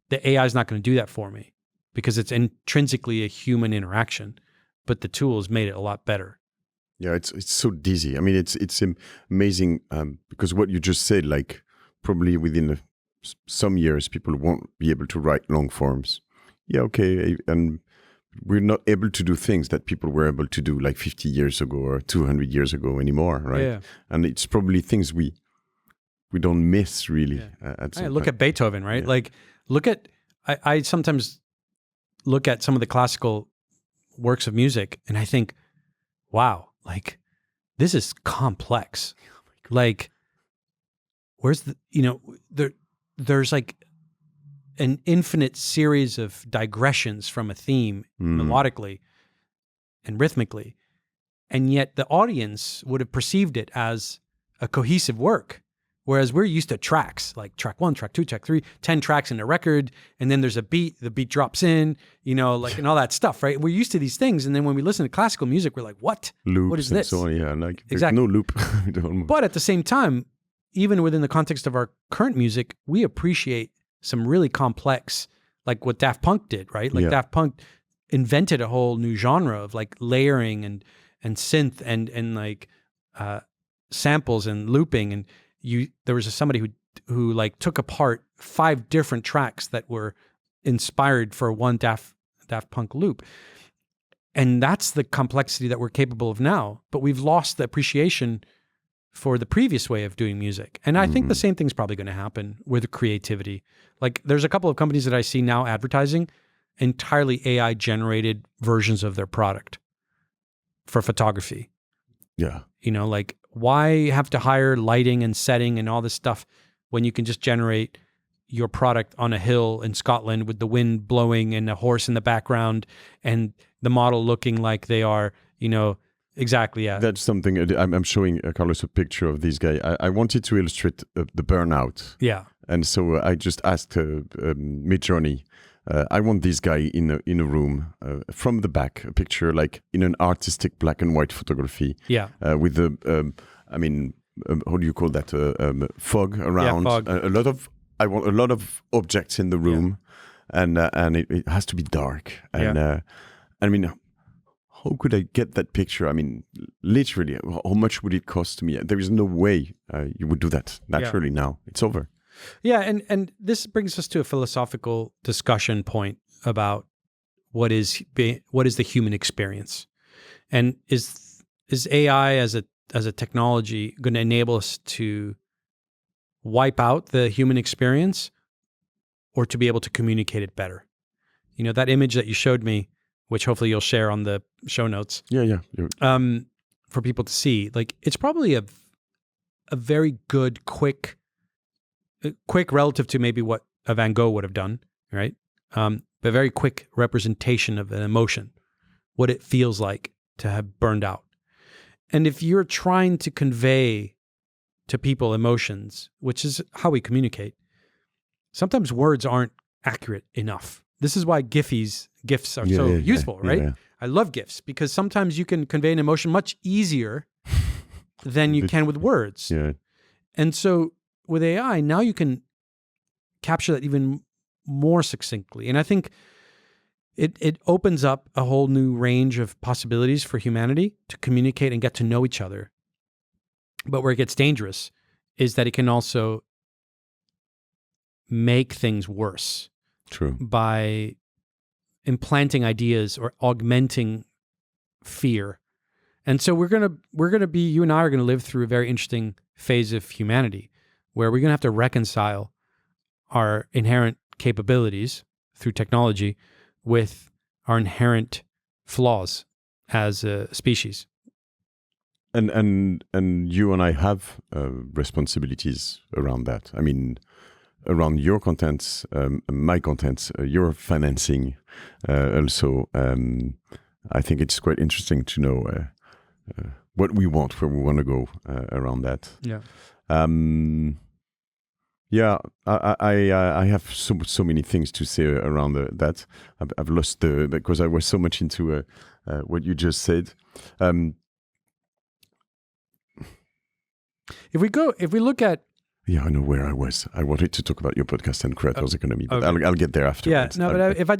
The AI is not going to do that for me because it's intrinsically a human interaction, but the tool has made it a lot better. Yeah, it's so dizzy. I mean, it's amazing because what you just said, like probably within some years, people won't be able to write long forms. Yeah, okay, and we're not able to do things that people were able to do like 50 years ago or 200 years ago anymore, right? Yeah. And it's probably things we don't miss really. Look at Beethoven, right? Yeah. Like, I sometimes look at some of the classical works of music and I think, wow, like this is complex. Like, where's there's like an infinite series of digressions from a theme melodically and rhythmically. And yet the audience would have perceived it as a cohesive work. Whereas we're used to tracks, like track 1, track 2, track 3, 10 tracks in a record. And then there's a beat, the beat drops in, and all that stuff, right? We're used to these things. And then when we listen to classical music, we're like, what? Loops what is this? And so on, yeah, like there's exactly. no loop. But at the same time, even within the context of our current music, we appreciate some really complex, like what Daft Punk did, right? Like Daft Punk invented a whole new genre of like layering and synth and like samples and looping. And there was somebody who like took apart 5 different tracks that were inspired for one Daft Punk loop. And that's the complexity that we're capable of now. But we've lost the appreciation for the previous way of doing music. And I think the same thing's probably going to happen with creativity. Like there's a couple of companies that I see now advertising entirely AI generated versions of their product for photography. Yeah. Like why have to hire lighting and setting and all this stuff when you can just generate your product on a hill in Scotland with the wind blowing and a horse in the background and the model looking like they are, exactly, yeah. That's something I'm showing Carlos a picture of this guy. I wanted to illustrate the burnout. Yeah. And so I just asked Midjourney, I want this guy in a room from the back, a picture like in an artistic black and white photography. Yeah. With the, how do you call that? Fog around. Yeah, fog. I want a lot of objects in the room, and it has to be dark. And how could I get that picture? I mean, literally, how much would it cost me? There is no way you would do that naturally now. It's over. Yeah, and this brings us to a philosophical discussion point about what is the human experience, and is AI as a technology going to enable us to wipe out the human experience, or to be able to communicate it better? That image that you showed me, which hopefully you'll share on the show notes. Yeah. For people to see, like it's probably a very good, quick relative to maybe what a Van Gogh would have done, right? But very quick representation of an emotion, what it feels like to have burned out. And if you're trying to convey to people emotions, which is how we communicate, sometimes words aren't accurate enough. This is why GIFs are so useful, right? Yeah. I love GIFs because sometimes you can convey an emotion much easier than you can with words. Yeah. And so with AI, now you can capture that even more succinctly. And I think it opens up a whole new range of possibilities for humanity to communicate and get to know each other. But where it gets dangerous is that it can also make things worse. True. By implanting ideas or augmenting fear. And so we're gonna be, you and I are gonna live through a very interesting phase of humanity where we're gonna have to reconcile our inherent capabilities through technology with our inherent flaws as a species. And you and I have responsibilities around that. I mean, around your contents, my contents, your financing. Also, I think it's quite interesting to know what we want, where we want to go around that. Yeah. I have so many things to say around that. I've lost because I was so much into what you just said. If we look at Yeah, I know where I was. I wanted to talk about your podcast and creators economy, but okay. I'll get there afterwards. Yeah, no, but if I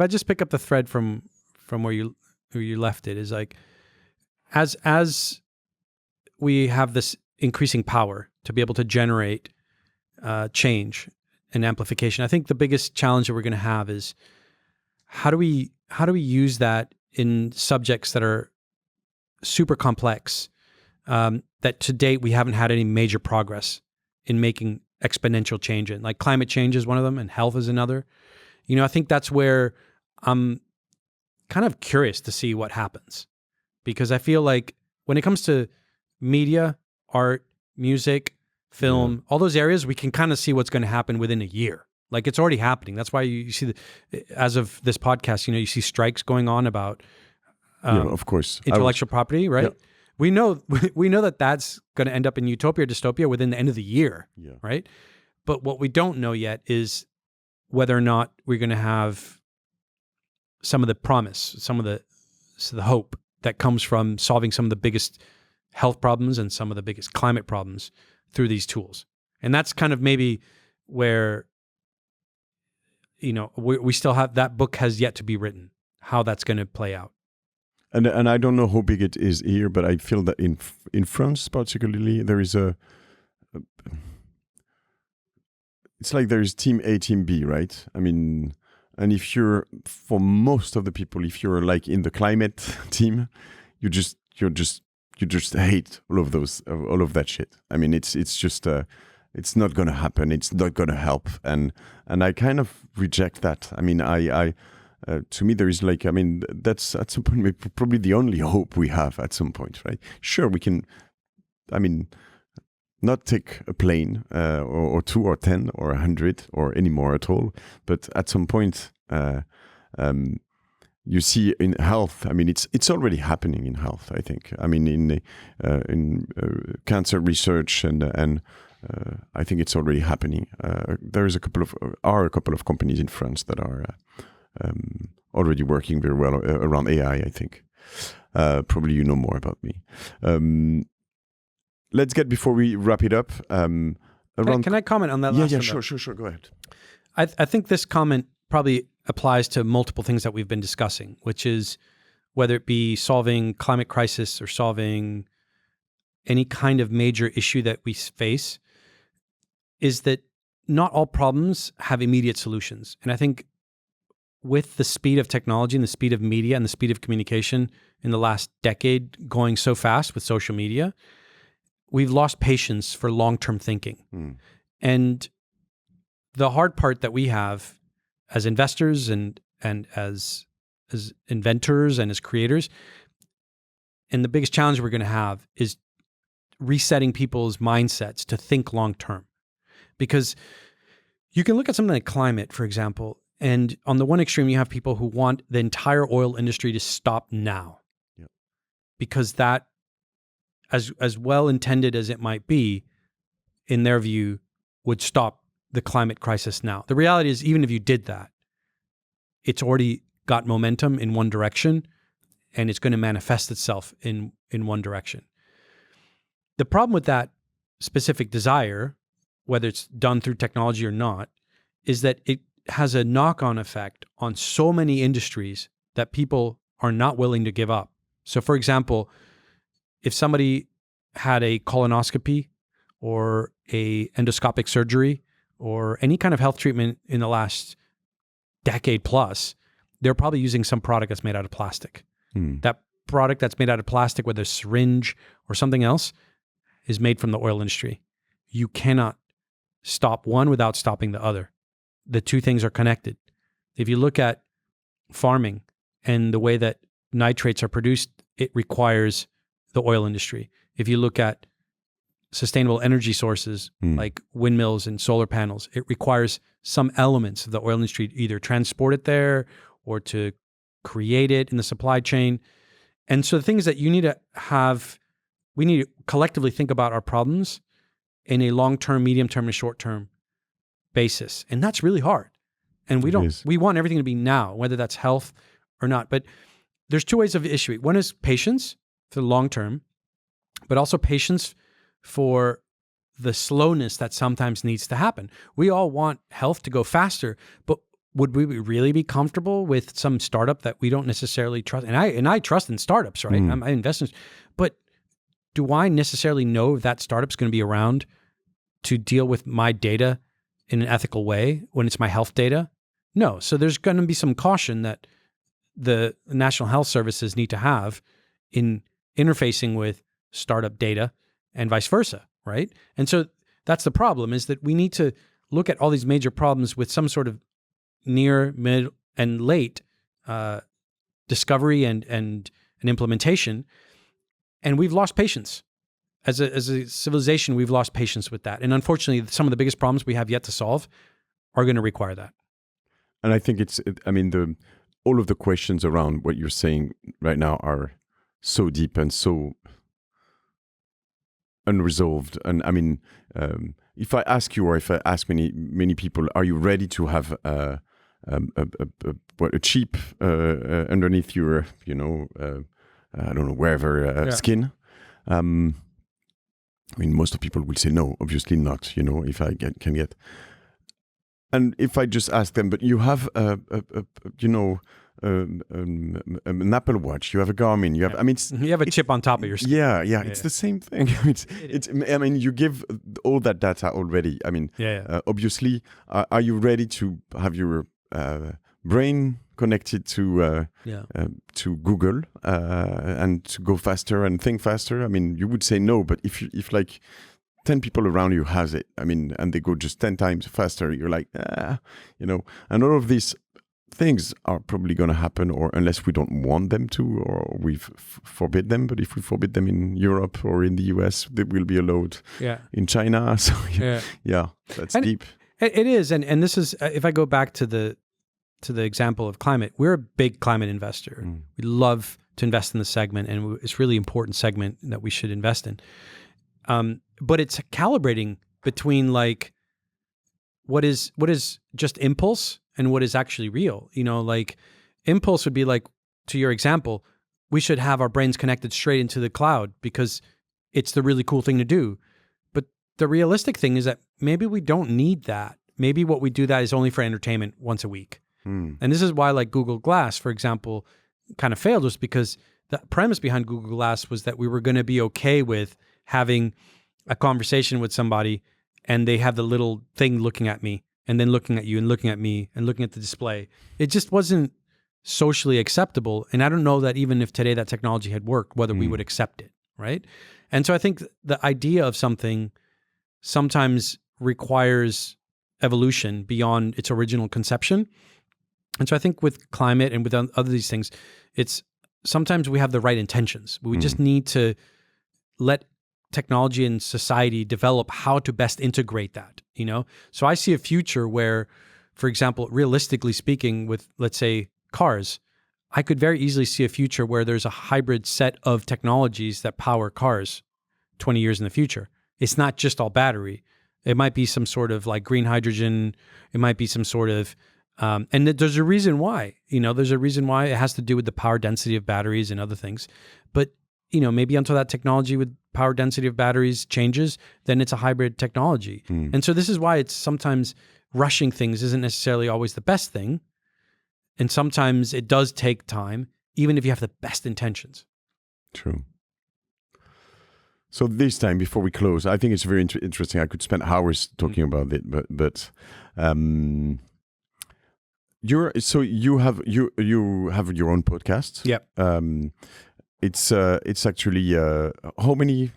just pick up the thread from where you left it, is like as we have this increasing power to be able to generate change and amplification. I think the biggest challenge that we're going to have is how do we use that in subjects that are super complex, that to date we haven't had any major progress in making exponential change in. Like climate change is one of them, and health is another. I think that's where I'm kind of curious to see what happens, because I feel like when it comes to media, art, music, film, all those areas, we can kind of see what's going to happen within a year. Like it's already happening. That's why you see, as of this podcast, you see strikes going on about of course, intellectual property, right? Yeah. We know that that's going to end up in utopia or dystopia within the end of the year, right? But what we don't know yet is whether or not we're going to have some of the promise, some of the hope that comes from solving some of the biggest health problems and some of the biggest climate problems through these tools. And that's kind of maybe where, we still have, that book has yet to be written, how that's going to play out. And I don't know how big it is here, but I feel that in France particularly, there is it's like there is team A, team B, right? I mean, and for most of the people, if you're like in the climate team, you just hate all of that shit. I mean, it's just it's not gonna happen. It's not gonna help, and I kind of reject that. I mean, to me, there is like, I mean, that's at some point probably the only hope we have at some point, right? Sure, we can, I mean, not take a plane or 2 or 10 or 100 or any more at all, but at some point, you see in health, I mean, it's already happening in health, I think. I mean, in cancer research and I think it's already happening. There is a couple of companies in France that are already working very well around AI, I think. Probably you know more about me. Let's get, before we wrap it up, can I comment on that last one? Yeah, sure. Go ahead. I think this comment probably applies to multiple things that we've been discussing, which is whether it be solving climate crisis or solving any kind of major issue that we face, is that not all problems have immediate solutions. And I think with the speed of technology and the speed of media and the speed of communication in the last decade going so fast with social media, we've lost patience for long-term thinking. And the hard part that we have as investors and as inventors and as creators, and the biggest challenge we're going to have, is resetting people's mindsets to think long-term. Because you can look at something like climate, for example, and on the one extreme, you have people who want the entire oil industry to stop now. Yep. Because that, as well intended as it might be, in their view, would stop the climate crisis now. The reality is, even if you did that, it's already got momentum in one direction, and it's going to manifest itself in one direction. The problem with that specific desire, whether it's done through technology or not, is that it has a knock-on effect on so many industries that people are not willing to give up. So, for example, if somebody had a colonoscopy or a endoscopic surgery or any kind of health treatment in the last decade plus, they're probably using some product that's made out of plastic. That product that's made out of plastic, whether it's a syringe or something else, is made from the oil industry. You cannot stop one without stopping the other. The two things are connected. If you look at farming and the way that nitrates are produced, it requires the oil industry. If you look at sustainable energy sources like windmills and solar panels, it requires some elements of the oil industry to either transport it there or to create it in the supply chain. And so the thing is that you need to have we need to collectively think about our problems in a long-term, medium-term, and short-term basis. And that's really hard. And we want everything to be now, whether that's health or not. But there's two ways of issuing. One is patience for the long term, but also patience for the slowness that sometimes needs to happen. We all want health to go faster, but would we really be comfortable with some startup that we don't necessarily trust? And I trust in startups, right? I invest in, but do I necessarily know if that startup's going to be around to deal with my data in an ethical way when it's my health data? No. So there's going to be some caution that the National Health Services need to have in interfacing with startup data and vice versa, right? And so that's the problem, is that we need to look at all these major problems with some sort of near, mid, and late discovery and implementation. And we've lost patience. As a civilization, we've lost patience with that. And unfortunately, some of the biggest problems we have yet to solve are going to require that. And I think all of the questions around what you're saying right now are so deep and so unresolved. And I mean, if I ask you, or if I ask many people, are you ready to have a chip underneath your, I don't know, wherever skin? I mean, most of people will say no, obviously not. If I can get. And if I just ask them, but you have an Apple Watch, you have a Garmin, you have, you have a chip on top of your skin. Yeah, it's the same thing. You give all that data already. Obviously, are you ready to have your brain connected to Google and to go faster and think faster? I mean, you would say no, but if like 10 people around you has it, and they go just 10 times faster, you're like, and all of these things are probably going to happen, or unless we don't want them to, or we forbid them. But if we forbid them in Europe or in the US, they will be allowed in China. So that's deep. It is. And this is, if I go back to the example of climate, we're a big climate investor. We love to invest in the segment, and it's a really important segment that we should invest in. But it's calibrating between like what is just impulse and what is actually real. Like impulse would be like, to your example, we should have our brains connected straight into the cloud because it's the really cool thing to do. But the realistic thing is that maybe we don't need that. Maybe what we do that is only for entertainment once a week. And this is why like Google Glass, for example, kind of failed, was because the premise behind Google Glass was that we were going to be okay with having a conversation with somebody and they have the little thing looking at me and then looking at you and looking at me and looking at the display. It just wasn't socially acceptable. And I don't know that even if today that technology had worked, whether we would accept it, right? And so I think the idea of something sometimes requires evolution beyond its original conception. And so I think with climate and with other these things, it's sometimes we have the right intentions, but we just need to let technology and society develop how to best integrate that, So I see a future where, for example, realistically speaking, with, let's say, cars, I could very easily see a future where there's a hybrid set of technologies that power cars 20 years in the future. It's not just all battery. It might be some sort of like green hydrogen. It might be some sort of, and there's a reason why, there's a reason why it has to do with the power density of batteries and other things. But, maybe until that technology with power density of batteries changes, then it's a hybrid technology. And so this is why it's sometimes rushing things isn't necessarily always the best thing. And sometimes it does take time, even if you have the best intentions. True. So this time, before we close, I think it's very interesting. I could spend hours talking about it, but you have your own podcast. Yep. It's actually how many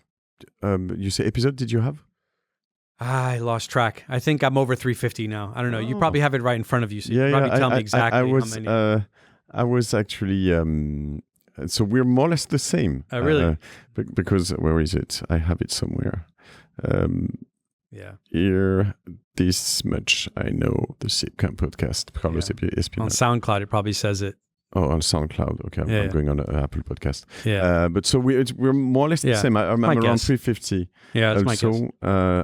you say episodes did you have? I lost track. I think I'm over 350 now. I don't know. You probably have it right in front of you, so you probably tell me exactly how many. I was actually so we're more or less the same. Really? Because where is it? I have it somewhere. Here, this much I know, the Seedcamp podcast, Carlos Espinal. On SoundCloud, it probably says it. Oh, on SoundCloud. Okay, I'm going on an Apple podcast. Yeah. But so we're more or less the same. I'm around guess. 350. Yeah, that's my guess.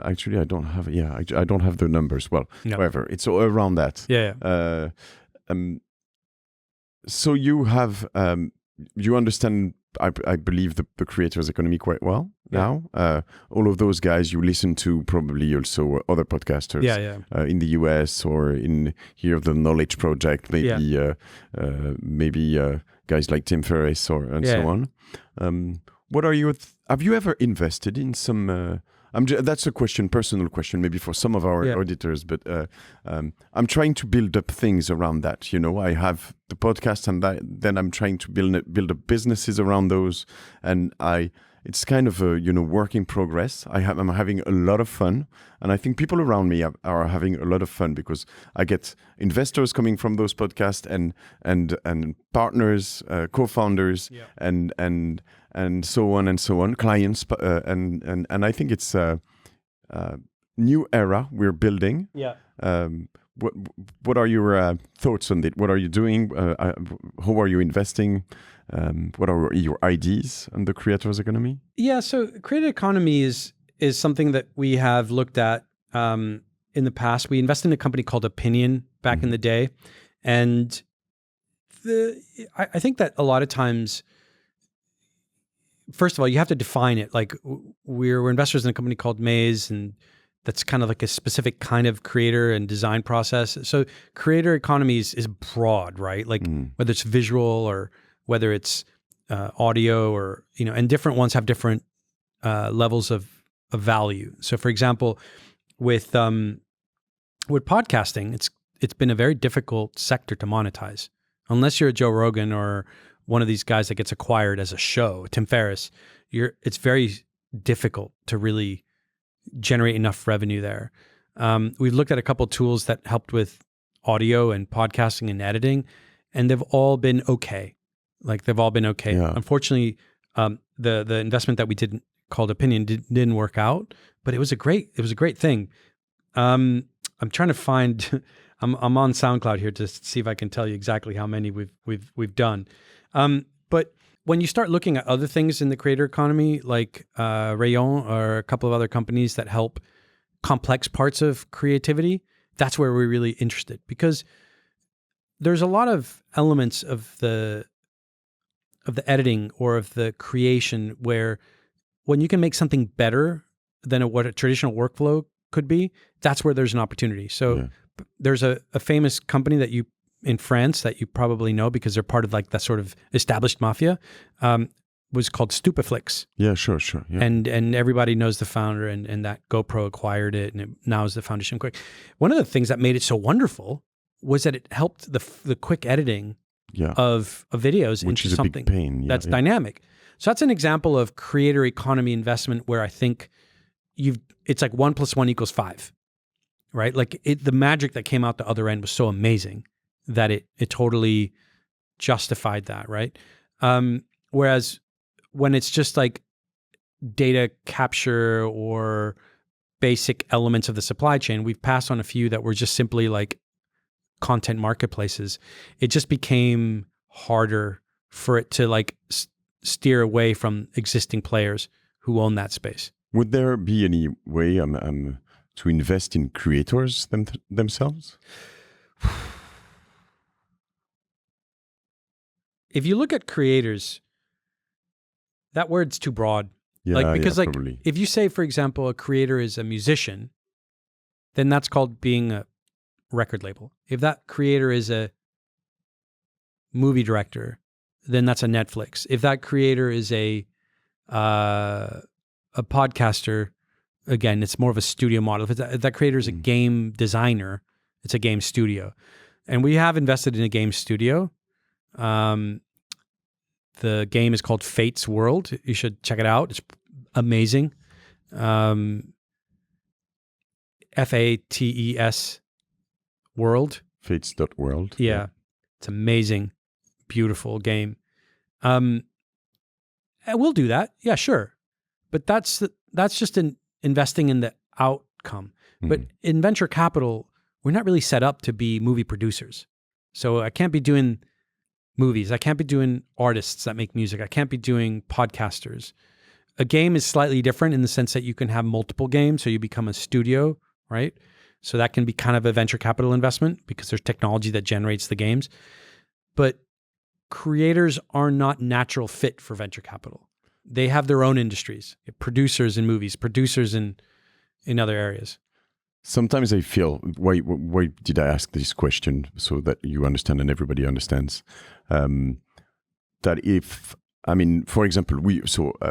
Actually, I don't have. Yeah, I don't have the numbers. Well, however, it's around that. Yeah. So you have you understand. I believe the creators economy quite well now. All of those guys you listen to, probably also other podcasters in the US or in here the Knowledge Project, maybe guys like Tim Ferriss and so on. What are you? Have you ever invested in some? That's a personal question, maybe for some of our auditors, but I'm trying to build up things around that. I have the podcast, and then I'm trying to build up businesses around those, and it's kind of a work in progress. I'm having a lot of fun, and I think people around me are having a lot of fun because I get investors coming from those podcasts and partners, co-founders, and so on, clients, and I think it's a new era we're building. Yeah. What are your thoughts on it? What are you doing? How are you investing? What are your ideas on the creators economy? Yeah, so creator economy is something that we have looked at in the past. We invested in a company called Opinion back in the day, and I think that a lot of times, first of all, you have to define it. Like we're investors in a company called Maze, and that's kind of like a specific kind of creator and design process. So creator economy is broad, right? Like whether it's visual or whether it's audio or, and different ones have different levels of value. So for example, with podcasting, it's been a very difficult sector to monetize. Unless you're a Joe Rogan or one of these guys that gets acquired as a show, Tim Ferriss, it's very difficult to really generate enough revenue there. We've looked at a couple of tools that helped with audio and podcasting and editing, and they've all been okay. Yeah. Unfortunately, the investment that we did called Opinion didn't work out, but it was a great thing. I'm trying to find. I'm on SoundCloud here to see if I can tell you exactly how many we've done. But when you start looking at other things in the creator economy, like Brillant or a couple of other companies that help complex parts of creativity, that's where we're really interested, because there's a lot of elements of the editing or of the creation where when you can make something better than what a traditional workflow could be, that's where there's an opportunity. So there's a famous company that in France that you probably know because they're part of like that sort of established mafia, was called Stupeflix. Yeah, sure. Yeah. And everybody knows the founder, and that GoPro acquired it, and it now is the Foundation Quick. One of the things that made it so wonderful was that it helped the quick editing of videos which into something a big pain. That's dynamic. So that's an example of creator economy investment where I think it's like 1 + 1 = 5, right? Like the magic that came out the other end was so amazing that it totally justified that, right? Whereas when it's just like data capture or basic elements of the supply chain, we've passed on a few that were just simply like content marketplaces. It just became harder for it to like steer away from existing players who own that space. Would there be any way to invest in creators themselves? If you look at creators, that word's too broad. Because probably. If you say, for example, a creator is a musician, then that's called being a record label. If that creator is a movie director, then that's a Netflix. If that creator is a podcaster, again, it's more of a studio model. If that creator is a game designer, it's a game studio. And we have invested in a game studio. The game is called Fate's World. You should check it out. It's amazing. FATES World. Fates.world. Yeah. It's amazing. Beautiful game. And we'll do that. Yeah, sure. But that's just investing in the outcome. But in venture capital, we're not really set up to be movie producers. So I can't be doing movies. I can't be doing artists that make music. I can't be doing podcasters. A game is slightly different in the sense that you can have multiple games, so you become a studio, right? So that can be kind of a venture capital investment because there's technology that generates the games. But creators are not natural fit for venture capital. They have their own industries, producers in movies, producers in other areas. Sometimes I feel, why did I ask this question so that you understand and everybody understands? That if, I mean, for example,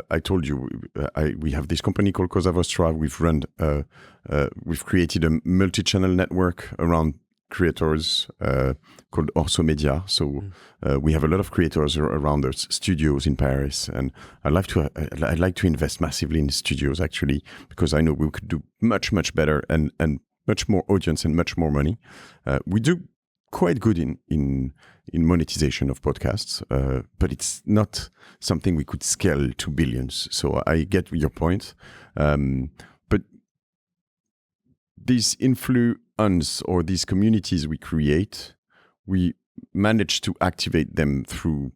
I told you, we have this company called Cosa Vostra. We've created a multi-channel network around creators called Orso Media. So we have a lot of creators around us, studios in Paris, and I'd like to invest massively in studios actually, because I know we could do much better and much more audience and much more money. We do quite good in monetization of podcasts, but it's not something we could scale to billions. So I get your point, but these influence or these communities we create, we manage to activate them through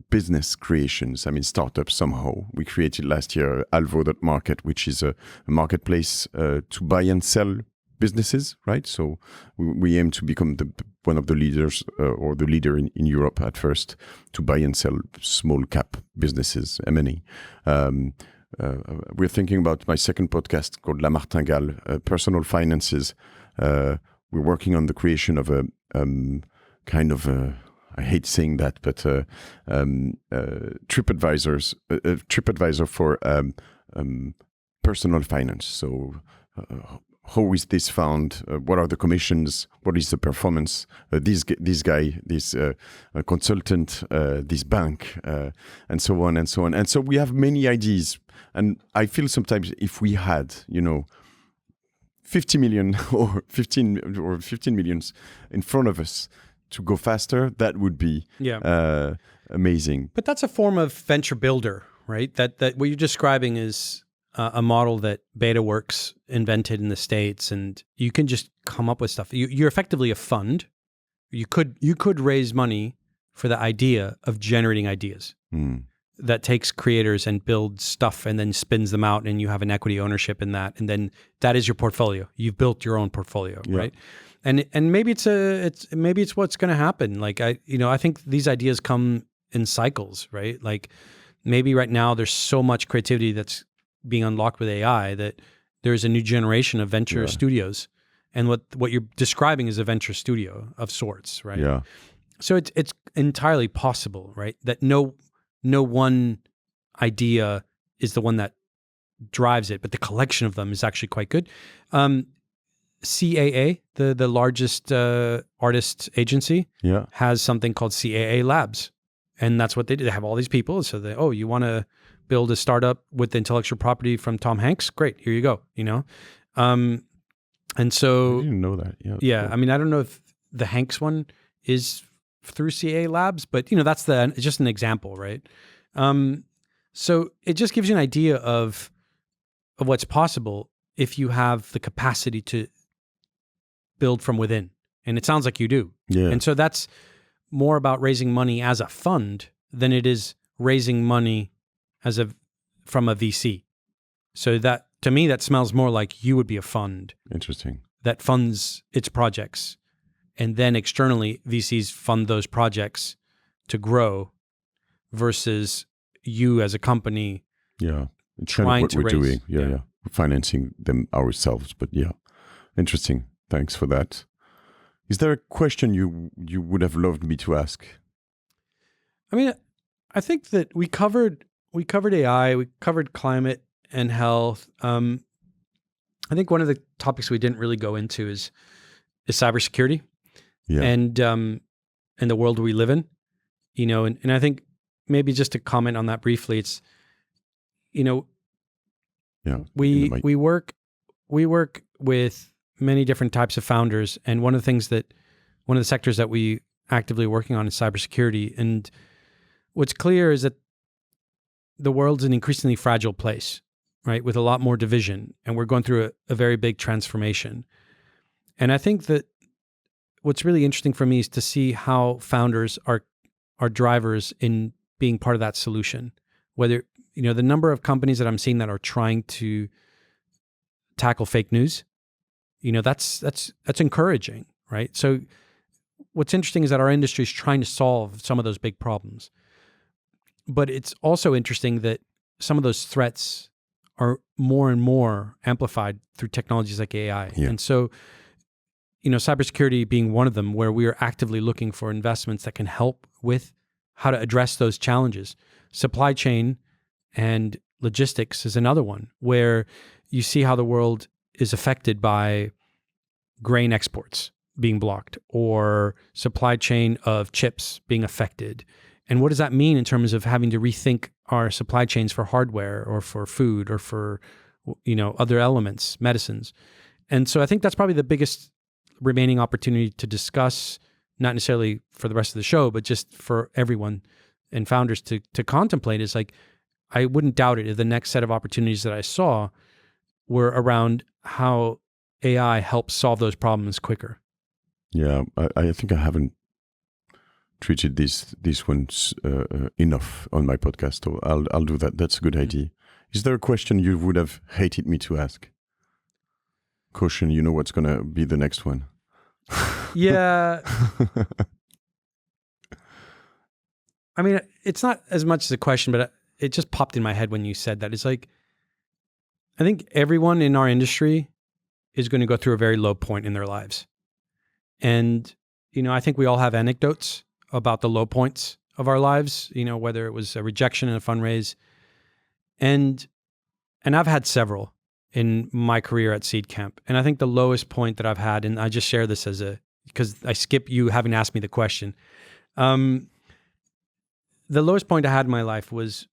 business creations. I mean, startups somehow. We created last year Alvo.market, which is a marketplace to buy and sell businesses, right? So we aim to become one of the leaders or the leader in Europe at first to buy and sell small cap businesses, M&A. We're thinking about my second podcast called La Martingale, Personal Finances. We're working on the creation of a kind of a, I hate saying that, but TripAdvisor for personal finance. So how is this found? What are the commissions? What is the performance? This consultant, this bank, and so on and so on. And so we have many ideas. And I feel sometimes if we had, 50 million or 15 millions in front of us to go faster, that would be amazing. But that's a form of venture builder, right? That what you're describing is a model that BetaWorks invented in the States, and you can just come up with stuff. You're effectively a fund. You could raise money for the idea of generating ideas. That takes creators and builds stuff and then spins them out, and you have an equity ownership in that, and then that is your portfolio. You've built your own portfolio, right? And maybe it's what's going to happen. Like I think these ideas come in cycles, right? Like maybe right now there's so much creativity that's being unlocked with AI that there's a new generation of venture studios, and what you're describing is a venture studio of sorts, right? Yeah. So it's entirely possible, right? That no one idea is the one that drives it, but the collection of them is actually quite good. CAA, the largest artist agency, has something called CAA Labs, and that's what they do. They have all these people, so you want to build a startup with intellectual property from Tom Hanks? Great, here you go. And so I didn't know that. Yeah. Cool. I mean, I don't know if the Hanks one is through CAA Labs, but that's just an example, right? So it just gives you an idea of what's possible if you have the capacity to build from within. And it sounds like you do. Yeah. And so that's more about raising money as a fund than it is raising money from a VC. So that, to me, that smells more like you would be a fund. Interesting. That funds its projects. And then externally, VCs fund those projects to grow versus you as a company. Yeah. It's trying kind of what to we're raise. doing. Yeah. We're financing them ourselves. But yeah, interesting. Thanks for that. Is there a question you would have loved me to ask? I mean, I think that we covered AI, we covered climate and health. I think one of the topics we didn't really go into is cybersecurity. Yeah. And the world we live in, and I think maybe just to comment on that briefly, it's, we work with many different types of founders, and one of the sectors that we actively working on is cybersecurity. And what's clear is that the world's an increasingly fragile place, right? With a lot more division, and we're going through a very big transformation. And I think that what's really interesting for me is to see how founders are drivers in being part of that solution. Whether, the number of companies that I'm seeing that are trying to tackle fake news, that's encouraging, right? So what's interesting is that our industry is trying to solve some of those big problems. But it's also interesting that some of those threats are more and more amplified through technologies like AI. Yeah. And so, cybersecurity being one of them, where we are actively looking for investments that can help with how to address those challenges. Supply chain and logistics is another one, where you see how the world is affected by grain exports being blocked or supply chain of chips being affected. And what does that mean in terms of having to rethink our supply chains for hardware or for food or for, other elements, medicines? And so I think that's probably the biggest remaining opportunity to discuss, not necessarily for the rest of the show, but just for everyone and founders to contemplate, is like, I wouldn't doubt it if the next set of opportunities that I saw were around how AI helps solve those problems quicker. Yeah, I think I haven't treated these ones enough on my podcast, so I'll do that. That's a good idea. Is there a question you would have hated me to ask? Caution, you know what's going to be the next one. Yeah. I mean, it's not as much as a question, but it just popped in my head when you said that. It's like, I think everyone in our industry is going to go through a very low point in their lives. And, I think we all have anecdotes about the low points of our lives, whether it was a rejection in a fundraise. And I've had several in my career at Seedcamp. And I think the lowest point that I've had, and I just share this because I skip you having asked me the question. The lowest point I had in my life was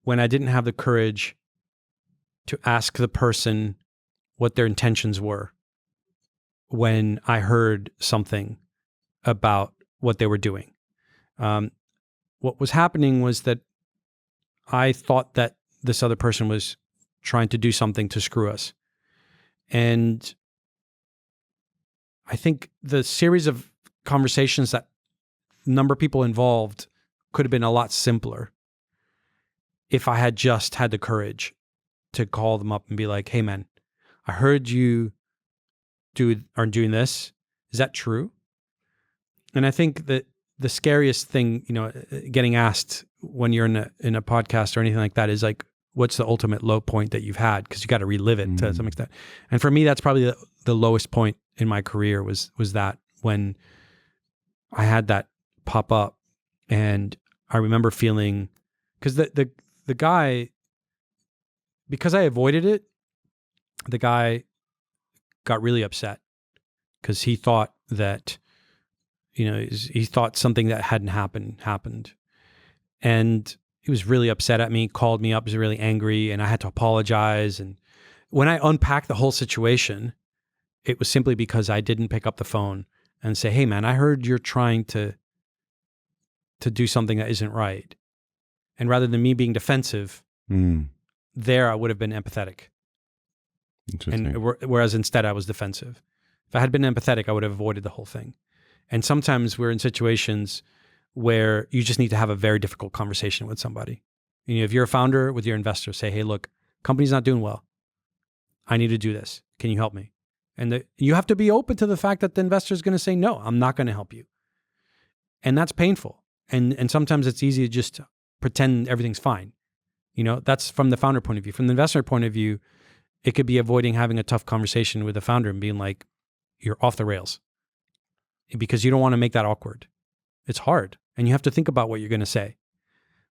when I didn't have the courage to ask the person what their intentions were when I heard something about what they were doing. What was happening was that I thought that this other person was trying to do something to screw us. And I think the series of conversations that number of people involved could have been a lot simpler if I had just had the courage to call them up and be like, hey man, I heard you are doing this. Is that true? And I think that the scariest thing, getting asked when you're in a podcast or anything like that is like, what's the ultimate low point that you've had? Because you got to relive it to some extent. And for me, that's probably the lowest point in my career was that when I had that pop up. And I remember feeling, because the guy, because I avoided it, the guy got really upset because he thought that, he thought something that hadn't happened. And he was really upset at me, called me up, was really angry, and I had to apologize. And when I unpacked the whole situation, it was simply because I didn't pick up the phone and say, hey man, I heard you're trying to do something that isn't right. And rather than me being defensive, there I would have been empathetic. And whereas instead I was defensive. If I had been empathetic, I would have avoided the whole thing. And sometimes we're in situations where you just need to have a very difficult conversation with somebody. If you're a founder with your investor, say, hey, look, company's not doing well. I need to do this. Can you help me? And you have to be open to the fact that the investor is going to say, no, I'm not going to help you. And that's painful. And sometimes it's easy to just pretend everything's fine. That's from the founder point of view. From the investor point of view, it could be avoiding having a tough conversation with the founder and being like, you're off the rails. Because you don't want to make that awkward. It's hard. And you have to think about what you're going to say.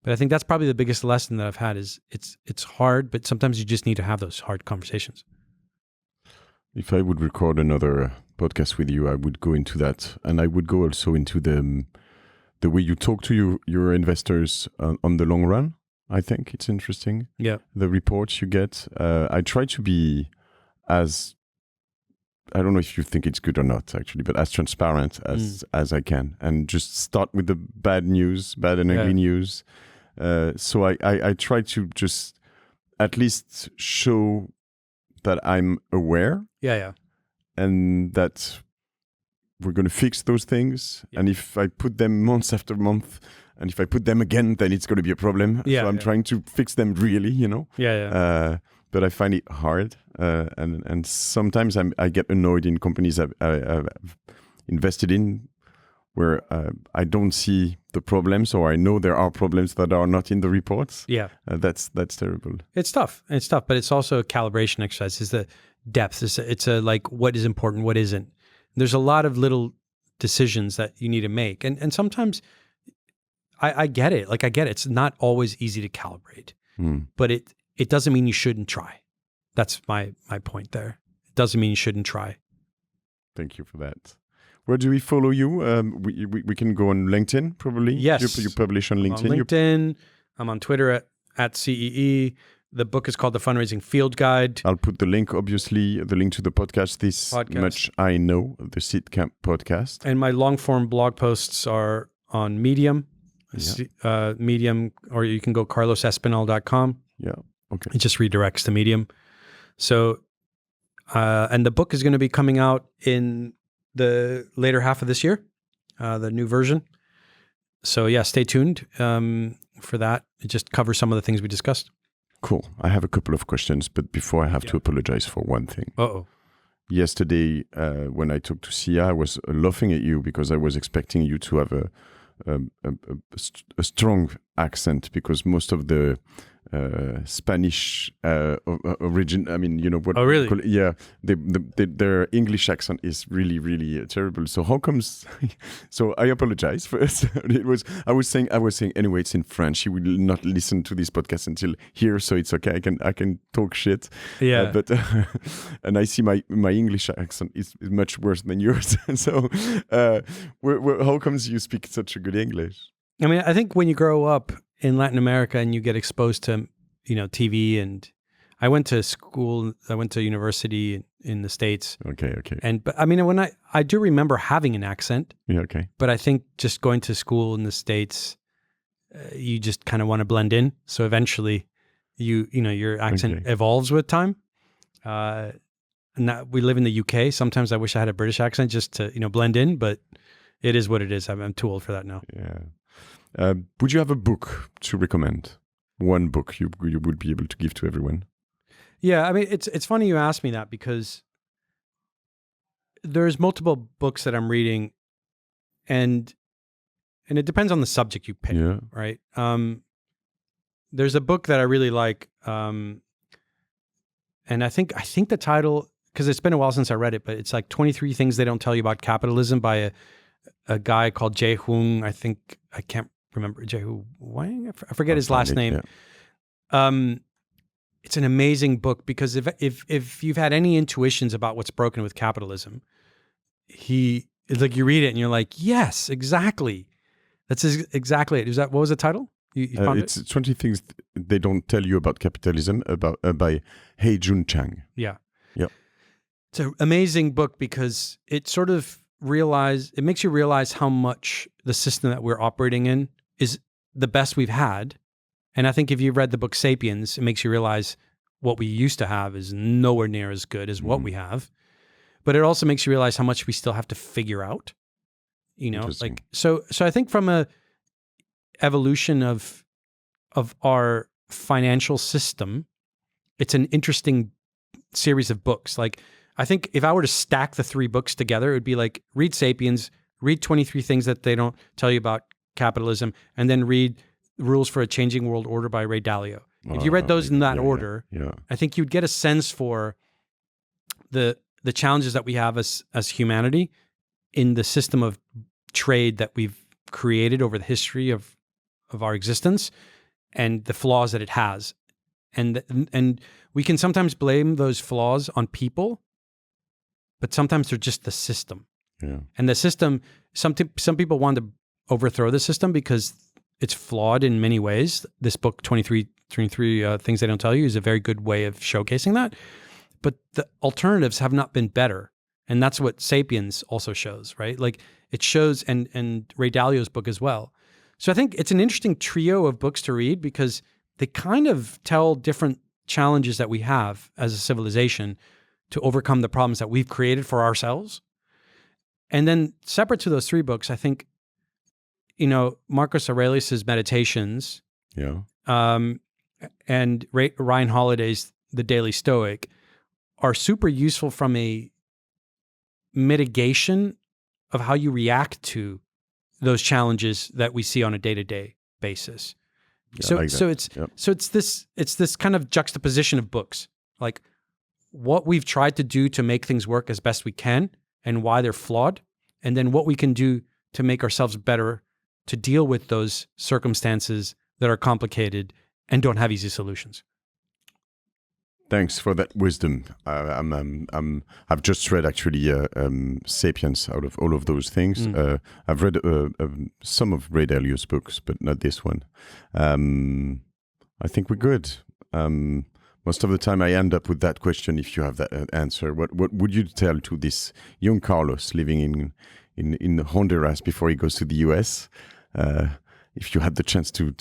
But I think that's probably the biggest lesson that I've had is it's hard, but sometimes you just need to have those hard conversations. If I would record another podcast with you, I would go into that. And I would go also into the way you talk to your investors on the long run. I think it's interesting. Yeah. The reports you get. I try to be as, I don't know if you think it's good or not, actually, but as transparent as I can, and just start with the bad and ugly news. So I try to just at least show that I'm aware. Yeah. And that we're going to fix those things. And if I put them months after month, and if I put them again, then it's going to be a problem. So I'm trying to fix them really, but I find it hard. And sometimes I get annoyed in companies I've invested in where I don't see the problems, or I know there are problems that are not in the reports. That's terrible. It's tough, but it's also a calibration exercise. It's the depth. It's a like, what is important, what isn't. There's a lot of little decisions that you need to make. And sometimes I get it. Like, I get it. It's not always easy to calibrate, but it doesn't mean you shouldn't try. That's my point there. It doesn't mean you shouldn't try. Thank you for that. Where do we follow you? We can go on LinkedIn, probably. Yes. You publish on LinkedIn. On LinkedIn. I'm on Twitter at CEE. The book is called The Fundraising Field Guide. I'll put the link, obviously, the link to the podcast. This much I know, the Seedcamp podcast. And my long-form blog posts are on Medium. Medium, or you can go carlosespinal.com. Yeah, okay. It just redirects to Medium. So, and the book is going to be coming out in the later half of this year, the new version. So yeah, stay tuned for that. It just covers some of the things we discussed. Cool. I have a couple of questions, but before I have to apologize for one thing. Yesterday, when I talked to Sia, I was laughing at you because I was expecting you to have a strong accent, because most of the Spanish origin, I mean, you know what? Oh, really? Yeah, their English accent is really, really terrible. So how comes? So I apologize first. I was saying anyway, it's in French. He will not listen to this podcast until here, so it's okay. I can talk shit. Yeah. But and I see my English accent is much worse than yours. So how comes you speak such a good English? I mean, I think when you grow up in Latin America and you get exposed to, TV, and I went to university in the States. Okay. But I mean, when I do remember having an accent. Yeah, okay. But I think just going to school in the States, you just kind of want to blend in. So eventually your accent evolves with time. And that we live in the UK. Sometimes I wish I had a British accent just to, blend in, but it is what it is. I'm too old for that now. Yeah. Would you have a book to recommend? One book you would be able to give to everyone? Yeah, I mean, it's funny you ask me that, because there's multiple books that I'm reading, and it depends on the subject you pick, right? There's a book that I really like, and I think the title, because it's been a while since I read it, but it's like 23 Things They Don't Tell You About Capitalism by a guy called Jae Hoong. I can't remember, Jae Wang. I forget his last name. Yeah. It's an amazing book, because if you've had any intuitions about what's broken with capitalism, it's like you read it and you're like, yes, exactly. That's exactly it. What was the title? You found it's 20 Things They Don't Tell You About Capitalism by Hei-Jun Chang. Yeah. Yeah. It's an amazing book, because it sort of makes you realize how much the system that we're operating in is the best we've had. And I think if you read the book Sapiens, it makes you realize what we used to have is nowhere near as good as what we have. But it also makes you realize how much we still have to figure out. So I think from a evolution of our financial system, it's an interesting series of books. Like, I think if I were to stack the three books together, it would be like, read Sapiens, read 23 Things That They Don't Tell You About Capitalism, and then read Rules for a Changing World Order by Ray Dalio. If you read those in that order, I think you'd get a sense for the challenges that we have as humanity in the system of trade that we've created over the history of our existence, and the flaws that it has. And we can sometimes blame those flaws on people, but sometimes they're just the system. Yeah. And the system, some people want to overthrow the system because it's flawed in many ways. This book, 23 Things They Don't Tell You, is a very good way of showcasing that. But the alternatives have not been better. And that's what Sapiens also shows, right? Like, it shows, and Ray Dalio's book as well. So I think it's an interesting trio of books to read, because they kind of tell different challenges that we have as a civilization to overcome the problems that we've created for ourselves. And then separate to those 3 books, I think, Marcus Aurelius's Meditations, and Ryan Holiday's The Daily Stoic are super useful from a mitigation of how you react to those challenges that we see on a day-to-day basis. Yeah, so it's this kind of juxtaposition of books, like what we've tried to do to make things work as best we can and why they're flawed, and then what we can do to make ourselves better to deal with those circumstances that are complicated and don't have easy solutions. Thanks for that wisdom. I've just read actually *Sapiens* out of all of those things. I've read some of Ray Dalio's books, but not this one. I think we're good. Most of the time, I end up with that question. If you have that answer, what would you tell to this young Carlos living in Honduras before he goes to the US? If you had the chance to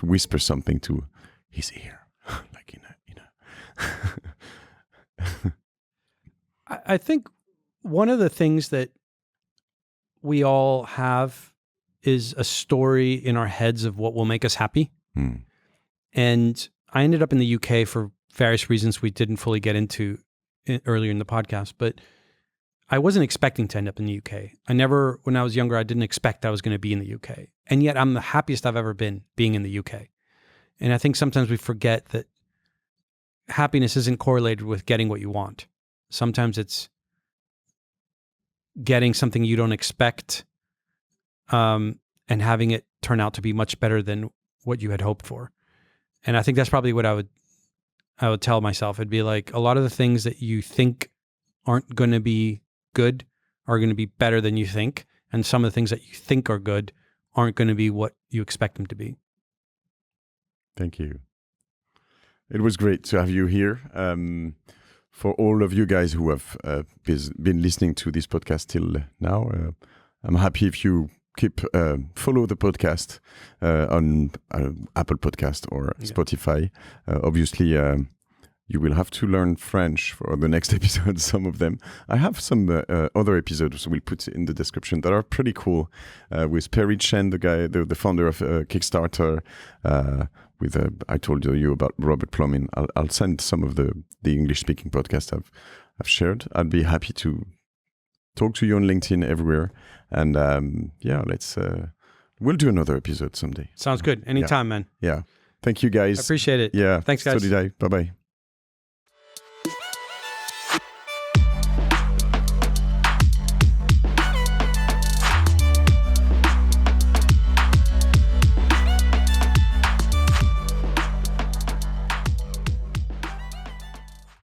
whisper something to his ear, like I think one of the things that we all have is a story in our heads of what will make us happy. And I ended up in the UK for various reasons we didn't fully get into earlier in the podcast, but I wasn't expecting to end up in the UK. When I was younger, I didn't expect I was going to be in the UK. And yet I'm the happiest I've ever been being in the UK. And I think sometimes we forget that happiness isn't correlated with getting what you want. Sometimes it's getting something you don't expect, and having it turn out to be much better than what you had hoped for. And I think that's probably what I would tell myself. It'd be like, a lot of the things that you think aren't going to be good are going to be better than you think. And some of the things that you think are good aren't going to be what you expect them to be. Thank you. It was great to have you here. For all of you guys who have been listening to this podcast till now, I'm happy if you follow the podcast on Apple Podcast or Spotify. Obviously, you will have to learn French for the next episode, some of them. I have some other episodes we'll put in the description that are pretty cool, with Perry Chen, the founder of Kickstarter, I told you about Robert Plummin. I'll send some of the English-speaking podcasts I've shared. I'd be happy to talk to you on LinkedIn everywhere. And we'll do another episode someday. Sounds good. Anytime, man. Yeah. Thank you, guys. I appreciate it. Yeah. Thanks, guys. So did I. Bye-bye.